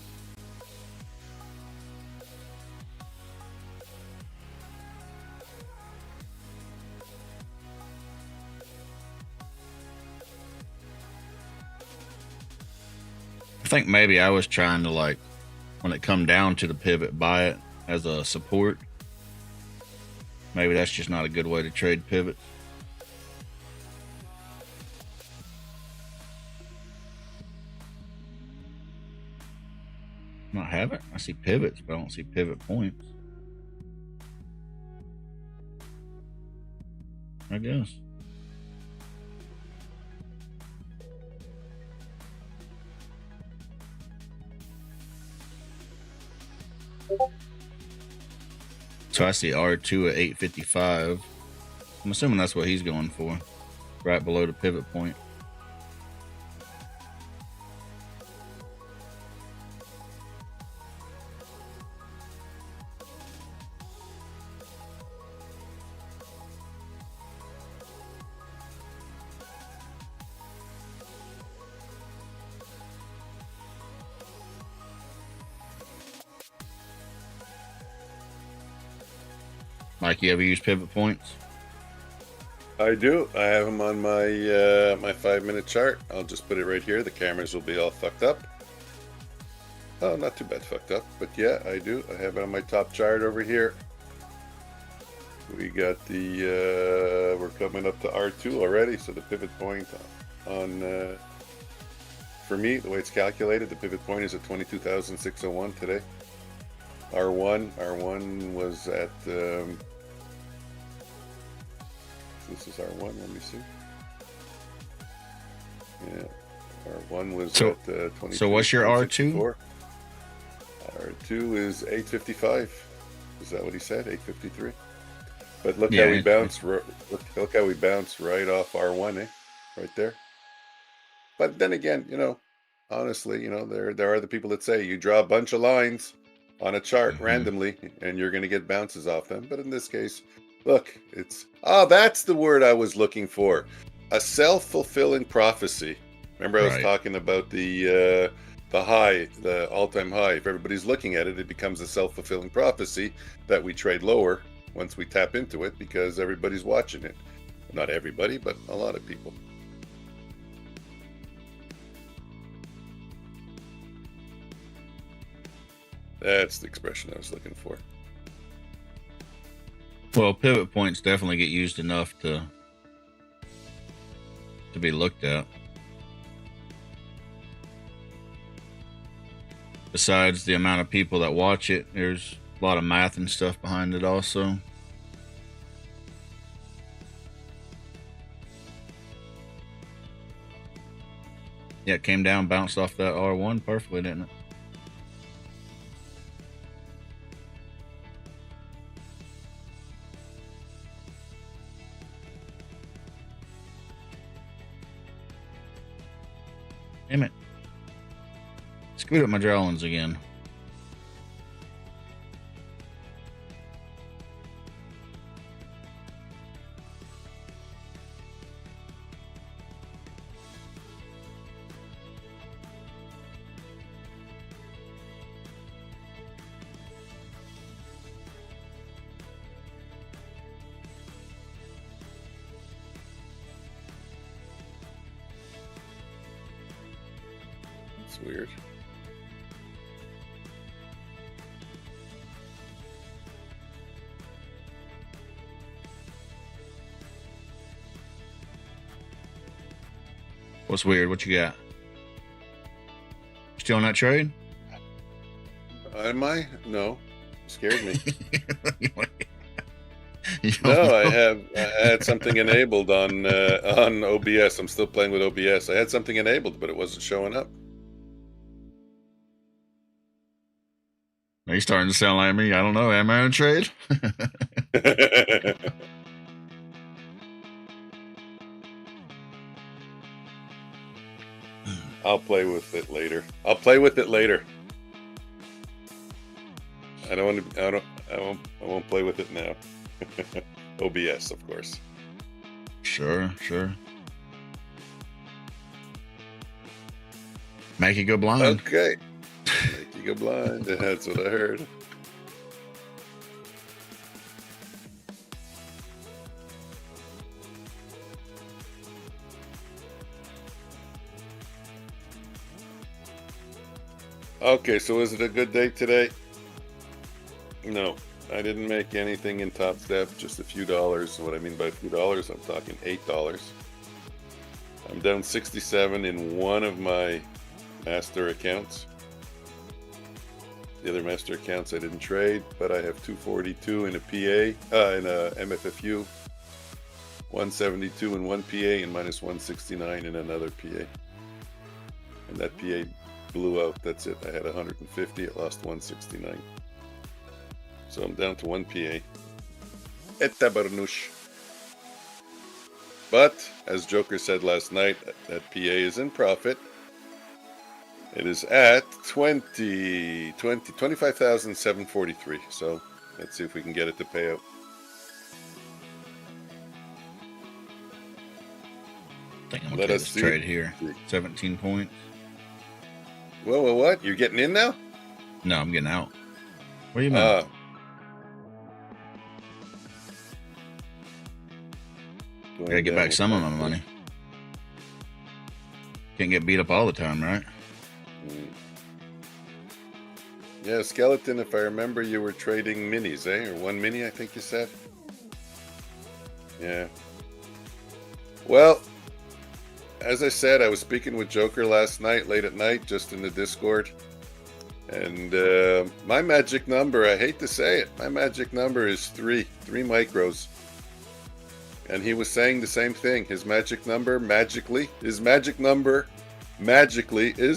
I think maybe I was trying to, like, when it come down to the pivot, buy it as a support. Maybe that's just not a good way to trade pivots. I haven't. I see pivots, but I don't see pivot points. I guess. So I see R2 at 855. I'm assuming that's what he's going for, right below the pivot point. Mike, you ever use pivot points? I do. I have them on my my 5-minute chart. I'll just put it right here. The cameras will be all fucked up. Oh, not too bad fucked up, but yeah, I do. I have it on my top chart over here. We got the we're coming up to R2 already, so the pivot point on for me, the way it's calculated, the pivot point is at 22,601 today. R1 was at this is R1, let me see. Yeah, R1 was at 22. So what's your R2? R2 is 855. Is that what he said? 853. But look how we bounce. Look how we bounce right off R1, eh? Right there. But then again, you know, honestly, you know, there are the people that say you draw a bunch of lines on a chart randomly and you're going to get bounces off them. But in this case, look, it's that's the word I was looking for. A self-fulfilling prophecy. Remember I was talking about the high, the all-time high. If everybody's looking at it, it becomes a self-fulfilling prophecy that we trade lower once we tap into it because everybody's watching it. Not everybody, but a lot of people. That's the expression I was looking for. Well, pivot points definitely get used enough to be looked at. Besides the amount of people that watch it, there's a lot of math and stuff behind it also. Yeah, it came down, bounced off that R1 perfectly, didn't it? Damn it. Screwed up my drawings again. It's weird. What's weird? What you got? Still on that trade? Am I? No. Scared me. No, I had something enabled on OBS. I'm still playing with OBS. I had something enabled, but it wasn't showing up. Are you starting to sound like me? I don't know. Am I on a trade? I'll play with it later. I'll play with it later. I don't want to. I won't play with it now. OBS, of course. Sure. Make it go blind. Okay. Make you go blind. That's what I heard. Okay, so is it a good day today? No, I didn't make anything in Top Step, just a few dollars. What I mean by a few dollars, I'm talking $8. I'm down 67 in one of my master accounts. The other master accounts I didn't trade, but I have 242 in a PA, in a MFFU. 172 in one PA and minus 169 in another PA. And that PA blew out. That's it. I had 150. It lost 169. So I'm down to one PA. Etta barnush. But as Joker said last night, that PA is in profit. It is at 25,743. So let's see if we can get it to pay out. I think I'm gonna Let take us this see. trade here. 17 points. Whoa, what? You're getting in now? No, I'm getting out. What do you mean? I gotta get back some of my money. Can't get beat up all the time, right? Yeah, Skeleton, if I remember, you were trading minis, eh? Or one mini, I think you said? Yeah. Well, as I said, I was speaking with Joker last night, late at night, just in the Discord. And my magic number, I hate to say it, my magic number is 3 micros. And he was saying the same thing. His magic number magically is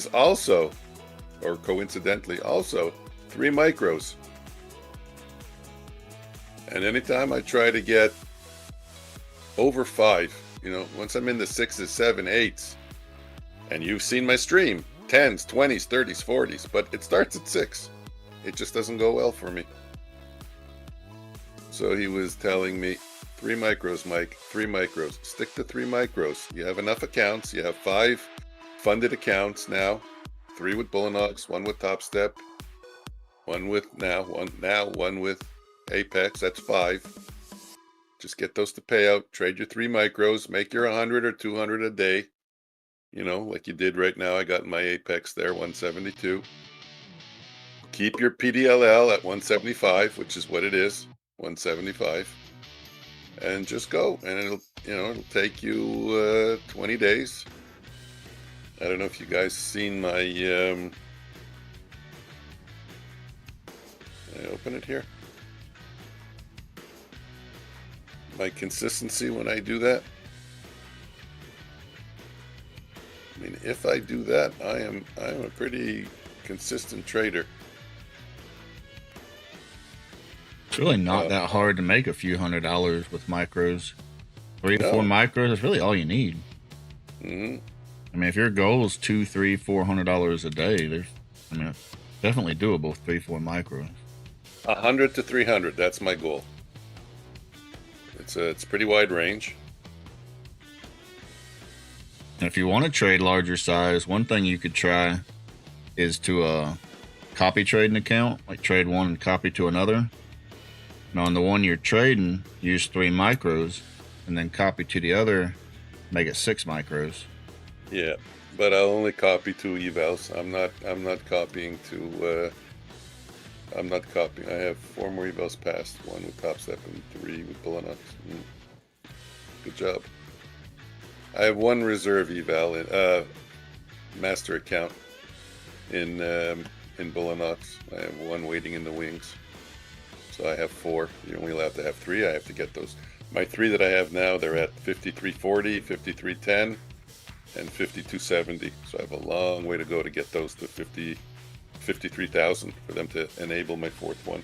also, or coincidentally also, 3 micros. And anytime I try to get over 5, you know, once I'm in the 6s, 7s, 8s, and you've seen my stream, 10s, 20s, 30s, 40s, but it starts at 6. It just doesn't go well for me. So he was telling me, 3 micros, Mike, 3 micros. Stick to 3 micros. You have enough accounts. You have 5 funded accounts now. 3 with Bulenox, 1 with Top Step, 1 with one with Apex. That's 5. Just get those to pay out. Trade your 3 micros. Make your 100 or 200 a day. You know, like you did right now. I got my Apex there, 172. Keep your PDLL at 175, which is what it is, 175. And just go, and it'll take you 20 days. I don't know if you guys seen my I open it here, my consistency when I do that. I mean, if I do that, I'm a pretty consistent trader. It's really not that hard to make a few $100s with micros. 3 to 4 micros is really all you need. I mean, if your goal is $200, $300, $400 a day, it's definitely doable with 3, 4 micros. 100 to 300, that's my goal. It's pretty wide range. And if you want to trade larger size, one thing you could try is to copy trade an account, like trade one and copy to another. Now, on the one you're trading, use 3 micros, and then copy to the other, make it 6 micros. Yeah, but I'll only copy 2 evals. I'm not copying to. I'm not copying. I have 4 more evals passed. 1 with Top Step and 3 with Bulenox. Good job. I have 1 reserve eval in master account in Bulenox. I have 1 waiting in the wings. So I have 4. You're only allowed to have 3. I have to get those. My 3 that I have now, they're at 53.40, 53.10, and 52.70. So I have a long way to go to get those to 53,000 for them to enable my 4th one.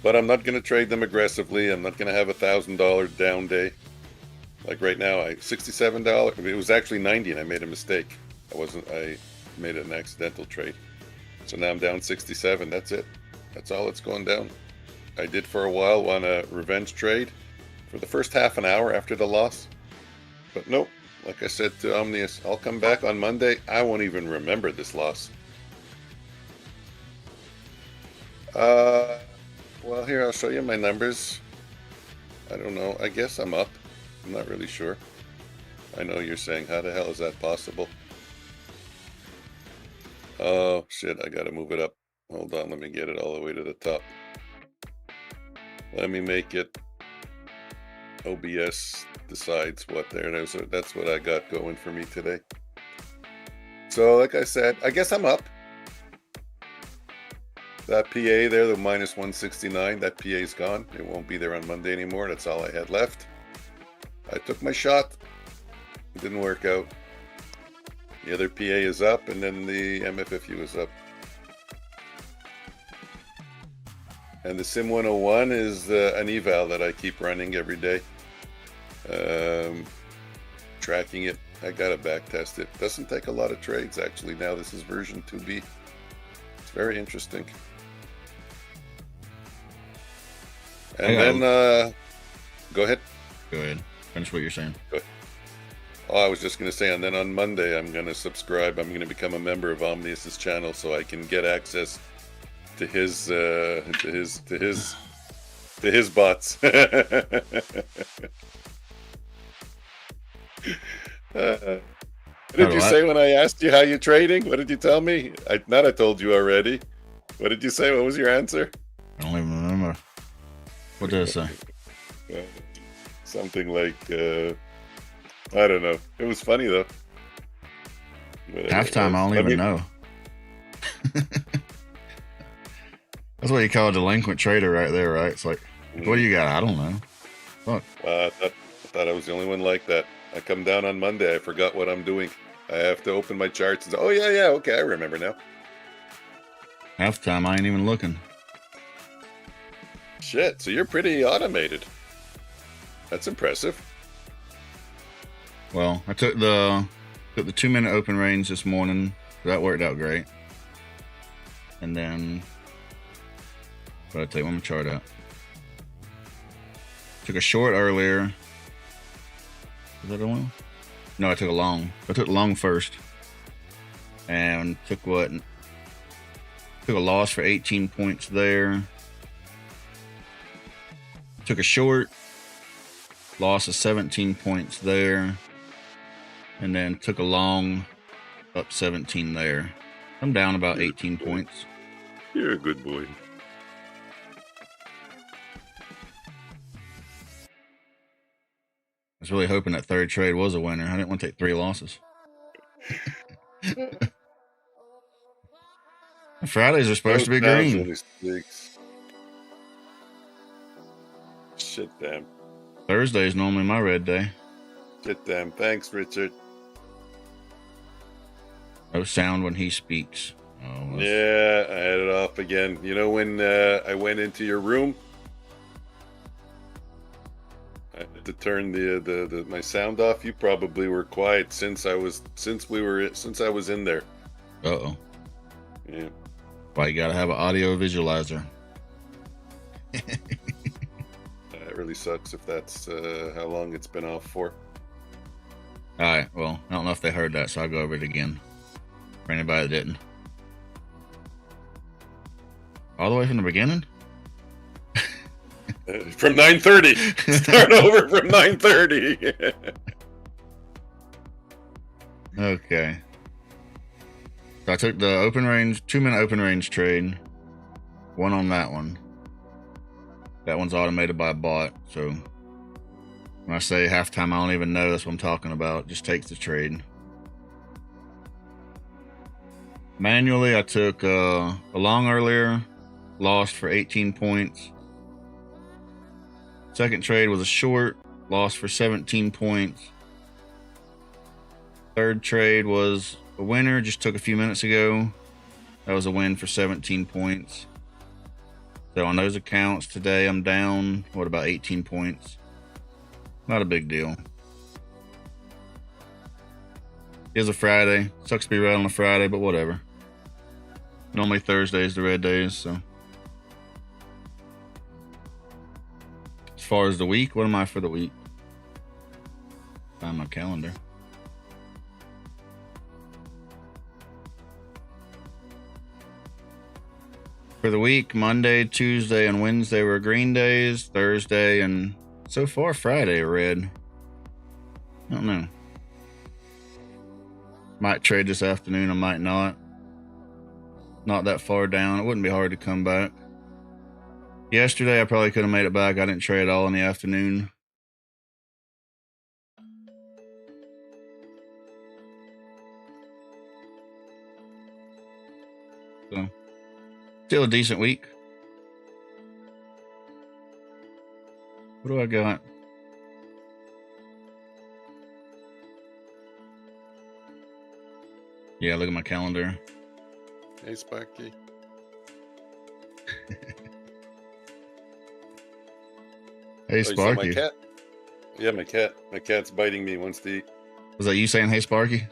But I'm not going to trade them aggressively. I'm not going to have $1,000 down day. Like right now, $67. It was actually 90, and I made a mistake. I made an accidental trade. So now I'm down 67. That's it. That's all it's going down. I did for a while want a revenge trade for the first half an hour after the loss. But nope. Like I said to Omnius, I'll come back on Monday. I won't even remember this loss. Well, here, I'll show you my numbers. I don't know. I guess I'm up. I'm not really sure. I know you're saying, how the hell is that possible? Oh, shit, I gotta move it up. Hold on, let me get it all the way to the top. Let me make it OBS decides what there is. That's what I got going for me today. So, like I said, I guess I'm up. That PA there, the minus 169, that PA's gone. It won't be there on Monday anymore. That's all I had left. I took my shot. It didn't work out. The other PA is up, and then the MFFU is up. And the Sim 101 is an eval that I keep running every day. Tracking it. I gotta back test it. Doesn't take a lot of trades actually. Now this is version 2B. It's very interesting. And then go ahead. Go ahead. Finish what you're saying. Oh, I was just going to say, and then on Monday I'm going to subscribe. I'm going to become a member of Omnius's channel so I can get access to his bots. What did you say when I asked you how you're trading? What did you tell me? I told you already. What did you say? What was your answer? I don't even remember. What did I say? Something like, I don't know. It was funny though. Halftime, I don't even know. That's what you call a delinquent trader right there, right? It's like, what do you got? I don't know. Fuck. I thought I was the only one like that. I come down on Monday, I forgot what I'm doing. I have to open my charts and say, oh yeah, okay, I remember now. Halftime, I ain't even looking. Shit, so you're pretty automated. That's impressive. Well, I took the 2-minute open range this morning. That worked out great. And then, but I'll take one more chart out. Took a short earlier. Was that a one? No, I took a long. I took the long first. And took what? Took a loss for 18 points there. Took a short. Loss of 17 points there. And then took a long, up 17 there. I'm down about 18 points. You're a good boy. I was really hoping that third trade was a winner. I didn't want to take 3 losses. Fridays are supposed to be green. Shit, damn. Thursday is normally my red day. Shit, damn. Thanks, Richard. No sound when he speaks. Oh, yeah, I had it off again. You know when I went into your room, I had to turn my sound off. You probably were quiet since I was in there. Uh-oh. Yeah. Why you gotta have an audio visualizer? It really sucks if that's how long it's been off for. All right. Well, I don't know if they heard that, so I'll go over it again for anybody that didn't. All the way from the beginning? From 9:30. Start over from 9:30. Okay. So I took the open range, 2-minute open range trade. One on that one. That one's automated by a bot. So when I say halftime, I don't even know that's what I'm talking about. It just takes the trade. Manually, I took a long earlier, lost for 18 points. Second trade was a short, lost for 17 points. Third trade was a winner, just took a few minutes ago. That was a win for 17 points. So on those accounts today, I'm down, what, about 18 points? Not a big deal. It's a Friday. Sucks to be red on a Friday, but whatever. Normally Thursdays the red days, so. As far as the week, what am I for the week? Find my calendar. For the week, Monday, Tuesday, and Wednesday were green days. Thursday and so far Friday are red. I don't know. Might trade this afternoon, I might not. Not that far down. It wouldn't be hard to come back. Yesterday, I probably could have made it back. I didn't trade at all in the afternoon. So, Still a decent week. What do I got? Yeah, look at my calendar. Hey, Sparky. Hey, Oh, you saw my Sparky. cat? Yeah, my cat. My cat's biting me. Wants to eat. Was that you saying, hey, Sparky?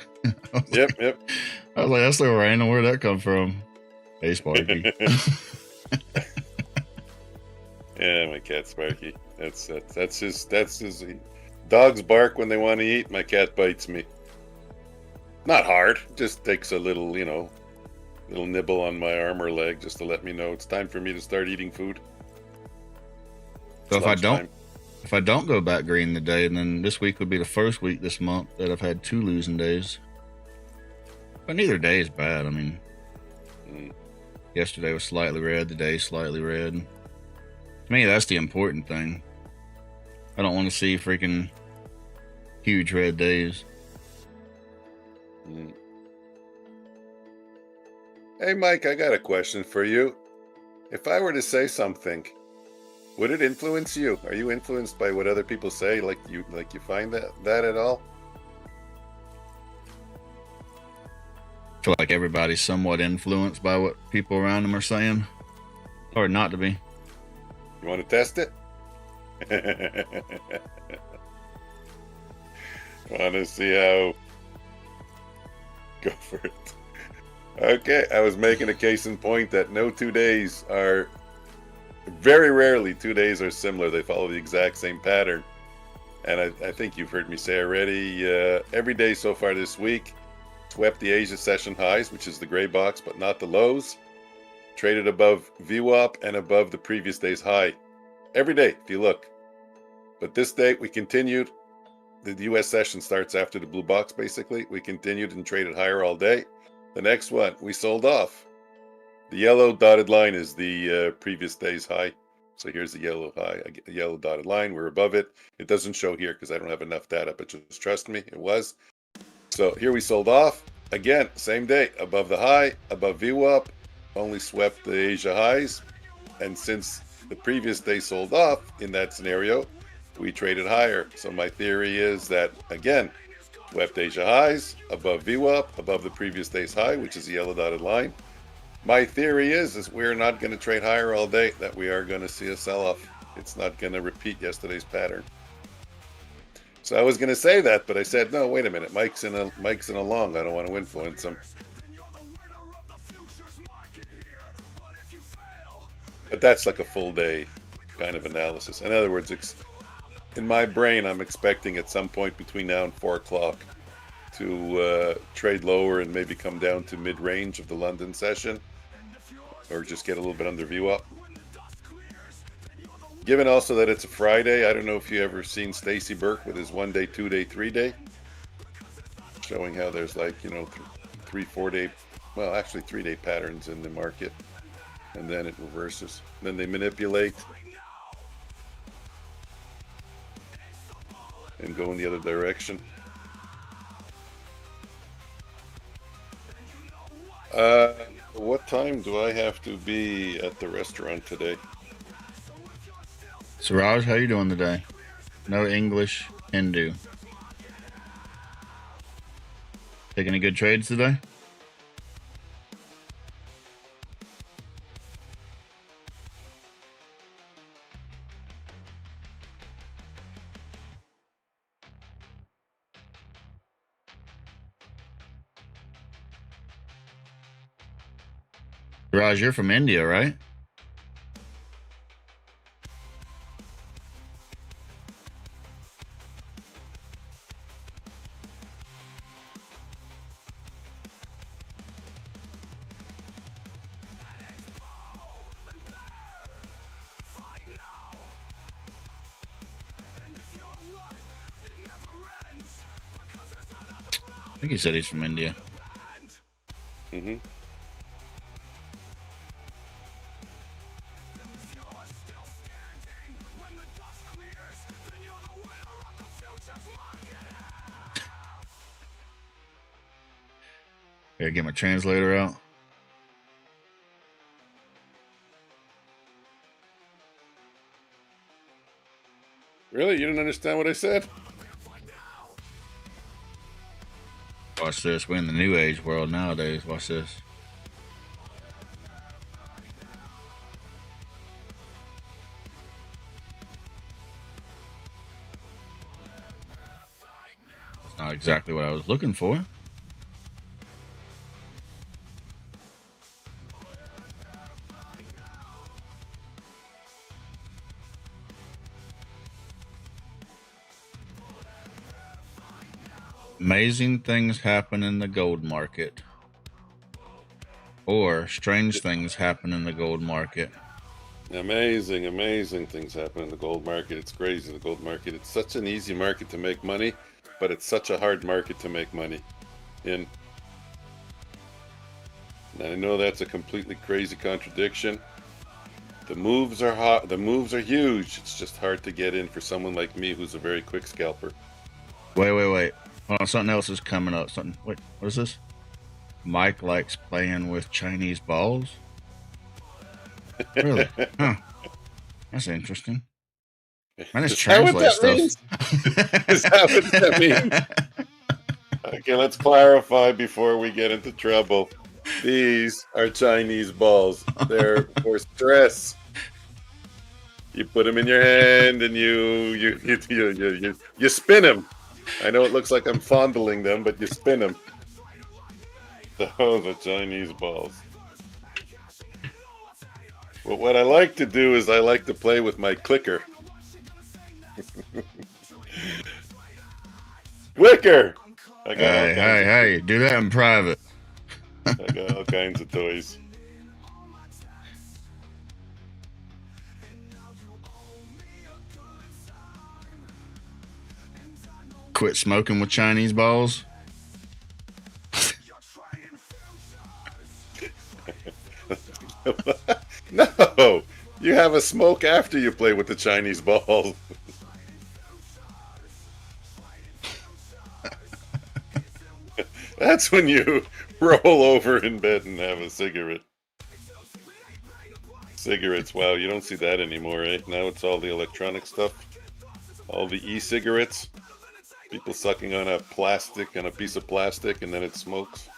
Yep, yep. I was like, that's so random. Where'd that come from? Hey, Sparky. Yeah, my cat Sparky. That's his. Dogs bark when they want to eat. My cat bites me. Not hard. Just takes a little, little nibble on my arm or leg just to let me know it's time for me to start eating food. So It's lunchtime. if I don't go back green today, then this week would be the first week this month that I've had 2 losing days. But neither day is bad. I mean, yesterday was slightly red, today slightly red. To me, that's the important thing. I don't want to see freaking huge red days. Hey, Mike, I got a question for you. If I were to say something, would it influence you? Are you influenced by what other people say? Like you find that at all? I feel like everybody's somewhat influenced by what people around them are saying. Or not to be. You want to test it? Want to see how? Go for it. Okay, I was making a case in point that no 2 days are, very rarely 2 days are similar. They follow the exact same pattern. And I think you've heard me say already, every day so far this week, swept the Asia session highs, which is the gray box, but not the lows. Traded above VWAP and above the previous day's high. Every day, if you look. But this day, we continued. The US session starts after the blue box, basically. We continued and traded higher all day. The next one, we sold off. The yellow dotted line is the previous day's high. So here's the yellow high, a yellow dotted line. We're above it. It doesn't show here because I don't have enough data, but just trust me, it was. So here we sold off. Again, same day, above the high, above VWAP, only swept the Asia highs. And since the previous day sold off in that scenario, we traded higher. So my theory is that, again, swept Asia highs, above VWAP, above the previous day's high, which is the yellow dotted line. My theory is we're not going to trade higher all day, that we are going to see a sell-off. It's not going to repeat yesterday's pattern. So I was going to say that, but I said, no, wait a minute. Mike's in a long. I don't want to influence him. But that's like a full day kind of analysis. In other words, in my brain, I'm expecting at some point between now and 4 o'clock to trade lower and maybe come down to mid-range of the London session, or just get a little bit under VWAP. Given also that it's a Friday, I don't know if you ever seen Stacy Burke with his 1 day, 2 day, 3 day, showing how there's 3, 4 day, well, actually 3 day patterns in the market, and then it reverses. Then they manipulate and go in the other direction. What time do I have to be at the restaurant today? Siraj, how you doing today? No English, Hindu. Take any good trades today? Raj, you're from India, right? I think he said he's from India. Mm-hmm. Here, get my translator out. Really? You didn't understand what I said? Watch this. We're in the new age world nowadays. Watch this. That's not exactly what I was looking for. Amazing things happen in the gold market. Or strange things happen in the gold market. Amazing, amazing things happen in the gold market. It's crazy, the gold market. It's such an easy market to make money, but it's such a hard market to make money in. And I know that's a completely crazy contradiction. The moves are hot, the moves are huge. It's just hard to get in for someone like me who's a very quick scalper. Wait. Hold on, something else is coming up. Wait, what is this? Mike likes playing with Chinese balls? Really? Huh. That's interesting. I just translate stuff. Is that what that means? Okay, let's clarify before we get into trouble. These are Chinese balls. They're for stress. You put them in your hand and you spin them. I know it looks like I'm fondling them, but you spin them. Those are Chinese balls. But what I like to do is I like to play with my clicker. Clicker! Hey, do that in private. I got all kinds of toys. Quit smoking with Chinese balls. No, you have a smoke after you play with the Chinese balls. That's when you roll over in bed and have a cigarette. Cigarettes, wow, you don't see that anymore, eh? Now it's all the electronic stuff. All the e-cigarettes. People sucking on a piece of plastic, and then it smokes.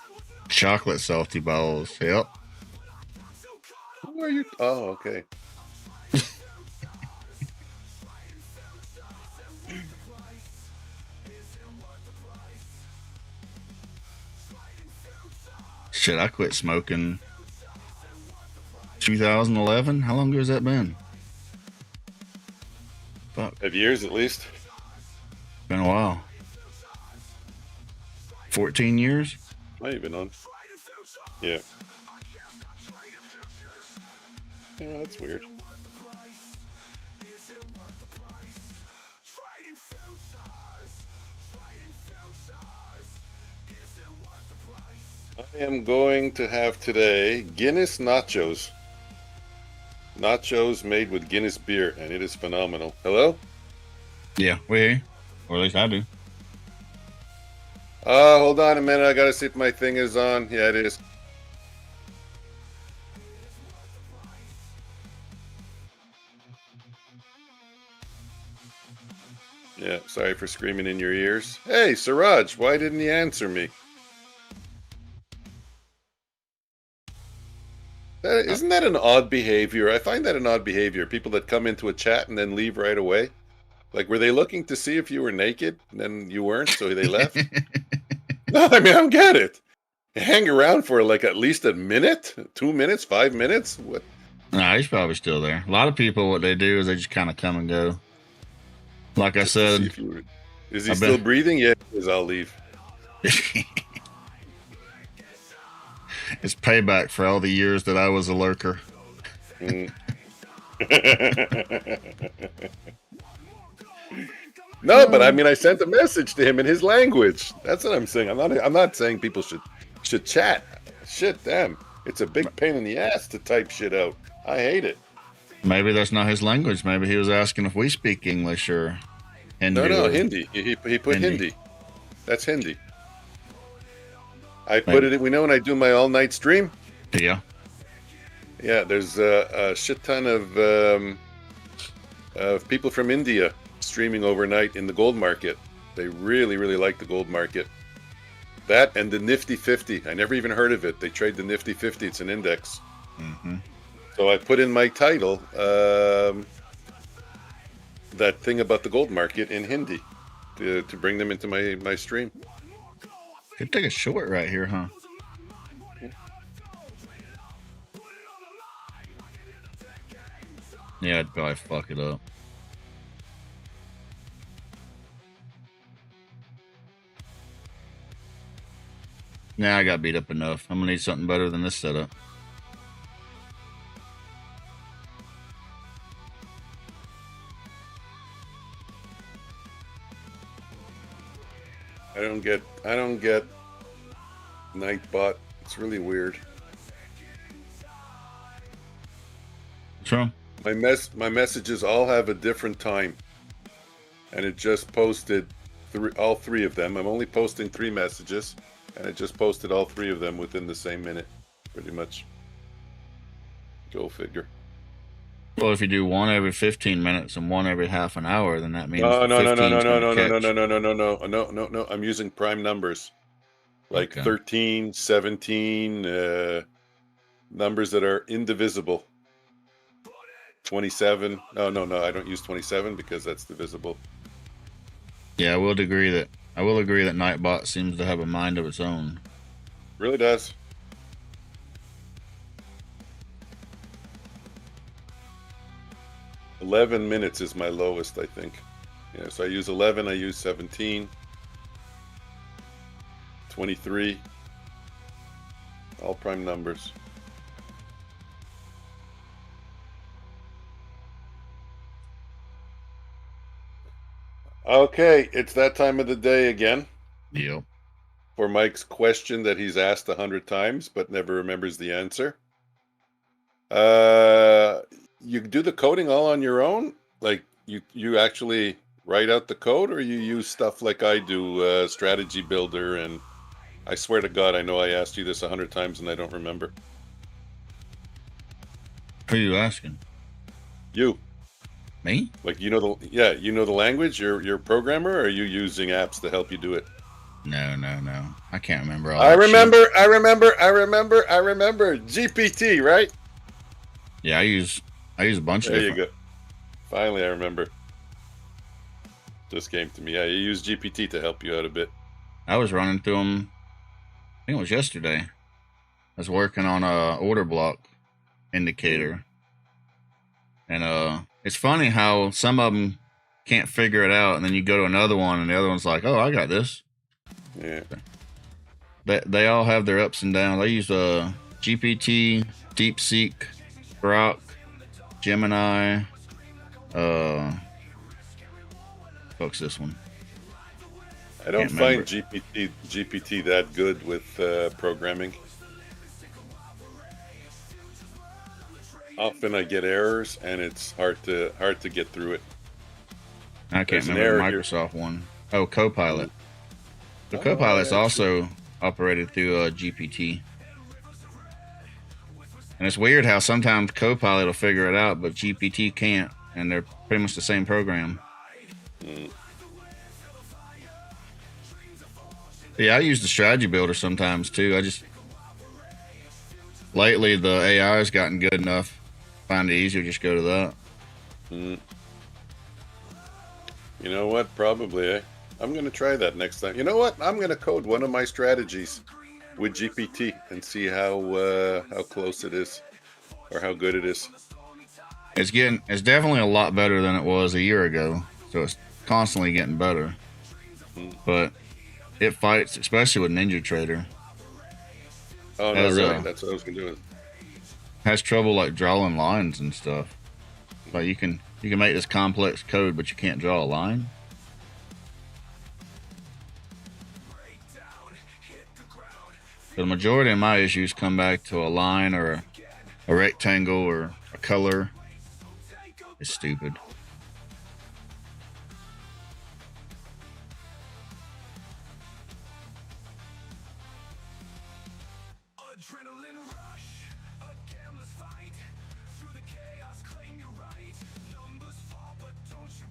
Chocolate salty balls, yep. Who are you? Oh, okay. Shit, I quit smoking 2011. How long ago has that been? Fuck. 5 years at least. Been a while. 14 years? Might have been on. Yeah. Yeah, that's weird. I am going to have today Guinness nachos. Nachos made with Guinness beer, and it is phenomenal. Hello? Yeah, we hear you. Or at least I do. Hold on a minute. I gotta see if my thing is on. Yeah, it is. Yeah, sorry for screaming in your ears. Hey, Siraj, why didn't you answer me? Isn't that an odd behavior? I find that an odd behavior. People that come into a chat and then leave right away. Like, were they looking to see if you were naked? And then you weren't, so they left? No, I mean, I don't get it. You hang around for like at least a minute? 2 minutes? 5 minutes? What? Nah, he's probably still there. A lot of people, what they do is they just kind of come and go. Like I said. Is he still breathing? Yeah, because I'll leave. It's payback for all the years that I was a lurker. No, but I mean, I sent a message to him in his language. That's what I'm saying. I'm not saying people should chat. Shit, damn. It's a big pain in the ass to type shit out. I hate it. Maybe that's not his language. Maybe he was asking if we speak English or Hindi. No, Hindi. He put Hindi. That's Hindi. I put it in, we know when I do my all-night stream? Yeah. Yeah, there's a shit ton of people from India streaming overnight in the gold market. They really, really like the gold market. That and the Nifty 50. I never even heard of it. They trade the Nifty 50. It's an index. Mm-hmm. So I put in my title that thing about the gold market in Hindi to bring them into my stream. Could take a short right here, huh? Yeah, I'd probably fuck it up. Nah, I got beat up enough. I'm gonna need something better than this setup. I don't get Nightbot. It's really weird. What's wrong? My messages all have a different time, and it just posted all three of them. I'm only posting 3 messages, and it just posted all 3 of them within the same minute, pretty much. Go figure. Well, if you do one every 15 minutes and one every half an hour, then that means No. no. I'm using prime numbers, like Okay. 13, 17, numbers that are indivisible. 27. No, I don't use 27 because that's divisible. Yeah, I will agree that Nightbot seems to have a mind of its own. Really does. $11 minutes is my lowest, I think. Yeah, so I use 11, I use 17, 23, all prime numbers. Okay, it's that time of the day again. Yep. For Mike's question that he's asked 100 times but never remembers the answer. You do the coding all on your own? Like you actually write out the code, or you use stuff like I do, Strategy Builder? And I swear to God, I know I asked you this 100 times and I don't remember. Who are you asking? You. Me? Like, you know the language? You're a programmer, or are you using apps to help you do it? No. I can't remember all I that remember. shit. GPT, right? Yeah, I use a bunch of There you different. go. Finally, I remember. Just came to me. Yeah, you use GPT to help you out a bit. I was running through them. I think it was yesterday. I was working on a order block indicator, and it's funny how some of them can't figure it out, and then you go to another one, and the other one's like, "Oh, I got this." Yeah. They all have their ups and downs. I use GPT, DeepSeek, Grok, Gemini. Fuck's this one? I don't Can't find remember. GPT that good with programming. Often I get errors, and it's hard to get through it. I can't There's an remember the error here. Microsoft one. Oh, Copilot. The Oh, Copilot's yeah, also operated through GPT. And it's weird how sometimes Copilot will figure it out, but GPT can't, and they're pretty much the same program. Yeah, I use the strategy builder sometimes too. Lately the AI has gotten good enough. Find it easier, just go to that. You know what? Probably, eh? I'm going to try that next time. You know what? I'm going to code one of my strategies with GPT and see how close it is, or how good it is. It's definitely a lot better than it was a year ago. So it's constantly getting better. But it fights, especially with NinjaTrader. Oh, no, really? That's what I was going to do. Has trouble like drawing lines and stuff. Like you can make this complex code, but you can't draw a line. So the majority of my issues come back to a line or a rectangle or a color. It's stupid.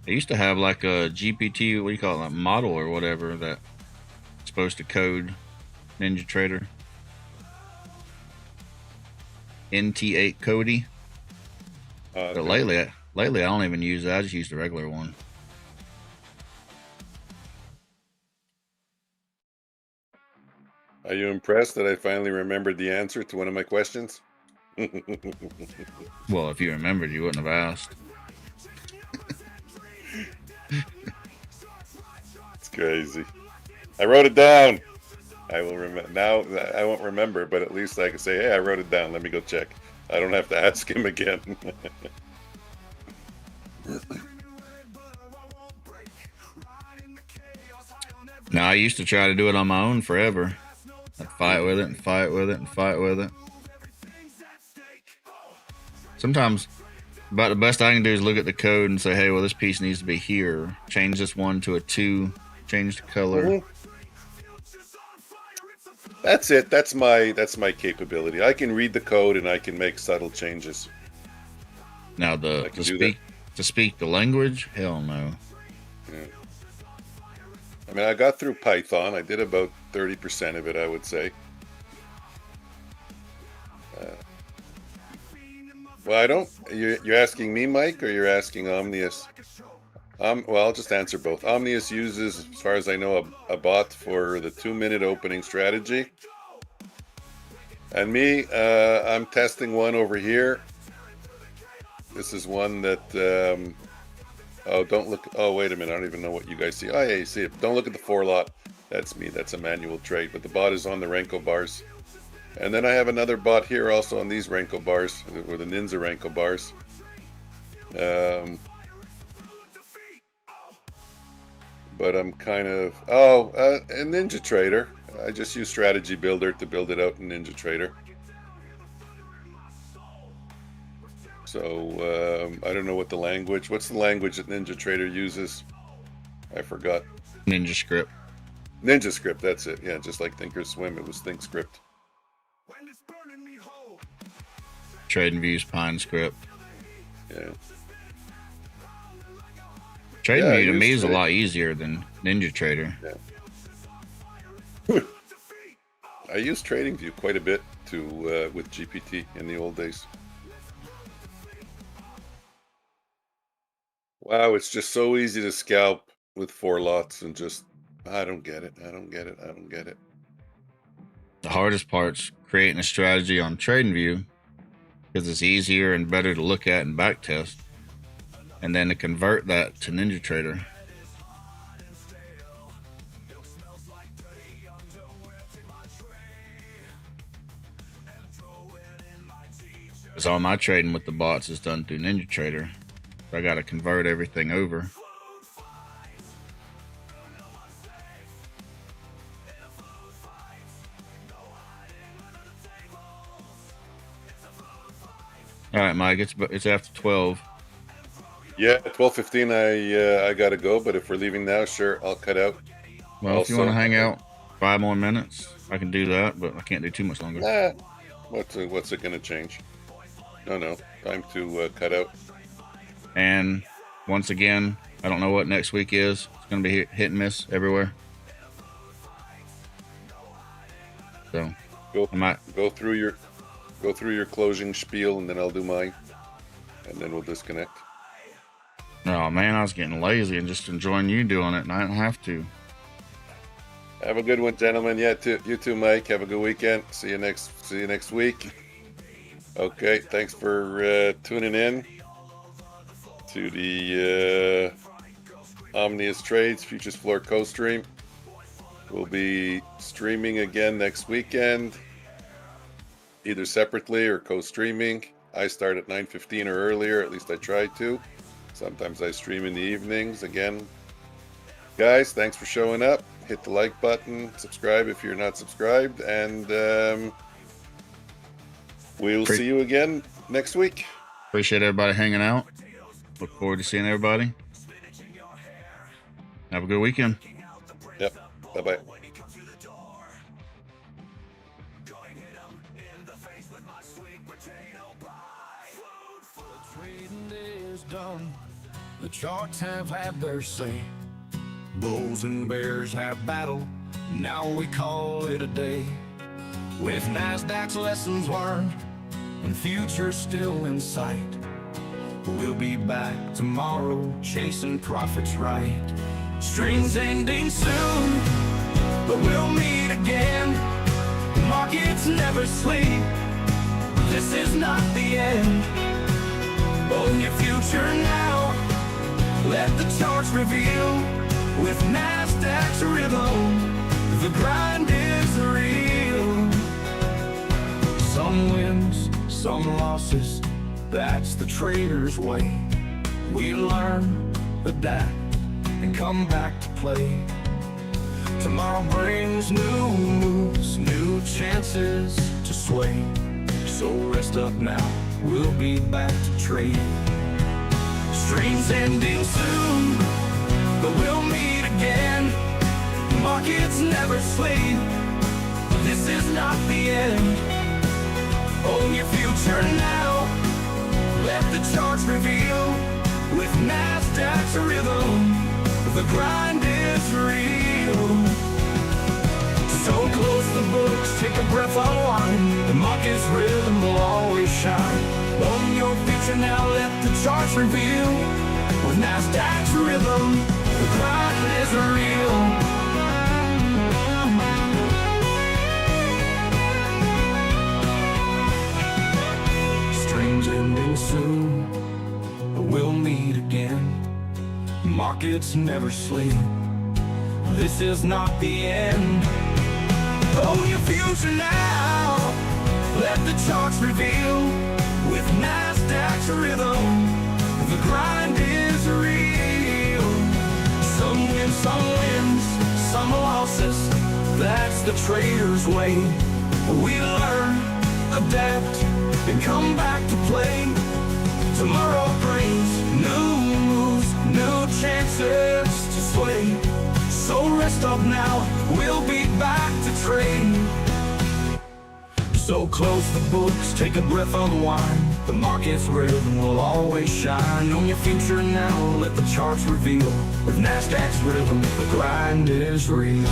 I used to have like a GPT, what do you call it, like model or whatever that's supposed to code NinjaTrader. NT8 Cody. But lately I don't even use that. I just use the regular one. Are you impressed that I finally remembered the answer to one of my questions? Well, if you remembered, you wouldn't have asked. It's crazy. I wrote it down. I will remember. Now I won't remember, but at least I can say, hey, I wrote it down. Let me go check. I don't have to ask him again. Now, I used to try to do it on my own forever. I'd fight with it and fight with it and fight with it. Sometimes, about the best I can do is look at the code and say, hey, well, this piece needs to be here. Change this 1 to a 2. Change the color. Mm-hmm. That's it. That's my capability. I can read the code and I can make subtle changes. Now, to speak the language, hell no. Yeah. I mean, I got through Python. I did about 30% of it, I would say. Well, I don't. You're asking me, Mike, or you're asking Omnius? Well, I'll just answer both. Omnius uses, as far as I know, a bot for the 2-minute opening strategy. And me, I'm testing one over here. This is one that, oh, don't look. Oh, wait a minute. I don't even know what you guys see. Oh, yeah, you see it. Don't look at the 4 lot. That's me. That's a manual trade. But the bot is on the Renko bars. And then I have another bot here also on these Renko bars, or the Ninja Renko bars. But I'm kind of, a NinjaTrader. I just use Strategy Builder to build it out in NinjaTrader. So I don't know what the language. What's the language that NinjaTrader uses? I forgot. NinjaScript. NinjaScript. That's it. Yeah, just like Thinkorswim, it was ThinkScript. TradingView's PineScript. Yeah. TradingView to me is a lot easier than NinjaTrader. Yeah. I used TradingView quite a bit with GPT in the old days. Wow, it's just so easy to scalp with 4 lots and just, I don't get it. I don't get it. I don't get it. The hardest part's creating a strategy on TradingView because it's easier and better to look at and backtest, and then to convert that to NinjaTrader. Because all my trading with the bots is done through NinjaTrader. So I got to convert everything over. All right, Mike, it's after 12. Yeah, 12:15. I gotta go, but if we're leaving now, sure, I'll cut out. Well, also, if you want to hang out 5 more minutes, I can do that, but I can't do too much longer. Nah, what's it gonna change? No, time to cut out. And once again, I don't know what next week is. It's gonna be hit and miss everywhere. So go through your closing spiel, and then I'll do mine, and then we'll disconnect. Oh man, I was getting lazy and just enjoying you doing it, and I don't have to. Have a good one, gentlemen. Yeah, you too, Mike. Have a good weekend. See you next week. Okay, thanks for tuning in to the Omnius Trades Futures Floor co-stream. We'll be streaming again next weekend, either separately or co-streaming. I start at 9:15 or earlier, at least I try to. Sometimes I stream in the evenings again. Guys, thanks for showing up. Hit the like button, subscribe if you're not subscribed, and we'll see you again next week. Appreciate everybody hanging out. Look forward to seeing everybody. Have a good weekend. Yep. Bye-bye. The charts have had their say. Bulls and bears have battled, now we call it a day. With NASDAQ's lessons learned and future still in sight, we'll be back tomorrow chasing profits right. Streams ending soon, but we'll meet again. Markets never sleep, this is not the end. Own your future now, let the charts reveal. With NASDAQ's rhythm, the grind is real. Some wins, some losses, that's the trader's way. We learn, adapt, and come back to play. Tomorrow brings new moves, new chances to sway. So rest up now, we'll be back to trade. Streams ending soon, but we'll meet again. Markets never sleep, this is not the end. Own your future now, let the charts reveal. With NASDAQ's rhythm, the grind is real. So close the books, take a breath, unwind. The market's rhythm will always shine. Own your future now, let the charts reveal. With NASDAQ's rhythm, the grind is real. Streams ending soon, but we'll meet again. Markets never sleep, this is not the end. Own your future now, let the charts reveal. With NASDAQ's rhythm, the grind is real. Some wins, some losses, that's the trader's way. We learn, adapt, and come back to play. Tomorrow brings new moves, new chances to sway. So rest up now, we'll be back to trade. So close the books, take a breath, unwind. The market's rhythm will always shine. Own your future now, let the charts reveal. With NASDAQ's rhythm, the grind is real.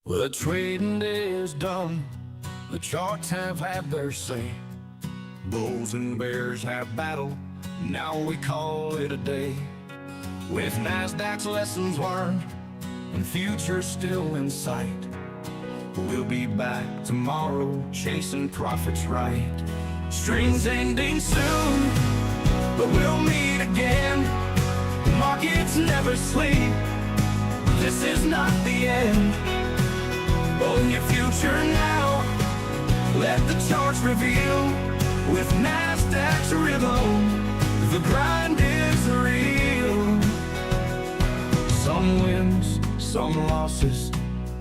The trading day is done, the charts have had their say. Bulls and bears have battled, now we call it a day. With NASDAQ's lessons learned and future still in sight, we'll be back tomorrow chasing profits right. Streams ending soon, but we'll meet again. Markets never sleep, this is not the end. Own your future now, let the charts reveal. With NASDAQ's rhythm, the grind is real. Some wins, some losses,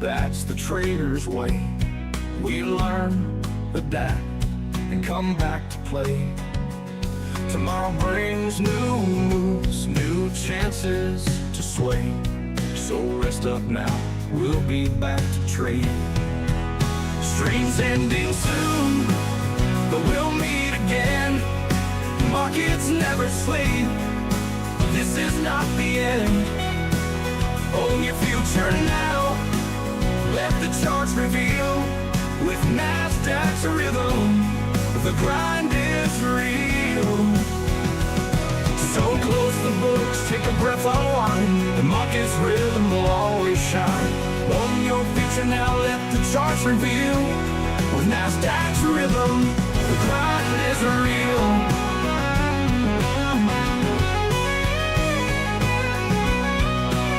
that's the trader's way. We learn, adapt, and come back to play. Tomorrow brings new moves, new chances to sway. So rest up now, we'll be back to trade. Streams ending soon, but we'll meet again. Markets never sleep, this is not the end. Own your future now, let the charts reveal. With NASDAQ's rhythm, the grind is real. So close the books, take a breath, unwind. The market's rhythm will always shine. Own your future now, let the charts reveal. With NASDAQ's rhythm, the grind is real.